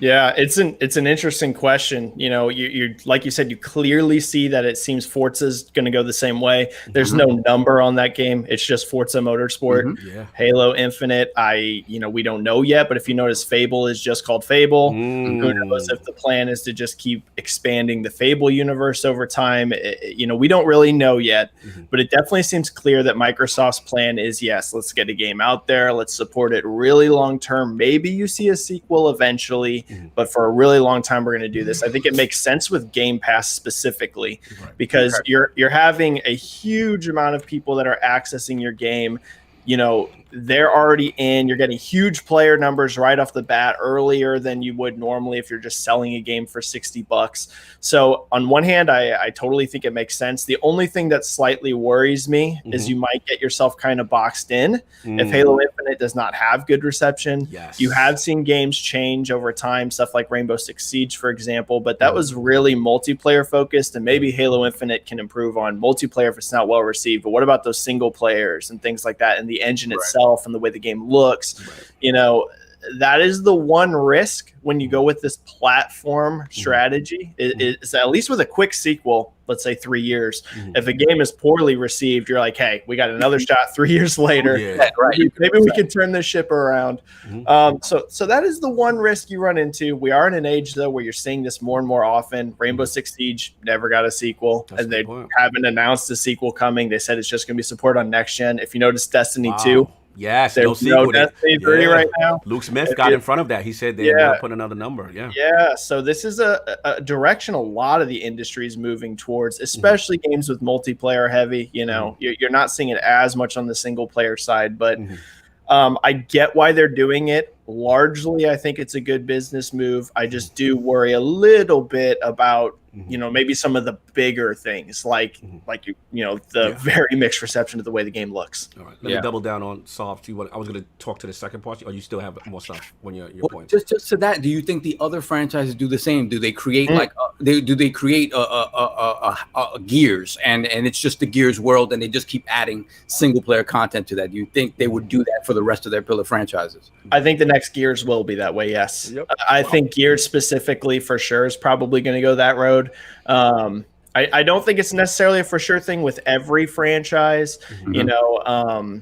Speaker 2: Yeah, it's an interesting question. You know, you like you said, you clearly see that it seems Forza's going to go the same way. There's no number on that game. It's just Forza Motorsport.
Speaker 1: Yeah.
Speaker 2: Halo Infinite, we don't know yet, but if you notice, Fable is just called Fable. Who knows if the plan is to just keep expanding the Fable universe over time? We don't really know yet, but it definitely seems clear that Microsoft's plan is, yes, let's get a game out there. Let's support it really long term. Maybe you see a sequel eventually. But for a really long time, we're going to do this. I think it makes sense with Game Pass specifically because you're having a huge amount of people that are accessing your game. You know, they're already in. You're getting huge player numbers right off the bat earlier than you would normally if you're just selling a game for $60. So on one hand, I totally think it makes sense. The only thing that slightly worries me is you might get yourself kind of boxed in if Halo Infinite does not have good reception.
Speaker 1: Yes.
Speaker 2: You have seen games change over time, stuff like Rainbow Six Siege, for example, but that was really multiplayer focused, and maybe Halo Infinite can improve on multiplayer if it's not well received. But what about those single players and things like that, and the engine itself and the way the game looks? You know, that is the one risk when you go with this platform strategy is at least with a quick sequel, let's say 3 years. If a game is poorly received, you're like, hey, we got another shot 3 years later. Maybe we can turn this ship around. So that is the one risk you run into. We are in an age, though, where you're seeing this more and more often. Rainbow Six Siege never got a sequel, and they haven't announced a sequel coming. They said it's just going to be support on next gen. If you notice, Destiny 2.
Speaker 1: Yes,
Speaker 2: there's no Destiny 3 right now.
Speaker 1: Luke Smith got in front of that. He said they're going to put another number.
Speaker 2: Yeah. So this is a direction a lot of the industry is moving towards, especially games with multiplayer heavy. You know, you're not seeing it as much on the single player side, but I get why they're doing it. Largely, I think it's a good business move. I just do worry a little bit about, you know, maybe some of the bigger things like the very mixed reception of the way the game looks.
Speaker 1: All right, let me double down on Soft. I was going to talk to the second part, or you still have more stuff when your point?
Speaker 4: Just to that, do you think the other franchises do the same? Do they create do they create a Gears and it's just the Gears world and they just keep adding single player content to that? Do you think they would do that for the rest of their pillar franchises?
Speaker 2: I think the next Gears will be that way. Yes, I think Gears specifically for sure is probably going to go that road. I don't think it's necessarily a for sure thing with every franchise, you know,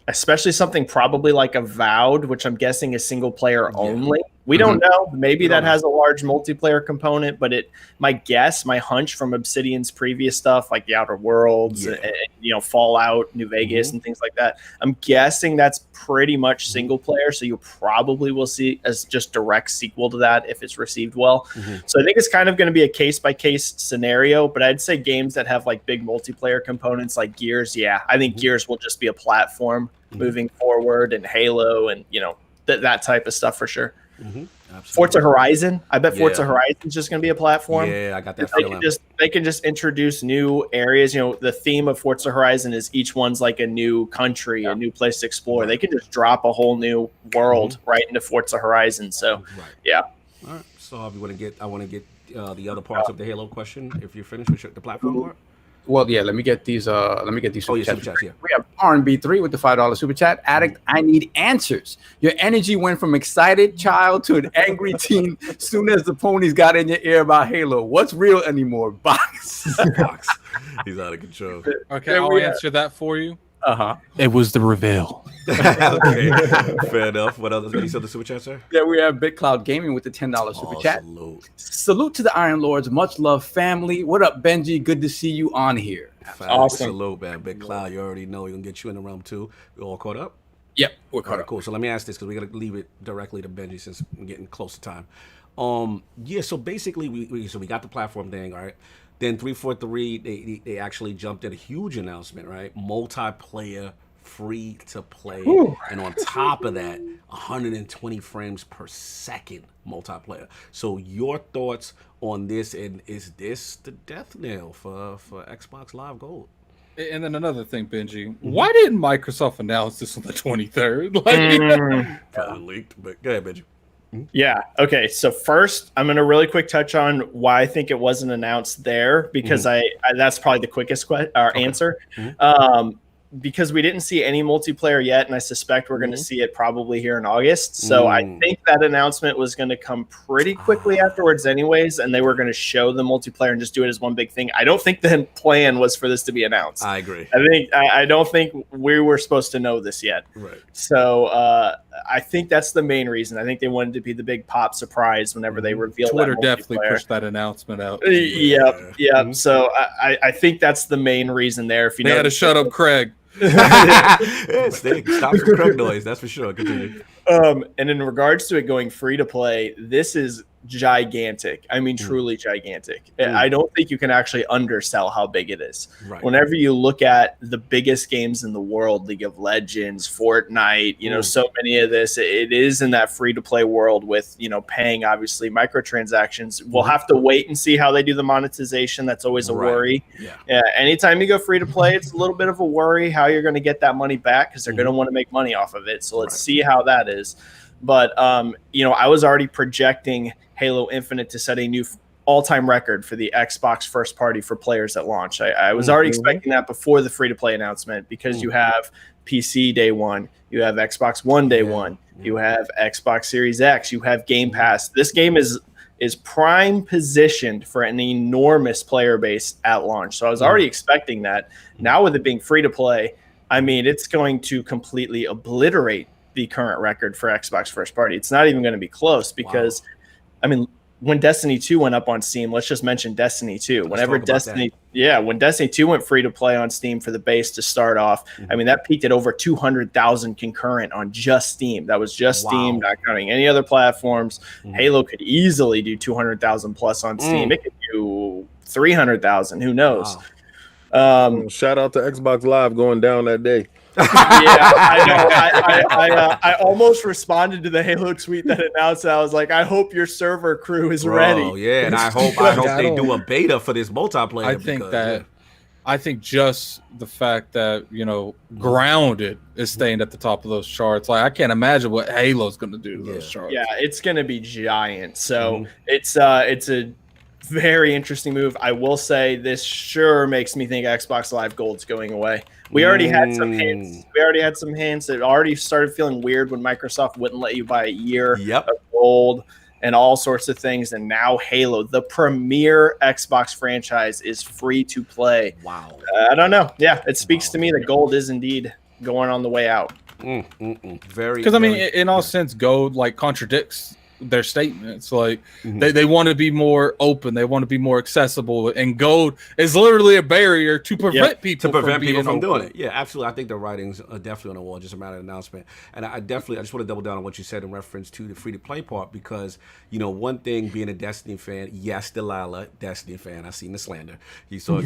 Speaker 2: especially something probably like Avowed, which I'm guessing is single player only. We don't know. Maybe that has a large multiplayer component, but my hunch from Obsidian's previous stuff, like the Outer Worlds, and, you know, Fallout, New Vegas, and things like that, I'm guessing that's pretty much single player. So you probably will see as just direct sequel to that if it's received well. So I think it's kind of going to be a case by case scenario. But I'd say games that have like big multiplayer components like Gears, I think Gears will just be a platform moving forward, and Halo, and you know that type of stuff for sure. Forza Horizon, I bet Forza Horizon is just going to be a platform.
Speaker 1: I got that feeling.
Speaker 2: They can just introduce new areas. You know, the theme of Forza Horizon is each one's like a new country, a new place to explore. They can just drop a whole new world right into Forza Horizon. So,
Speaker 1: All right. So, I want to get the other parts of the Halo question. If you're finished with the platform part.
Speaker 4: Well, let me get these. Super chats.
Speaker 1: Yeah.
Speaker 4: We have R&B3 with the $5 super chat. Addict, I need answers. Your energy went from excited child to an angry teen soon as the ponies got in your ear about Halo. What's real anymore? Box.
Speaker 1: He's out of control.
Speaker 3: Okay, I'll answer that for you.
Speaker 4: It was the reveal.
Speaker 1: Okay, fair enough. What else? Any other super chat, sir?
Speaker 4: Yeah, we have BitCloud Gaming with the $10 super chat. Salute to the Iron Lords. Much love, family. What up, Benji? Good to see you on here.
Speaker 2: Awesome.
Speaker 1: Salute, man. BitCloud, you already know we're going to get you in the room, too. We all caught up?
Speaker 4: Yep, we're caught up.
Speaker 1: Cool. So let me ask this, because we got to leave it directly to Benji since we're getting close to time. So basically, we got the platform thing, all right? Then 343, they actually jumped at a huge announcement, right? Multiplayer, free to play, and on top of that, 120 frames per second multiplayer. So your thoughts on this, and is this the death knell for Xbox Live Gold?
Speaker 3: And then another thing, Benji, why didn't Microsoft announce this on the 23rd?
Speaker 1: Probably leaked, but go ahead, Benji.
Speaker 2: Yeah. Okay. So first, I'm going to really quick touch on why I think it wasn't announced there, because that's probably the quickest answer. because we didn't see any multiplayer yet, and I suspect we're going to see it probably here in August. So I think that announcement was going to come pretty quickly afterwards anyways, and they were going to show the multiplayer and just do it as one big thing. I don't think the plan was for this to be announced.
Speaker 1: I agree.
Speaker 2: I don't think we were supposed to know this yet.
Speaker 1: Right.
Speaker 2: So I think that's the main reason. I think they wanted to be the big pop surprise whenever they revealed
Speaker 3: Twitter
Speaker 2: that
Speaker 3: definitely pushed that annount out.
Speaker 2: Yep. So I think that's the main reason there. If you
Speaker 3: they had to shut up Craig.
Speaker 1: Stop the Craig noise. That's for sure. Continue.
Speaker 2: And in regards to it going free to play, this is gigantic. I mean, truly gigantic. I don't think you can actually undersell how big it is.
Speaker 1: Right.
Speaker 2: Whenever you look at the biggest games in the world, League of Legends, Fortnite, you know, so many of this, it is in that free to play world with, you know, paying obviously microtransactions. We'll have to wait and see how they do the monetization. That's always a worry. Yeah. Anytime you go free to play, it's a little bit of a worry how you're going to get that money back because they're going to want to make money off of it. So let's see how that is. But, you know, I was already projecting Halo Infinite to set a new all-time record for the Xbox first party for players at launch. I was already expecting that before the free-to-play announcement because you have PC day one, you have Xbox One day one, you have Xbox Series X, you have Game Pass. This game is prime positioned for an enormous player base at launch. So I was already expecting that. Now with it being free-to-play, I mean, it's going to completely obliterate the current record for Xbox first party. It's not even going to be close because, I mean, when Destiny 2 went up on Steam, let's just mention Destiny 2. Whenever Destiny 2 went free to play on Steam for the base to start off, I mean, that peaked at over 200,000 concurrent on just Steam. That was just Steam, not counting any other platforms. Halo could easily do 200,000 plus on Steam. It could do 300,000. Who knows?
Speaker 5: Shout out to Xbox Live going down that day.
Speaker 2: I know. I almost responded to the Halo tweet that announced that. I was like, I hope your server crew is ready.
Speaker 1: Yeah, and I hope they do a beta for this multiplayer.
Speaker 3: I think just the fact that, you know, Grounded is staying at the top of those charts. Like, I can't imagine what Halo's going to do to those charts.
Speaker 2: Yeah, it's going to be giant. So it's a very interesting move. I will say this sure makes me think Xbox Live Gold's going away. We already had some hints. It already started feeling weird when Microsoft wouldn't let you buy a year of gold and all sorts of things. And now Halo, the premier Xbox franchise, is free to play.
Speaker 1: Wow.
Speaker 2: I don't know. Yeah, it speaks to me that gold is indeed going on the way out.
Speaker 3: Very. Because I mean, in all sense, gold like contradicts their statements. Like they want to be more open, they want to be more accessible, and gold is literally a barrier to prevent people from
Speaker 1: doing it. Yeah, absolutely. I think the writings are definitely on the wall, just a matter of announcement. And I just want to double down on what you said in reference to the free to play part, because you know, one thing being a Destiny fan, yes, Delilah, Destiny fan, I seen the slander. So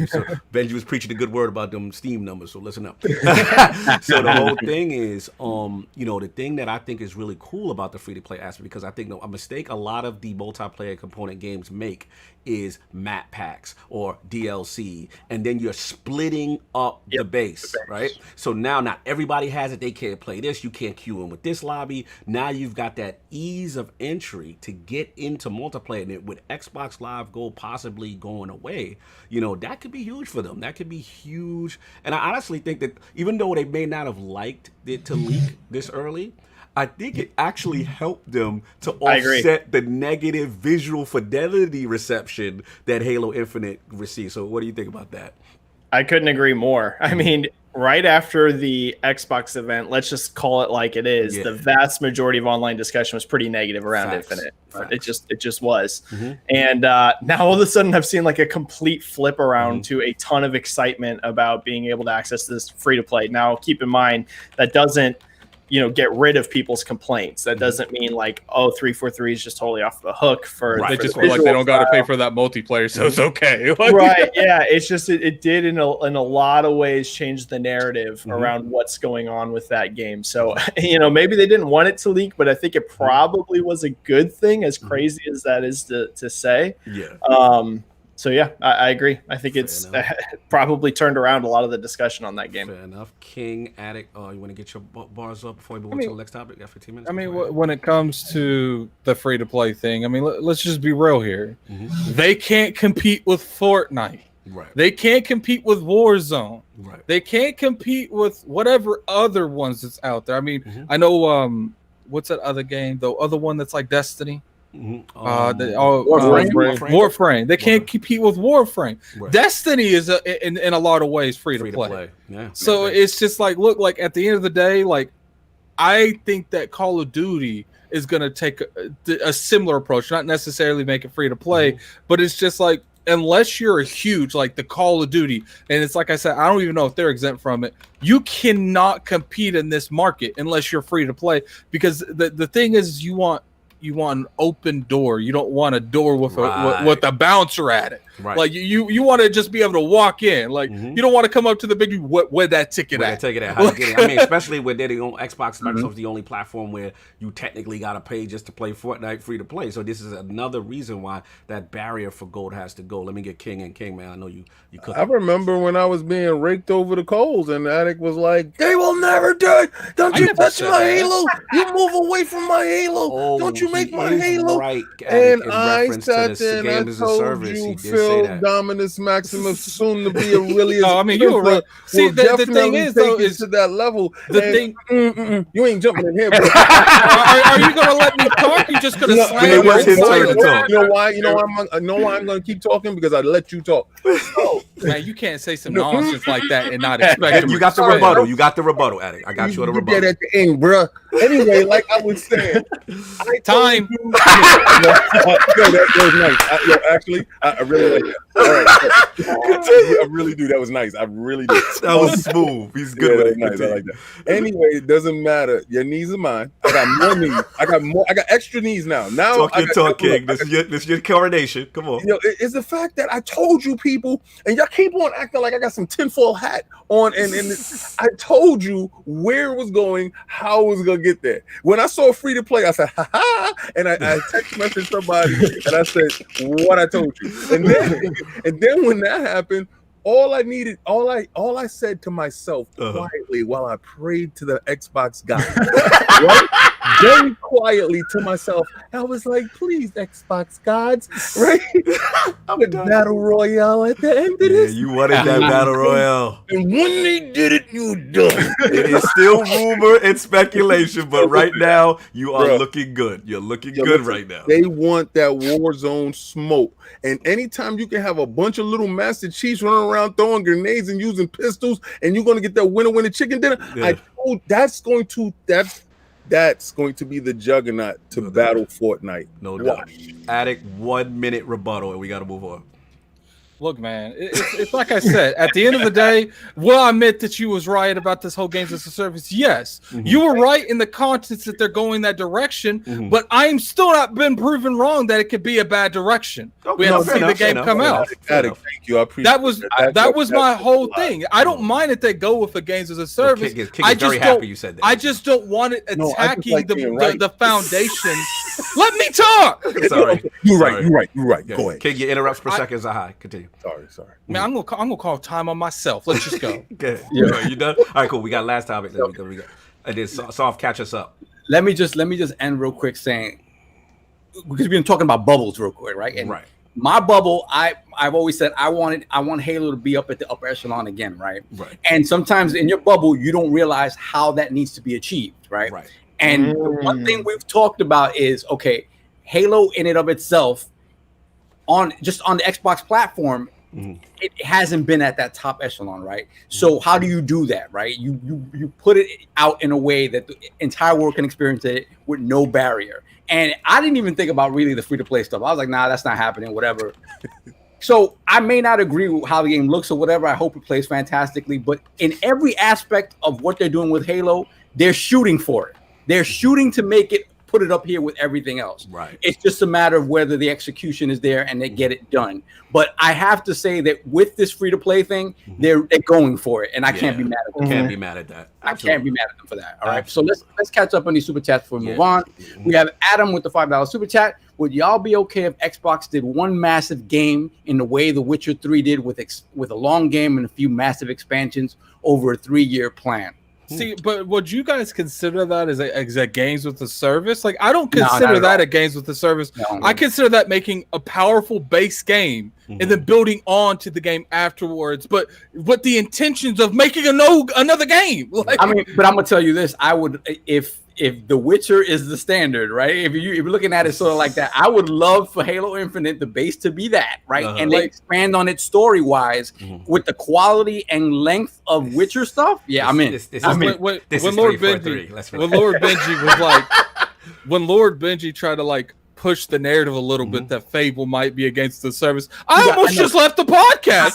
Speaker 1: Benji was preaching a good word about them Steam numbers, so listen up. So the whole thing is you know, the thing that I think is really cool about the free to play aspect, because I think a mistake a lot of the multiplayer component games make is map packs or DLC, and then you're splitting up the base, right? So now not everybody has it. They can't play this. You can't queue in with this lobby. Now you've got that ease of entry to get into multiplayer, and with Xbox Live Gold possibly going away, you know, that could be huge for them. That could be huge. And I honestly think that even though they may not have liked it to leak this early, I think it actually helped them to offset the negative visual fidelity reception that Halo Infinite received. So what do you think about that?
Speaker 2: I couldn't agree more. I mean, right after the Xbox event, let's just call it like it is, the vast majority of online discussion was pretty negative around Infinite. It just was. And now all of a sudden I've seen like a complete flip around to a ton of excitement about being able to access this free to play. Now, keep in mind, that doesn't, you know, get rid of people's complaints. That doesn't mean like, 343 is just totally off the hook for.
Speaker 3: They just feel like they don't got to pay for that multiplayer, so it's okay.
Speaker 2: Right? Yeah, it's just it did in a lot of ways change the narrative around what's going on with that game. So you know, maybe they didn't want it to leak, but I think it probably was a good thing, as crazy as that is to say. Yeah. So yeah, I agree. I think it's probably turned around a lot of the discussion on that game.
Speaker 1: Fair enough. King Addict, you want to get your bars up before we move on to the next topic? Got 15 minutes.
Speaker 3: I mean, when it comes to the free to play thing, I mean, let's just be real here. They can't compete with Fortnite.
Speaker 1: Right.
Speaker 3: They can't compete with Warzone.
Speaker 1: Right.
Speaker 3: They can't compete with whatever other ones that's out there. I mean, I know what's that other game? The other one that's like Destiny. Warframe. They can't compete with Warframe. Right. Destiny is in a lot of ways free to play.
Speaker 1: Yeah.
Speaker 3: So it's just like, look, like at the end of the day, like I think that Call of Duty is going to take a similar approach, not necessarily make it free to play, but it's just like, unless you're a huge, like the Call of Duty, and it's like I said, I don't even know if they're exempt from it. You cannot compete in this market unless you're free to play, because the thing is, you want an open door. You don't want a door with a bouncer at it.
Speaker 1: Right.
Speaker 3: Like you want to just be able to walk in. Like you don't want to come up to the big where that ticket at.
Speaker 1: How to get it. I mean, especially when they're the only Xbox, Microsoft's the only platform where you technically got to pay just to play Fortnite free to play. So this is another reason why that barrier for gold has to go. Let me get King, man. I know you could.
Speaker 5: I remember when I was being raked over the coals, and Attic was like, "They will never do it. Don't you touch my Halo. You move away from my Halo. Don't you make my Halo."
Speaker 1: Right.
Speaker 5: And I sat there and I told you, Phil Dominus Maximus, soon to be a really.
Speaker 3: No, I mean, you were right. See, the thing is, though, is
Speaker 5: to that level.
Speaker 3: The thing,
Speaker 5: you ain't jumping in here, bro.
Speaker 3: Are you gonna let me talk? You just gonna slam?
Speaker 5: You know why? You know why I'm gonna keep talking, because I let you talk.
Speaker 3: Man, you can't say some nonsense like that and not expect.
Speaker 1: You got the rebuttal. You got the rebuttal, Addict. I got you at the rebuttal.
Speaker 5: That at the end, bro. Anyway, like I was saying,
Speaker 3: time.
Speaker 5: That was nice. Actually, I really like that. All right, I really do. That was nice. I really do.
Speaker 1: That was smooth. He's good with it.
Speaker 5: Nice. I like that. Anyway, it doesn't matter. Your knees are mine. I got more knees. I got extra knees now. Talk your talk, King. This is your coronation. Come on. It's the fact that I told you people, and y'all keep on acting like I got some tinfoil hat on, and I told you where it was going, how it was gonna get there. When I saw free to play, I said, "Ha ha!" And I text messaged somebody, and I said, "What I told you." And then when that happened, all I said to myself quietly while I prayed to the Xbox guy, right? Very quietly to myself, I was like, "Please, Xbox gods, right? The battle royale at the end of this."
Speaker 1: You wanted that battle royale,
Speaker 5: and when they did it, you done.
Speaker 1: It is still rumor and speculation, but right now you are looking good. You're looking good right now.
Speaker 5: They want that Warzone smoke, and anytime you can have a bunch of little Master Chiefs running around throwing grenades and using pistols, and you're going to get that winner chicken dinner. Yeah. I told that's going to be the juggernaut to battle Fortnite.
Speaker 1: No doubt. Addict, 1 minute rebuttal, and we got to move on.
Speaker 3: Look, man, it's like I said, at the end of the day, will I admit that you was right about this whole games as a service? Yes. You were right in the context that they're going that direction, but I'm still not been proven wrong that it could be a bad direction. We have to see the game come out.
Speaker 5: Thank you. I appreciate
Speaker 3: that was my whole thing. I don't mind if they go with the games as a service.
Speaker 1: King is very happy you said that.
Speaker 3: I just don't want it attacking the foundation. Let me talk.
Speaker 1: Sorry.
Speaker 5: You're right. Go ahead.
Speaker 1: King, your interrupts per second are high. Continue.
Speaker 5: Sorry.
Speaker 3: Man, I'm gonna call time on myself. Let's just go.
Speaker 1: Okay. You done? All right, cool. We got last topic. We got. I did soft catch us up.
Speaker 4: Let me just end real quick saying, because we've been talking about bubbles real quick, right? And my bubble, I've always said I want Halo to be up at the upper echelon again, right?
Speaker 1: Right.
Speaker 4: And sometimes in your bubble, you don't realize how that needs to be achieved, right?
Speaker 1: Right.
Speaker 4: And the one thing we've talked about is, okay, Halo in and of itself, on the Xbox platform, it hasn't been at that top echelon, right? So how do you do that, right? You put it out in a way that the entire world can experience it with no barrier. And I didn't even think about really the free-to-play stuff. I was like, nah, that's not happening, whatever. So I may not agree with how the game looks or whatever. I hope it plays fantastically. But in every aspect of what they're doing with Halo, they're shooting for it. They're shooting to make it, put it up here with everything else.
Speaker 1: Right.
Speaker 4: It's just a matter of whether the execution is there and they get it done. But I have to say that with this free-to-play thing, they're going for it, and I can't be mad at them.
Speaker 1: Can't be mad at that.
Speaker 4: Absolutely. I can't be mad at them for that. All right. So let's catch up on these super chats before we move on. We have Adam with the $5 super chat. Would y'all be okay if Xbox did one massive game in the way The Witcher 3 did with a long game and a few massive expansions over a 3-year plan?
Speaker 3: See, but would you guys consider that as a games with the service? Like, I don't consider that a games with the service. No. I consider that making a powerful base game and then building on to the game afterwards, but with the intentions of making another game. Like,
Speaker 4: I mean, but I'm gonna tell you this: I would, if The Witcher is the standard, right? If you're looking at it sort of like that, I would love for Halo Infinite, the base, to be that, right? And they expand on it story wise with the quality and length of Witcher stuff. Yeah, I'm in.
Speaker 3: When Lord Benji tried to like push the narrative a little bit that Fable might be against the service, I almost just left the podcast.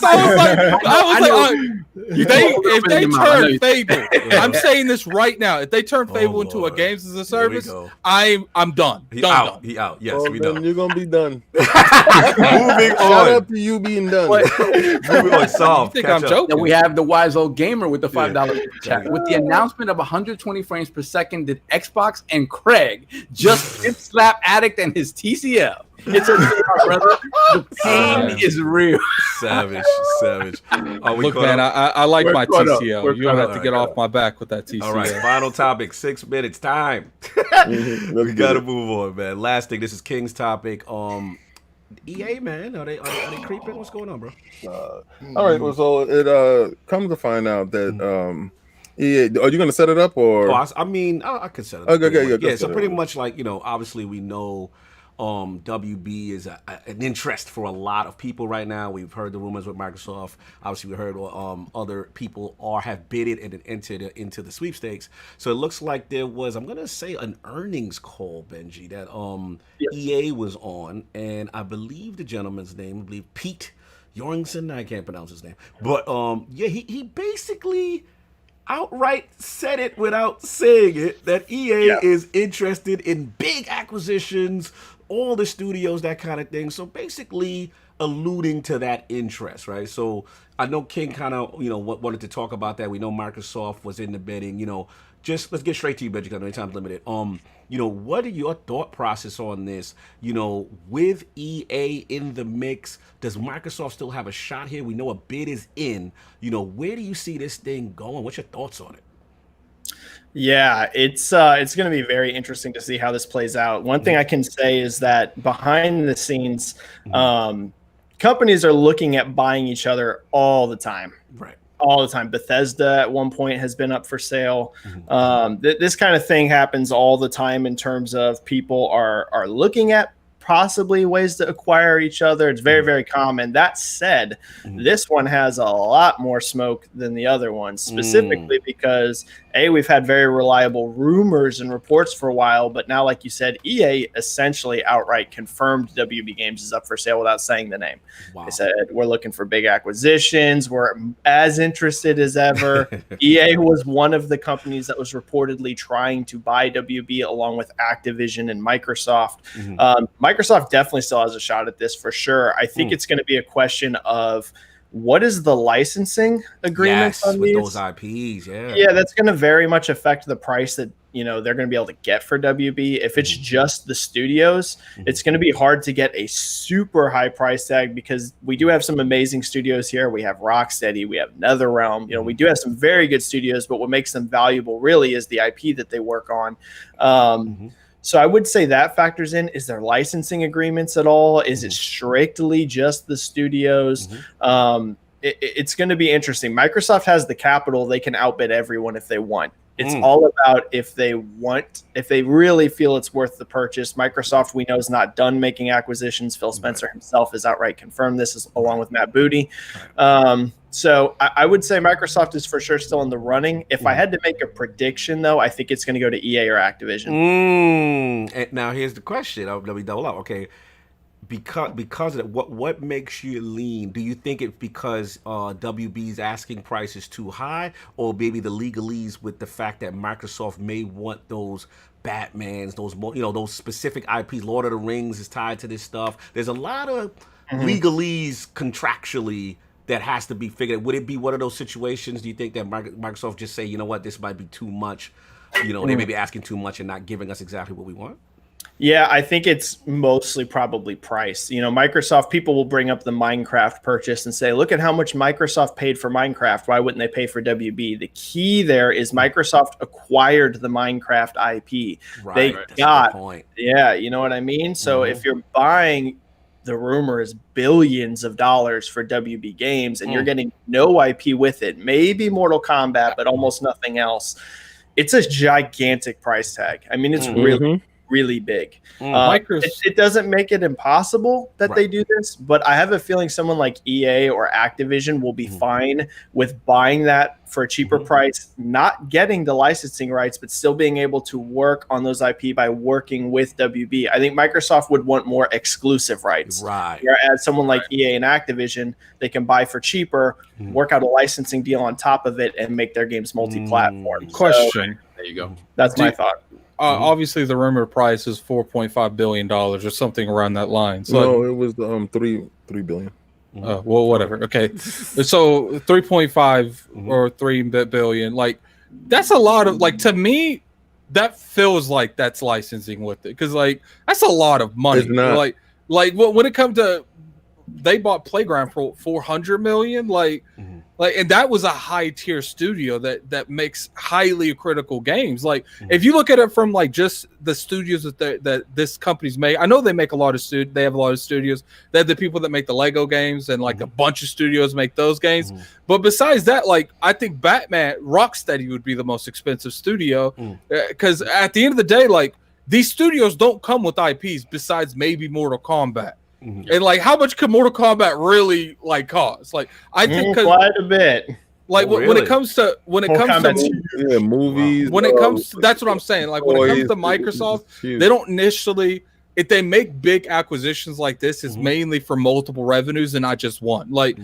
Speaker 3: If they turn Fable, I'm saying this right now. If they turn Fable into a games as a service, I'm done.
Speaker 1: He out. Yes, we done.
Speaker 5: You're gonna be done.
Speaker 1: Moving on.
Speaker 5: Shout out to you being done.
Speaker 1: Moving on. Solve.
Speaker 4: I think I'm joking. We have the wise old gamer with the $5 chat. With the announcement of 120 frames per second, did Xbox and Craig just slap Addict and his TCL? It's okay, my brother. The pain is real.
Speaker 1: Savage.
Speaker 3: Look, man, I like my TCL. You don't have to get off my back with that TCL.
Speaker 1: All right, final topic. 6 minutes time. We gotta move on, man. Last thing. This is King's topic. EA, man, are they creeping? What's going on, bro?
Speaker 5: All right. Well, so it comes to find out that EA. Are you gonna set it up or?
Speaker 1: I could set it up. Okay. So pretty much like obviously we know. WB is an interest for a lot of people right now. We've heard the rumors with Microsoft. Obviously, we heard other people have bidded and entered into the sweepstakes. So it looks like there was, I'm gonna say, an earnings call, Benji, that EA was on, and I believe the gentleman's name, Pete Jorgensen. I can't pronounce his name, but he basically outright said it without saying it that EA is interested in big acquisitions, all the studios, that kind of thing. So basically alluding to that interest, right? So I know King kind of, wanted to talk about that. We know Microsoft was in the bidding, just let's get straight to you, Benji, because I know time's limited. What are your thought process on this? With EA in the mix, does Microsoft still have a shot here? We know a bid is in. Where do you see this thing going? What's your thoughts on it?
Speaker 2: Yeah, it's going to be very interesting to see how this plays out. One thing I can say is that behind the scenes, companies are looking at buying each other all the time.
Speaker 1: Right.
Speaker 2: All the time. Bethesda at one point has been up for sale. This kind of thing happens all the time in terms of people are looking at possibly ways to acquire each other. It's very, very common. That said, this one has a lot more smoke than the other ones, specifically because we've had very reliable rumors and reports for a while, but now, like you said, EA essentially outright confirmed WBGames is up for sale without saying the name. Wow. They said, we're looking for big acquisitions. We're as interested as ever. EA was one of the companies that was reportedly trying to buy WB along with Activision and Microsoft. Microsoft definitely still has a shot at this for sure. I think it's going to be a question of what is the licensing agreements on
Speaker 1: with
Speaker 2: these?
Speaker 1: Those IPs,
Speaker 2: Yeah, that's going to very much affect the price that they're going to be able to get for WB. If it's just the studios, it's going to be hard to get a super high price tag because we do have some amazing studios here. We have Rocksteady, we have NetherRealm. We do have some very good studios, but what makes them valuable really is the IP that they work on. So I would say that factors in. Is there licensing agreements at all? Is it strictly just the studios? It's going to be interesting. Microsoft has the capital. They can outbid everyone if they want. It's all about if they really feel it's worth the purchase. Microsoft, we know, is not done making acquisitions. Phil Spencer himself has outright confirmed this, along with Matt Booty. So I would say Microsoft is for sure still in the running. If I had to make a prediction, though, I think it's going to go to EA or Activision.
Speaker 1: And now here's the question. Let me double up. Okay. Because of that, what makes you lean? Do you think it's because WB's asking price is too high, or maybe the legalese with the fact that Microsoft may want those Batmans, those specific IPs? Lord of the Rings is tied to this stuff. There's a lot of legalese contractually that has to be figured. Would it be one of those situations? Do you think that Microsoft just say, this might be too much? They may be asking too much and not giving us exactly what we want?
Speaker 2: Yeah, I think it's mostly probably price. Microsoft, people will bring up the Minecraft purchase and say, look at how much Microsoft paid for Minecraft. Why wouldn't they pay for WB? The key there is Microsoft acquired the Minecraft IP.
Speaker 1: Right.
Speaker 2: They got, point. Yeah, you know what I mean? So if you're buying, the rumor is billions of dollars for WBGames, and you're getting no IP with it, maybe Mortal Kombat, but almost nothing else. It's a gigantic price tag. I mean, it's really big. It doesn't make it impossible that they do this, but I have a feeling someone like EA or Activision will be fine with buying that for a cheaper price, not getting the licensing rights, but still being able to work on those IP by working with WB. I think Microsoft would want more exclusive rights.
Speaker 1: Right.
Speaker 2: Whereas someone like EA and Activision, they can buy for cheaper, work out a licensing deal on top of it, and make their games multi-platform.
Speaker 3: Question.
Speaker 2: So, there you go. That's my thought.
Speaker 3: Obviously, the rumored price is $4.5 billion or something around that line. So,
Speaker 5: no, it was $3 billion.
Speaker 3: Well, whatever. Okay, so 3.5 or 3 billion. Like, that's a lot of, like, to me, that feels like that's licensing with it, because like that's a lot of money.
Speaker 5: It's not.
Speaker 3: Like when it comes to, they bought Playground for $400 million. Like, and that was a high tier studio that makes highly critical games. Like, if you look at it from like just the studios that this company's made, I know they make a lot of they have a lot of studios. They have the people that make the Lego games, and like a bunch of studios make those games. But besides that, like, I think Rocksteady would be the most expensive studio, because at the end of the day, like, these studios don't come with IPs besides maybe Mortal Kombat. And like, how much could Mortal Kombat really like cost? Like, I think
Speaker 2: quite a bit.
Speaker 3: Like, when it comes to
Speaker 5: movies,
Speaker 3: when it comes to, that's what I'm saying. Like, when it comes to Microsoft, they don't initially, if they make big acquisitions like this, it's mainly for multiple revenues and not just one. Like,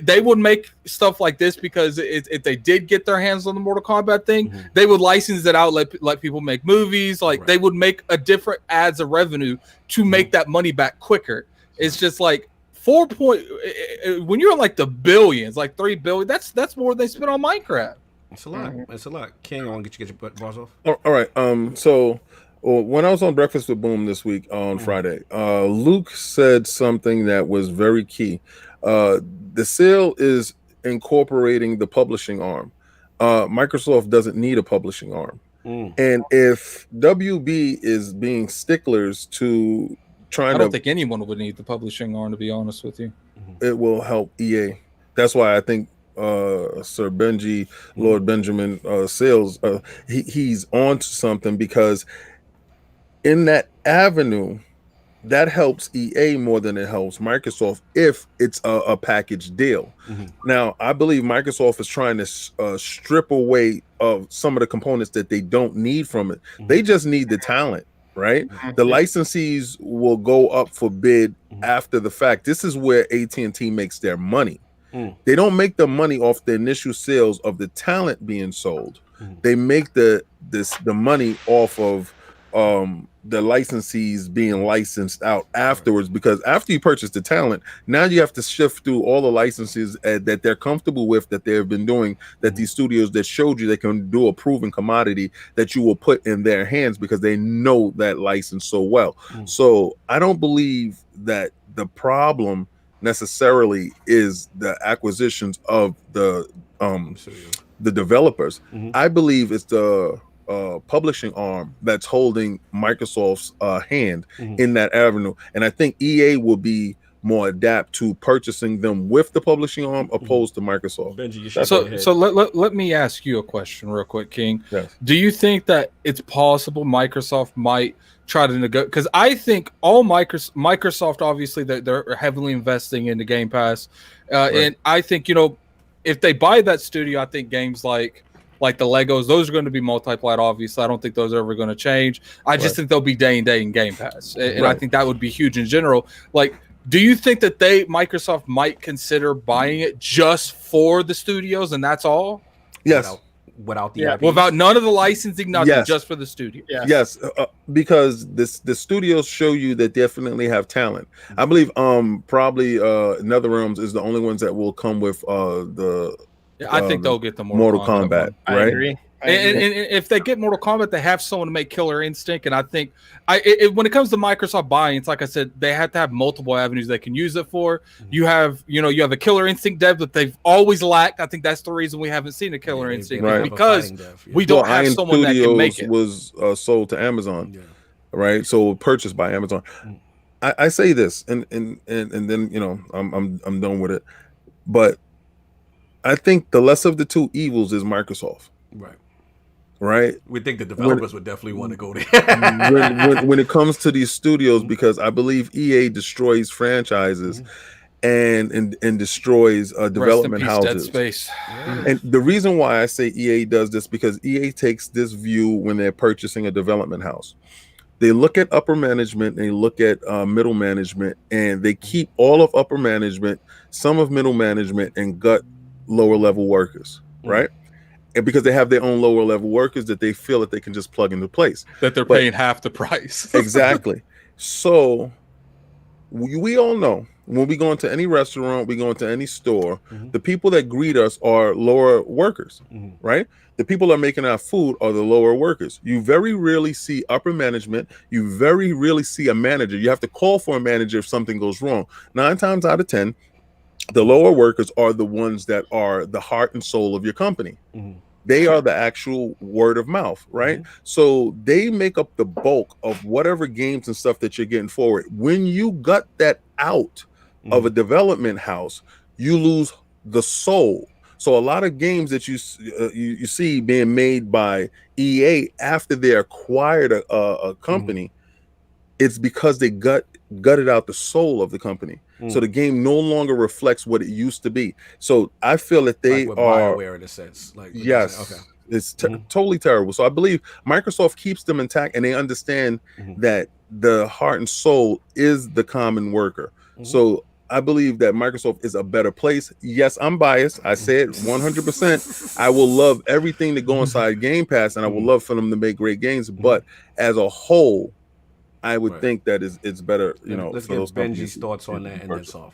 Speaker 3: they would make stuff like this because if they did get their hands on the Mortal Kombat thing, they would license it out, let people make movies. Like, they would make a different adds of revenue to make that money back quicker. It's just like when you're in like the billions, like $3 billion, that's more than they spent on Minecraft.
Speaker 1: It's a lot. It's a lot. King, I want to get your bars off.
Speaker 5: All right. So when I was on Breakfast with Boom this week on Friday, Luke said something that was very key. The sale is incorporating the publishing arm. Microsoft doesn't need a publishing arm. And if WB is being sticklers to I
Speaker 3: don't think anyone would need the publishing arm, to be honest with you.
Speaker 5: It will help EA. That's why I think Sir Benji, Lord Benjamin Sales, he's on to something, because in that avenue, that helps EA more than it helps Microsoft if it's a package deal. Now, I believe Microsoft is trying to strip away of some of the components that they don't need from it. They just need the talent. Right, the licensees will go up for bid after the fact. This is where AT&T makes their money. They don't make the money off the initial sales of the talent being sold. They make the money off of the licensees being licensed out afterwards, because after you purchase the talent, now you have to shift through all the licenses that they're comfortable with, that they've been doing, that these studios that showed you they can do a proven commodity that you will put in their hands because they know that license so well. So I don't believe that the problem necessarily is the acquisitions of the developers. I believe it's the publishing arm that's holding Microsoft's hand in that avenue, and I think EA will be more adapt to purchasing them with the publishing arm opposed to Microsoft.
Speaker 3: Benji, so let me ask you a question real quick, King.
Speaker 5: Yes.
Speaker 3: Do you think that it's possible Microsoft might try to negotiate? Because I think all Microsoft obviously they're heavily investing into Game Pass, and I think, if they buy that studio, I think games like the Legos, those are going to be multiplied, obviously. I don't think those are ever going to change. I just think they'll be day and day in Game Pass. And I think that would be huge in general. Like, do you think that Microsoft might consider buying it just for the studios and that's all?
Speaker 5: Yes.
Speaker 1: Without the
Speaker 3: without none of the licensing, nothing, just for the studio.
Speaker 5: Yes, because the studios show you that definitely have talent. I believe probably NetherRealms is the only ones that will come with I
Speaker 3: think they'll get the
Speaker 5: Mortal Kombat, right?
Speaker 3: And if they get Mortal Kombat, they have someone to make Killer Instinct. And I think when it comes to Microsoft buying, it's like I said, they have to have multiple avenues they can use it for. You have a Killer Instinct dev that they've always lacked. I think that's the reason we haven't seen a Killer Instinct because we don't have
Speaker 5: Iron
Speaker 3: someone
Speaker 5: Studios
Speaker 3: that can make it.
Speaker 5: Was sold to Amazon, right? So purchased by Amazon. I say this, and then I'm done with it. But I think the less of the two evils is Microsoft. Right.
Speaker 1: We think the developers would definitely want to go there.
Speaker 5: when it comes to these studios, because I believe EA destroys franchises and destroys development houses.
Speaker 3: Dead Space.
Speaker 5: And the reason why I say EA does this, because EA takes this view when they're purchasing a development house. They look at upper management, they look at middle management, and they keep all of upper management, some of middle management, and gut lower level workers, right? And because they have their own lower level workers that they feel that they can just plug into place.
Speaker 3: That they're paying half the price.
Speaker 5: Exactly. So we all know when we go into any restaurant, we go into any store, the people that greet us are lower workers, right? The people that are making our food are the lower workers. You very rarely see upper management. You very rarely see a manager. You have to call for a manager if something goes wrong. 9 times out of 10, the lower workers are the ones that are the heart and soul of your company. They are the actual word of mouth, right? So they make up the bulk of whatever games and stuff that you're getting forward. When you gut that out of a development house, you lose the soul. So a lot of games that you see being made by EA after they acquired a company, it's because they gutted out the soul of the company. So the game no longer reflects what it used to be. So I feel that they
Speaker 1: like
Speaker 5: are
Speaker 1: BioWare in a sense. Like
Speaker 5: it's totally terrible. So I believe Microsoft keeps them intact, and they understand that the heart and soul is the common worker. So I believe that Microsoft is a better place. Yes, I'm biased. I said 100%. I will love everything to go inside Game Pass, and I would love for them to make great games. But as a whole, I would think that it's better,
Speaker 1: Let's
Speaker 5: for
Speaker 1: get
Speaker 5: those
Speaker 1: Benji's thoughts on that and then solve.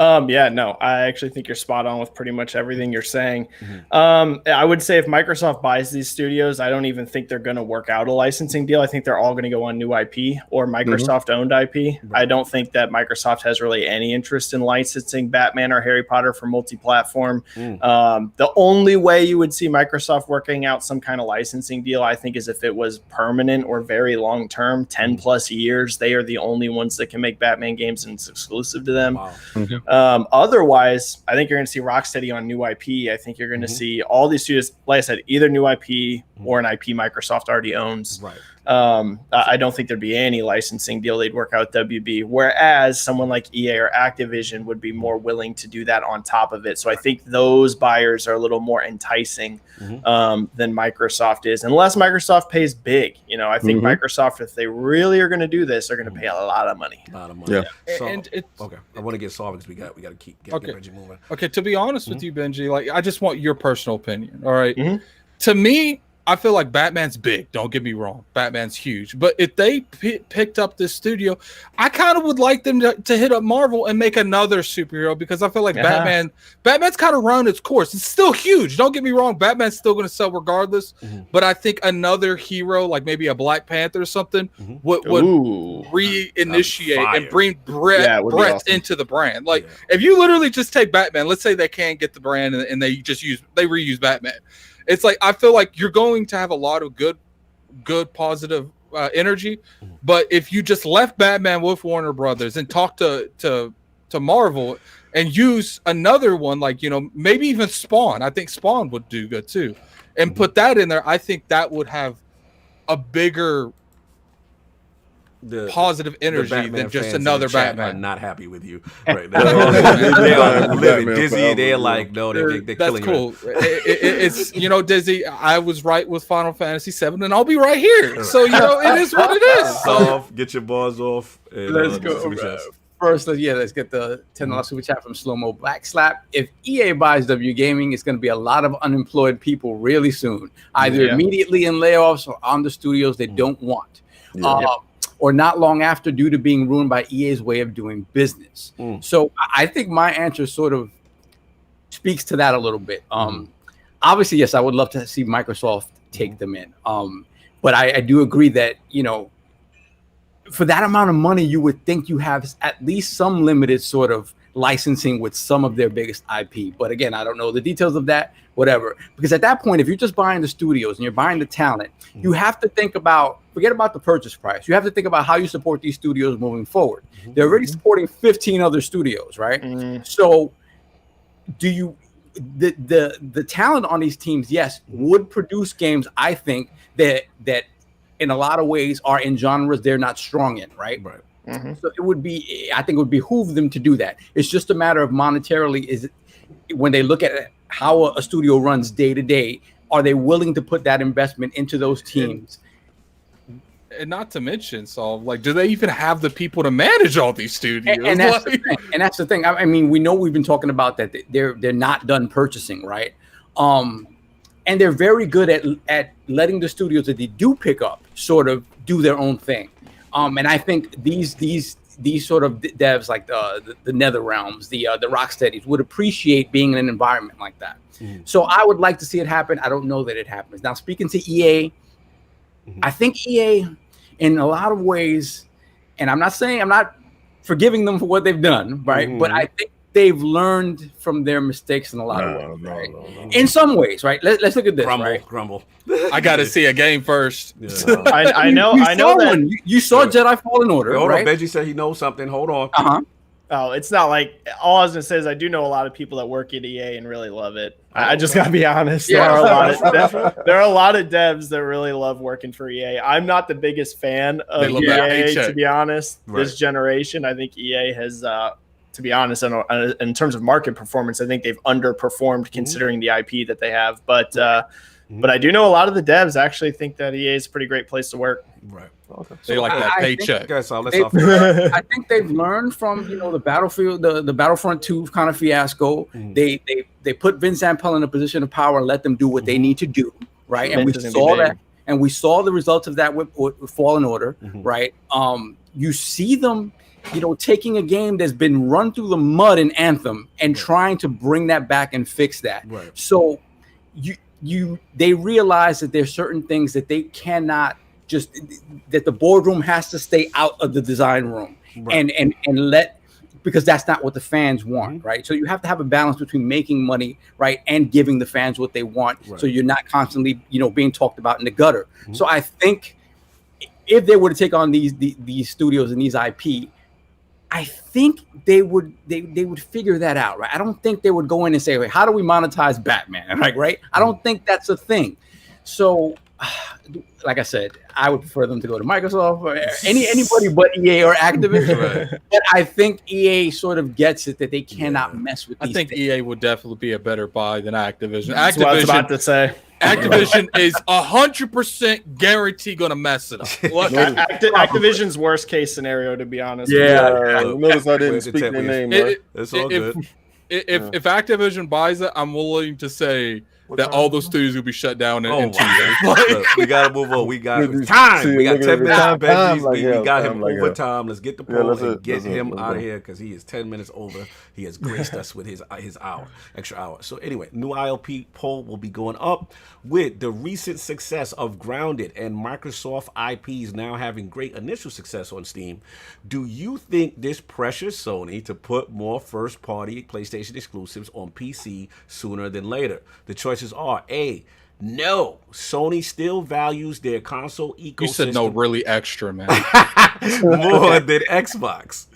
Speaker 2: No, I actually think you're spot on with pretty much everything you're saying. I would say if Microsoft buys these studios, I don't even think they're going to work out a licensing deal. I think they're all going to go on new IP or Microsoft owned IP. I don't think that Microsoft has really any interest in licensing Batman or Harry Potter for multi-platform. The only way you would see Microsoft working out some kind of licensing deal, I think, is if it was permanent or very long-term, 10 plus years. They are the only ones that can make Batman games and it's exclusive to them. Otherwise, I think you're going to see Rocksteady on new IP. I think you're going to see all these studios, like I said, either new IP or an IP Microsoft already owns. I don't think there'd be any licensing deal they'd work out with WB, whereas someone like EA or Activision would be more willing to do that on top of it. So I think those buyers are a little more enticing than Microsoft is, unless Microsoft pays big. I think Microsoft, if they really are going to do this, they're going to pay a lot of money.
Speaker 5: Yeah.
Speaker 1: So,
Speaker 3: And
Speaker 1: okay, I want to get solved because we got to keep get Benji moving.
Speaker 3: Okay, to be honest with you, Benji, like I just want your personal opinion. All right. To me, I feel like Batman's big. Don't get me wrong. Batman's huge. But if they picked up this studio, I kind of would like them to hit up Marvel and make another superhero, because I feel like Batman's kind of run its course. It's still huge. Don't get me wrong. Batman's still going to sell regardless. But I think another hero, like maybe a Black Panther or something, would reinitiate and bring breadth into the brand. Like if you literally just take Batman, let's say they can't get the brand and they reuse Batman. It's like I feel like you're going to have a lot of good positive energy, but if you just left Batman with Warner Brothers and talk to Marvel and use another one, like maybe even Spawn, I think Spawn would do good too, and put that in there, I think that would have a bigger positive energy than just another Batman.
Speaker 1: Are not happy with you right now. They are living Dizzy. They're like, no, they're killing
Speaker 3: cool. It's Dizzy, I was right with Final Fantasy VII, and I'll be right here. So it is what it is.
Speaker 1: Solve, get your bars off. And,
Speaker 4: let's go. First, let's get the $10 super chat from Slow Mo Black Slap. If EA buys WBGaming, it's going to be a lot of unemployed people really soon, either immediately in layoffs or on the studios they don't want. Or not long after, due to being ruined by EA's way of doing business. So I think my answer sort of speaks to that a little bit. obviously, yes, I would love to see Microsoft take them in. But I do agree that, for that amount of money, you would think you have at least some limited sort of licensing with some of their biggest IP. But again, I don't know the details of that, whatever. Because at that point, if you're just buying the studios and you're buying the talent, you have to think about, forget about the purchase price. You have to think about how you support these studios moving forward. They're already supporting 15 other studios, right? So do you, the talent on these teams, yes, would produce games, I think, that in a lot of ways are in genres they're not strong in, right? So it would be, I think it would behoove them to do that. It's just a matter of monetarily, when they look at how a studio runs day to day, are they willing to put that investment into those teams?
Speaker 3: And not to mention, do they even have the people to manage all these studios?
Speaker 4: And that's the thing. I mean, we know we've been talking about that they're not done purchasing, right? And they're very good at letting the studios that they do pick up sort of do their own thing. And I think these sort of devs like the NetherRealms, the Rocksteadies would appreciate being in an environment like that. So I would like to see it happen. I don't know that it happens. Now, speaking to EA, I think EA, in a lot of ways, and I'm not forgiving them for what they've done, right? But I think they've learned from their mistakes in a lot of ways, right? No. In some ways, right? Let's look at this.
Speaker 1: Grumble.
Speaker 3: I got to see a game first.
Speaker 2: Yeah. I know that
Speaker 4: you saw Jedi Fallen Order.
Speaker 1: Hold
Speaker 4: right?
Speaker 1: on, Benji said he knows something. Hold on.
Speaker 2: Oh, it's not like, all I was gonna say is I do know a lot of people that work at EA and really love it. I just gotta be honest. There are a lot of devs that really love working for EA. I'm not the biggest fan of EA, to be honest. This generation, I think EA has, to be honest, in terms of market performance, I think they've underperformed considering the IP that they have. But I do know a lot of the devs actually think that EA is a pretty great place to work.
Speaker 1: Right.
Speaker 3: Okay. They like that paycheck.
Speaker 4: I think they've learned from the Battlefield, the Battlefront 2 kind of fiasco. They put Vince Zampella in a position of power and let them do what they need to do, right? And we saw that, and we saw the results of that with Fallen Order, right? You see them, taking a game that's been run through the mud in Anthem and trying to bring that back and fix that. Right. So they realize that there's certain things that they cannot that the boardroom has to stay out of the design room and let, because that's not what the fans want, right? So you have to have a balance between making money, right, and giving the fans what they want, so you're not constantly, being talked about in the gutter. So I think if they were to take on these studios and these IP, I think they would figure that out, right? I don't think they would go in and say, "Wait, how do we monetize Batman?" Right? I don't think that's a thing. So, like I said, I would prefer them to go to Microsoft or anybody but EA or Activision. But I think EA sort of gets it that they cannot mess with these things.
Speaker 3: EA would definitely be a better buy than Activision.
Speaker 2: That's what I was about to say.
Speaker 3: Activision is 100% guaranteed going to mess it up.
Speaker 2: Activision's worst case scenario, to be honest.
Speaker 5: Notice I didn't speak their name.
Speaker 1: It's all good.
Speaker 3: If Activision buys it, I'm willing to say that all those studios will be shut down in 2 years.
Speaker 1: We gotta move on. We got time. We got 10 minutes. We got him over time. Let's get the poll and get him out of here because he is 10 minutes over. He has graced us with his extra hour. So anyway, new ILP poll will be going up with the recent success of Grounded and Microsoft IPs now having great initial success on Steam. Do you think this pressures Sony to put more first-party PlayStation exclusives on PC sooner than later? The choices are A, no, Sony still values their console ecosystem.
Speaker 3: You said no really extra, man.
Speaker 1: More than Xbox.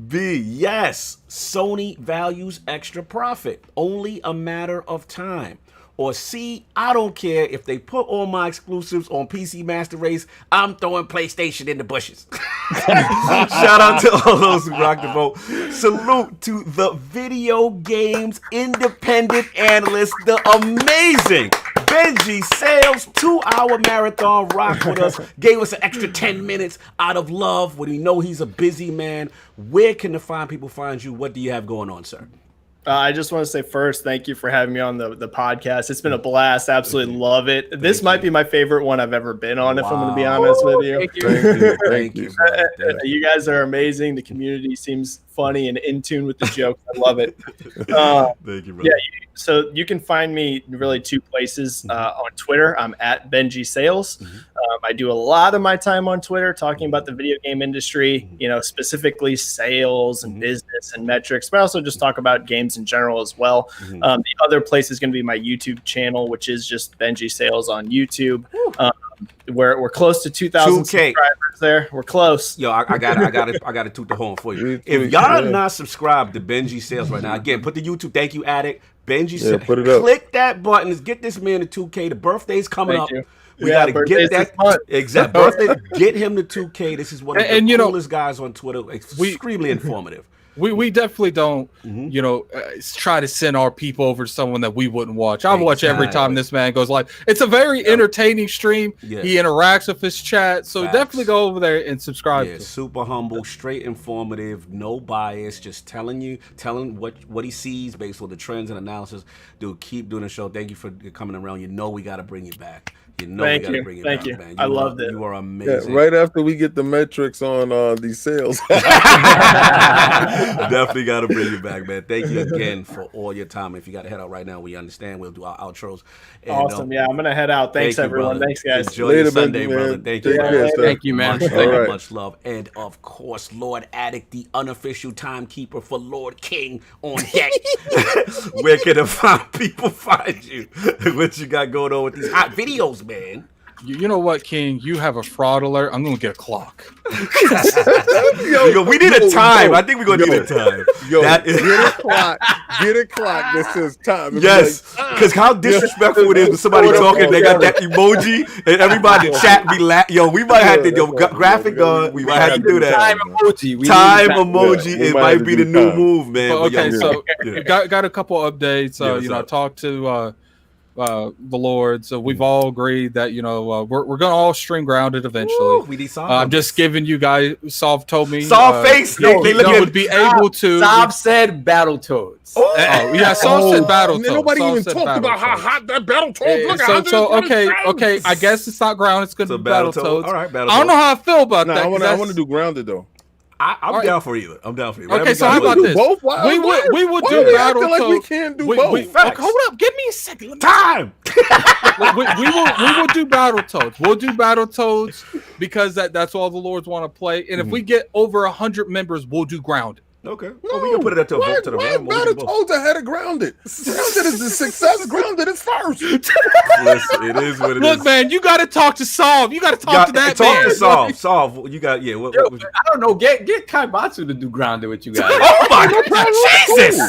Speaker 1: B, yes, Sony values extra profit, only a matter of time. Or C, I don't care if they put all my exclusives on PC Master Race, I'm throwing PlayStation in the bushes. Shout out to all those who rock the vote. Salute to the video games independent analyst, the amazing Benji Sales, 2-hour marathon rock with us, gave us an extra 10 minutes out of love when we know he's a busy man. Where can the fine people find you? What do you have going on, sir?
Speaker 2: I just want to say first, thank you for having me on the podcast. It's been a blast. Absolutely love it. This might be my favorite one I've ever been on, if I'm going to be honest with you.
Speaker 5: Thank you.
Speaker 2: You guys are amazing. The community seems funny and in tune with the jokes. I love it.
Speaker 1: Thank you, brother.
Speaker 2: Yeah, so you can find me really two places. On Twitter, I'm at Benji Sales. I do a lot of my time on Twitter talking about the video game industry, specifically sales and business and metrics, but I also just talk about games in general as well. The other place is going to be my YouTube channel, which is just Benji Sales on YouTube. We're close to 2,000 subscribers there. We're close.
Speaker 1: Yo, I got to toot the horn for you. If y'all are not subscribed to Benji Sales right now, again, put the YouTube. Thank you, Addict. Benji Sales.
Speaker 5: Put it up.
Speaker 1: Click that button. Let's get this man to 2K. The birthday's coming up.
Speaker 2: You.
Speaker 1: We got to get that exact birthday. Get him to 2K. This is one of the coolest guys on Twitter. Extremely informative.
Speaker 3: We definitely don't, try to send our people over to someone that we wouldn't watch. I watch every time this man goes live. It's a very entertaining stream. Yeah. He interacts with his chat. So definitely go over there and subscribe.
Speaker 1: Yeah, super humble, straight informative, no bias, just telling what he sees based on the trends and analysis. Dude, keep doing the show. Thank you for coming around. We got to bring you back.
Speaker 2: Thank you.
Speaker 1: Man.
Speaker 2: I loved it.
Speaker 1: You are amazing.
Speaker 5: Yeah, right after we get the metrics on these sales.
Speaker 1: Definitely got to bring you back, man. Thank you again for all your time. If you got to head out right now, we understand. We'll do our outros. And,
Speaker 2: awesome. Yeah, I'm going to head out. Thanks, everyone. Thanks, guys.
Speaker 1: Enjoy your Sunday, brother. Thank you.
Speaker 4: Thank you, man.
Speaker 1: Much love. And, of course, Lord Addict, the unofficial timekeeper for Lord King on deck. Where can people find you? What you got going on with these hot videos, man?
Speaker 3: You know what, King? You have a fraud alert. I'm going to get a clock.
Speaker 1: We need a time. I think we're going to need a time.
Speaker 5: Get a clock. Get a clock that says time.
Speaker 1: Yes. Because how disrespectful it is when somebody talking, they got that emoji, and everybody in chat be laughing. We might have to graphic on. We might have to do that.
Speaker 4: Time emoji.
Speaker 1: Time emoji. It might be the new move, man.
Speaker 3: Okay, so got a couple updates. I talked to the Lord, so we've all agreed that we're gonna all stream Grounded eventually.
Speaker 1: We need
Speaker 3: I'm just giving you guys. Solve told me.
Speaker 1: Solve face.
Speaker 3: Would be able to.
Speaker 4: Solve said Battletoads.
Speaker 3: Solve said Battletoads.
Speaker 5: Nobody even talked about how hot that Battletoads.
Speaker 3: Okay. I guess it's not Grounded. It's gonna be Battletoads.
Speaker 1: All right, Battletoads.
Speaker 3: I don't know how I feel about that.
Speaker 5: I want to do Grounded though.
Speaker 1: I'm down for either.
Speaker 3: Okay, so how about this?
Speaker 5: Both?
Speaker 3: We would do Battletoads.
Speaker 5: Like we can't do both.
Speaker 3: Hold up, give me a second.
Speaker 1: Time.
Speaker 3: we will do Battletoads. We'll do Battletoads because that's all the Lords want to play. And if we get over 100 members, we'll do Grounded.
Speaker 1: Okay. Well, we can put it up to a vote to the round.
Speaker 5: Battletoads ahead of Grounded. Grounded is the success. Grounded is first.
Speaker 1: Listen, it is what it is.
Speaker 3: Look, man, you got to talk to Solve. You got to talk to that man.
Speaker 1: Talk to Solve. Solve. You got, I
Speaker 4: don't know. Get Kaibatsu to do Grounded with you guys.
Speaker 1: Oh, my God. Jesus.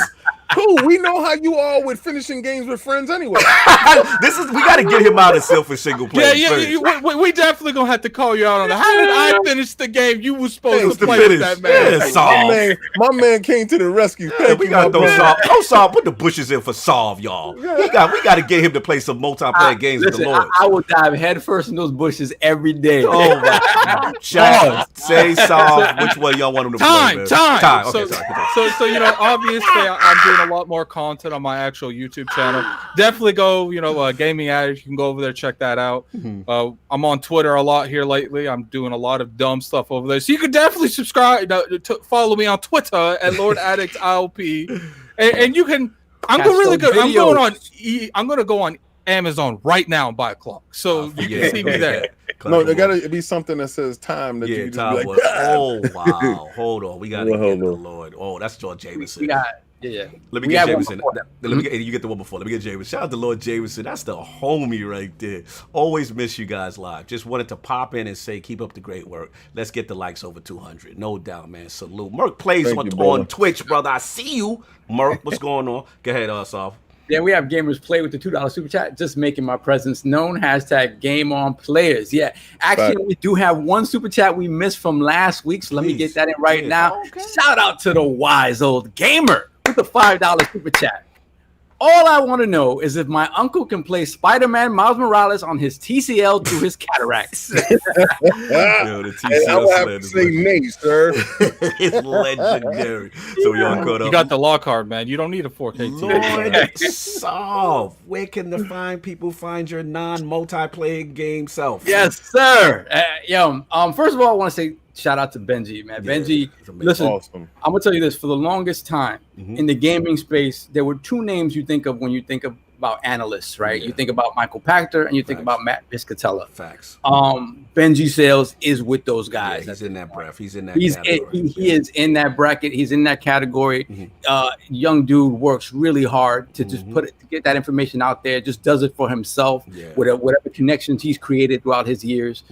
Speaker 5: Cool. We know how you are with finishing games with friends anyway.
Speaker 1: We got to get him out of selfish single player.
Speaker 3: We definitely gonna have to call you out on that. How did I finish the game? You were supposed to play with that man.
Speaker 5: My man came to the rescue.
Speaker 1: We got those Solve. Go Solve. Put the bushes in for Solve, y'all. We got to get him to play some multiplayer games with the Lord.
Speaker 4: I will dive headfirst in those bushes every day.
Speaker 1: Oh my God. Say Solve. Which one y'all want him to play?
Speaker 3: Time. Okay, so obviously I'm doing a lot more content on my actual YouTube channel. Definitely go, Gaming Addict. You can go over there, check that out. I'm on Twitter a lot here lately. I'm doing a lot of dumb stuff over there. So you can definitely subscribe to follow me on Twitter at Lord Addict ILP. And you can I'm gonna go on Amazon right now and buy a clock. So you can see me there.
Speaker 5: No, there gotta be something that says time that you can just be like,
Speaker 1: oh wow, hold on. We gotta get the Lord. Oh, that's George Jameson. Let me get Jameson. You get the one before. Let me get Jameson. Shout out to Lord Jameson. That's the homie right there. Always miss you guys live. Just wanted to pop in and say, keep up the great work. Let's get the likes over 200. No doubt, man. Salute. Merc plays on Twitch, brother. I see you. Merc, what's going on? Go ahead, Solve.
Speaker 4: Yeah, we have gamers play with the $2 super chat, just making my presence known. # Game On Players. Yeah, actually, we do have one super chat we missed from last week, so let me get that in right now. Okay. Shout out to the wise old gamer with the $5 super chat. All I want to know is if my uncle can play Spider-Man Miles Morales on his TCL through his cataracts.
Speaker 1: Yo, the TCL
Speaker 5: I would have to say nay, sir.
Speaker 1: It's legendary. So y'all caught up.
Speaker 3: You got the law card, man. You don't need a 4K TV.
Speaker 1: Lord, solve. Where can the people find your non-multiplayer game self?
Speaker 4: Yes, sir. First of all, I want to say shout out to Benji, man. Benji, listen, awesome. I'm going to tell you this. For the longest time in the gaming space, there were two names you think of when you think about analysts, right? Yeah. You think about Michael Pachter and you think about Matt Piscatella.
Speaker 1: Facts.
Speaker 4: Benji Sales is with those guys.
Speaker 1: Yeah, he's in that breath. He's in that category.
Speaker 4: He is in that bracket. He's in that category. Young dude works really hard to just to get that information out there. Just does it for himself with whatever connections he's created throughout his years.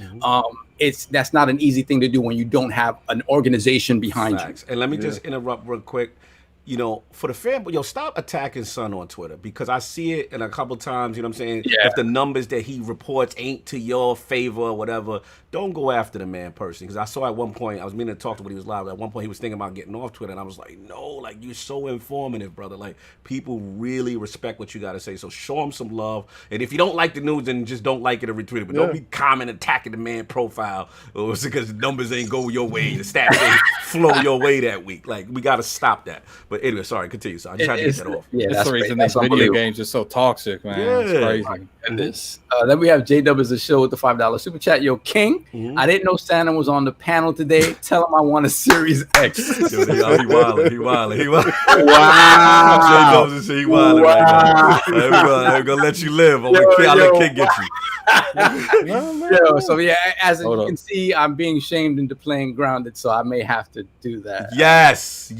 Speaker 4: That's not an easy thing to do when you don't have an organization behind you.
Speaker 1: And let me just interrupt real quick. You know, for the fan, stop attacking Son on Twitter, because I see it in a couple times, you know what I'm saying? Yeah. If the numbers that he reports ain't to your favor or whatever, don't go after the man personally. Because I saw at one point, I was meaning to talk to when he was live, at one point he was thinking about getting off Twitter, and I was like, no, like, you're so informative, brother. Like, people really respect what you got to say, so show him some love. And if you don't like the news, then just don't like it or retweet it. But don't be commenting, attacking the man profile, or it's because the numbers ain't go your way, the stats ain't flow your way that week. Like, we got to stop that. But anyway, sorry, continue. So I just tried to get that off.
Speaker 3: Yeah, that's the reason these video games are so toxic, man. Yeah. It's crazy.
Speaker 4: Goodness. Then we have J-Dub as a show with the $5 super chat. Yo, King, I didn't know Santa was on the panel today. Tell him I want a Series X.
Speaker 1: Yo, he wildin'.
Speaker 4: Wow.
Speaker 1: J-Dub he wildin' right now. We're gonna let you live. I'll let King get you.
Speaker 4: So yeah, as you can see, I'm being shamed into playing Grounded, so I may have to do that.
Speaker 1: Yes.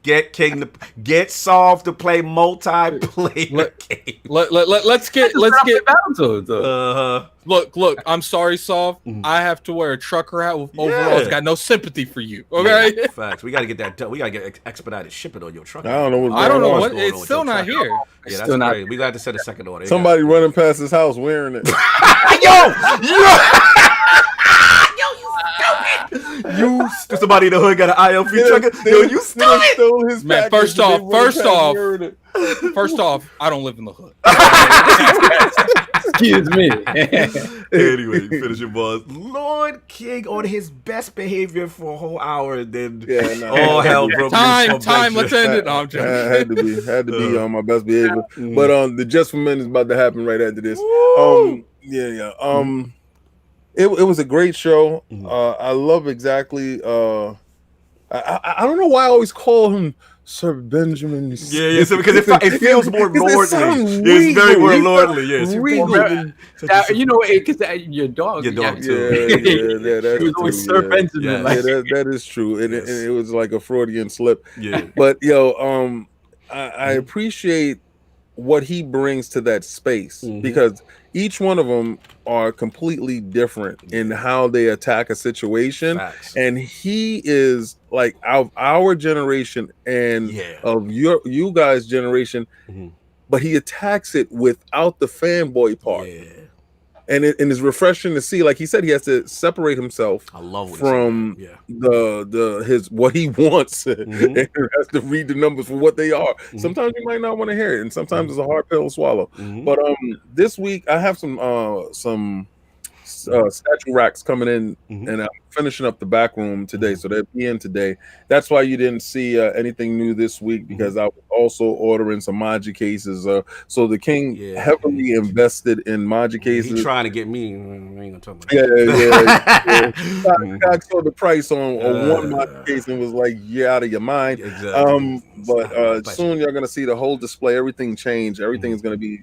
Speaker 1: Get King to get Solve to play multiplayer game.
Speaker 3: Let's get Look, I'm sorry, Solve. I have to wear a trucker hat with overalls. Got no sympathy for you. Okay.
Speaker 1: Yeah, facts. We gotta get that done. We gotta get expedited shipping on your truck.
Speaker 5: I don't know
Speaker 3: what it's still not here.
Speaker 1: Yeah, that's still not. We got to set a second order.
Speaker 5: Somebody running past his house wearing it.
Speaker 1: You somebody in the hood got an ILP trucker. Yo, you stole his
Speaker 3: man. First off, I don't live in the hood.
Speaker 4: Excuse me.
Speaker 1: Anyway, finish your buzz. Lord King on his best behavior for a whole hour, and then all hell broke loose.
Speaker 3: Time. Let's end it. No, I'm joking.
Speaker 5: Had to be on my best behavior. But the Just for Men is about to happen right after this. It was a great show. I love exactly. I don't know why I always call him Sir Benjamin.
Speaker 1: Yeah. So because it feels more lordly. It's very more lordly. Yes.
Speaker 4: You know, because your dog.
Speaker 1: Your dog
Speaker 5: too. Yeah. That's true.
Speaker 4: Sir Benjamin.
Speaker 5: Yeah, that is true. And it was like a Freudian slip.
Speaker 1: Yeah.
Speaker 5: But I appreciate what he brings to that space because each one of them are completely different in how they attack a situation.
Speaker 1: Facts.
Speaker 5: And he is like our generation and of you guys' generation, but he attacks it without the fanboy part.
Speaker 1: Yeah.
Speaker 5: And it's refreshing to see. Like he said, he has to separate himself from his what he wants, and has to read the numbers for what they are. Sometimes you might not want to hear it, and sometimes it's a hard pill to swallow. But this week I have some statue racks coming in, and I'm finishing up the back room today, so they'll be in today. That's why you didn't see anything new this week, because I was also ordering some Maji cases. So the King heavily invested in Maji cases.
Speaker 1: He's trying to get me. I ain't gonna talk about
Speaker 5: I saw the price on one Maji case and was like, "You're out of your mind."
Speaker 1: Exactly.
Speaker 5: But soon you're gonna see the whole display. Everything change. Everything is gonna be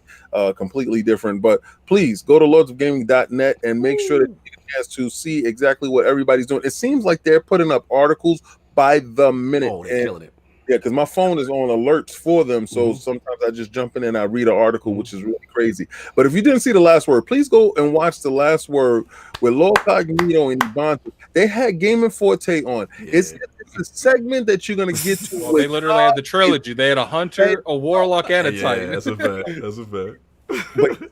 Speaker 5: completely different. But please go to lordsofgaming.net and make sure that you get a chance to see exactly what everybody's doing. It seems like they're putting up articles by the minute.
Speaker 1: Oh, they're killing it.
Speaker 5: Yeah, because my phone is on alerts for them, so sometimes I just jump in and I read an article, which is really crazy. But if you didn't see The Last Word, please go and watch The Last Word with LordCognito and Ibonto. They had Game & Forte on. It's a segment that you're gonna get to.
Speaker 3: Well, they literally had the trilogy. They had a hunter, a warlock, and a titan.
Speaker 1: That's a fact.
Speaker 5: But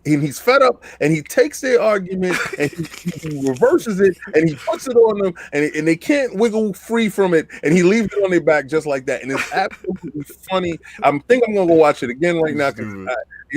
Speaker 5: and he's fed up, and he takes their argument and he reverses it and he puts it on them, and they can't wiggle free from it, and he leaves it on their back just like that, and it's absolutely funny. I think I'm gonna go watch it again right now.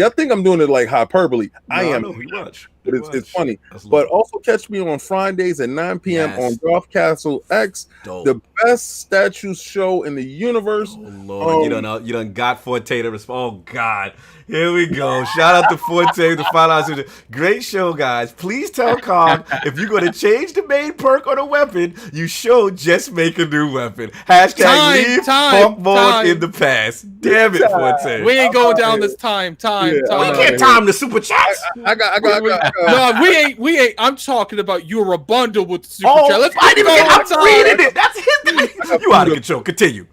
Speaker 5: I think I'm doing it like hyperbole.
Speaker 1: No,
Speaker 5: I am.
Speaker 1: know, you watch.
Speaker 5: But it's funny. But also catch me on Fridays at 9 p.m. on Golf Castle X, the best statue show in the universe.
Speaker 1: Oh Lord, you done got Forte to respond. Oh God, here we go. Shout out to Forte, the $5. Great show, guys. Please tell Cog if you're going to change the main perk on a weapon, you should just make a new weapon. Hashtag leave pump mode in the past. Damn it, Forte.
Speaker 3: We ain't going down this time.
Speaker 1: We can't time the super chats.
Speaker 5: I got.
Speaker 3: No, we ain't. I'm talking about you're a bundle with the super chat. Let's
Speaker 1: I'm reading it. That's his. You out of control. Continue.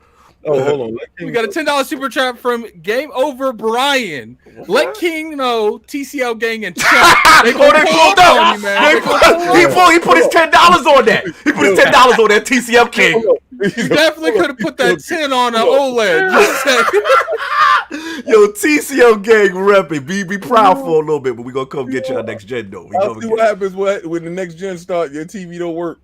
Speaker 5: Oh, hold on.
Speaker 3: We got a $10 super chat from Game Over Brian. Let King know TCL gang and chat. They pulled on you, man.
Speaker 1: He put his $10 on that. He put his $10 on that TCL King.
Speaker 3: You definitely could have put that 10 on an OLED.
Speaker 1: Yo, TCL gang repping. Be proud for a little bit, but we gonna come get you our next gen though.
Speaker 5: I'll see what happens when the next gen start. Your TV don't work.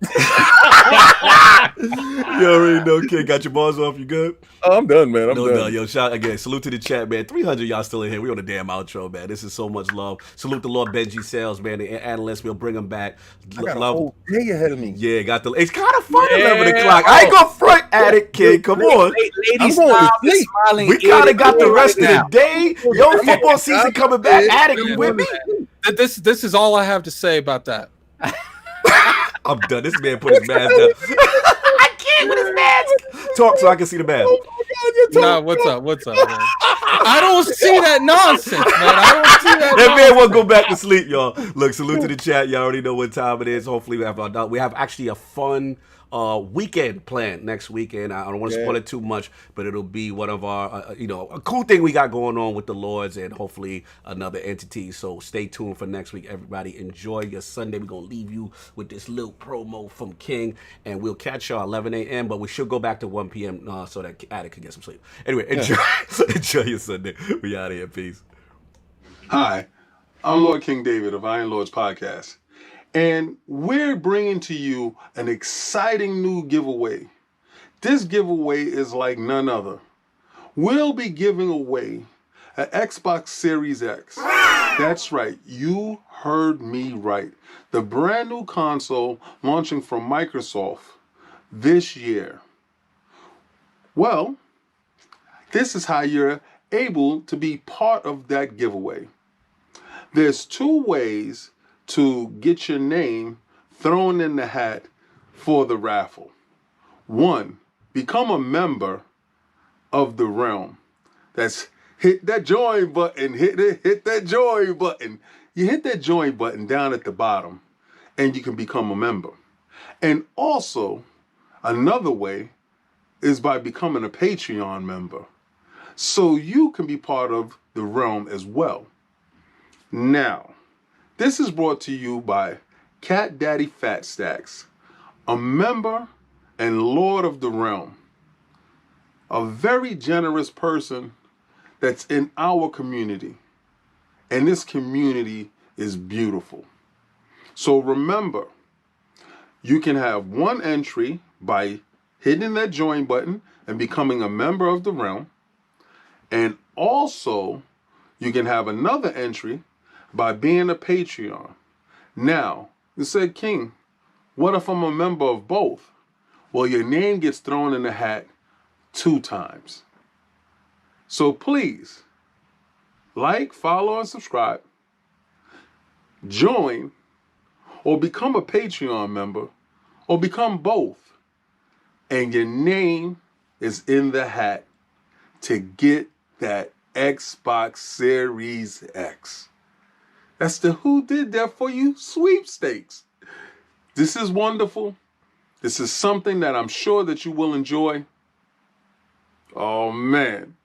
Speaker 1: You already know, kid. Got your balls off. You good?
Speaker 5: Oh, I'm done, man. I'm done.
Speaker 1: No, yo, shout again. Salute to the chat, man. 300 y'all still in here. We on the damn outro, man. This is so much love. Salute to Lord Benji Sales, man. The analyst. We'll bring him back.
Speaker 5: I got a whole day ahead of me.
Speaker 1: Yeah, it's kind of fun at 11 o'clock. I ain't gonna front at it, kid. Come on.
Speaker 4: Ladies, smiling.
Speaker 1: We kind of got the rest of the day. Yo, football season coming back. Attic, you with me?
Speaker 3: This is all I have to say about that.
Speaker 1: I'm done. This man put his mask down. I can't with his mask. Talk so I can see the mask.
Speaker 3: Nah, what's up, man? I don't see that nonsense, man. I don't see that.
Speaker 1: That man won't go back to sleep, y'all. Look, salute to the chat. Y'all already know what time it is. Hopefully, we have actually a fun weekend planned next weekend. I don't want to spoil it too much, but it'll be one of our, a cool thing we got going on with the Lords and hopefully another entity. So stay tuned for next week, everybody. Enjoy your Sunday. We're going to leave you with this little promo from King, and we'll catch y'all 11 a.m., but we should go back to 1 p.m. So that Attic can get some sleep. Anyway, enjoy your Sunday. We out of here. Peace.
Speaker 6: Hi, I'm Lord King David of Iron Lords Podcast. And we're bringing to you an exciting new giveaway. This giveaway is like none other. We'll be giving away an Xbox Series X. That's right, you heard me right. The brand new console launching from Microsoft this year. Well, this is how you're able to be part of that giveaway. There's 2 ways to get your name thrown in the hat for the raffle. 1, become a member of the realm. That's hit that join button, hit that join button. You hit that join button down at the bottom and you can become a member. And also, another way is by becoming a Patreon member. So you can be part of the realm as well. Now, this is brought to you by Cat Daddy Fat Stacks, a member and Lord of the Realm, a very generous person that's in our community. And this community is beautiful. So remember, you can have 1 entry by hitting that join button and becoming a member of the realm. And also, you can have another entry by being a Patreon. Now, you said, King, what if I'm a member of both? Well, your name gets thrown in the hat 2 times. So please, like, follow, and subscribe. Join, or become a Patreon member, or become both. And your name is in the hat to get that Xbox Series X. That's the Who Did That For You sweepstakes. This is wonderful. This is something that I'm sure that you will enjoy. Oh, man.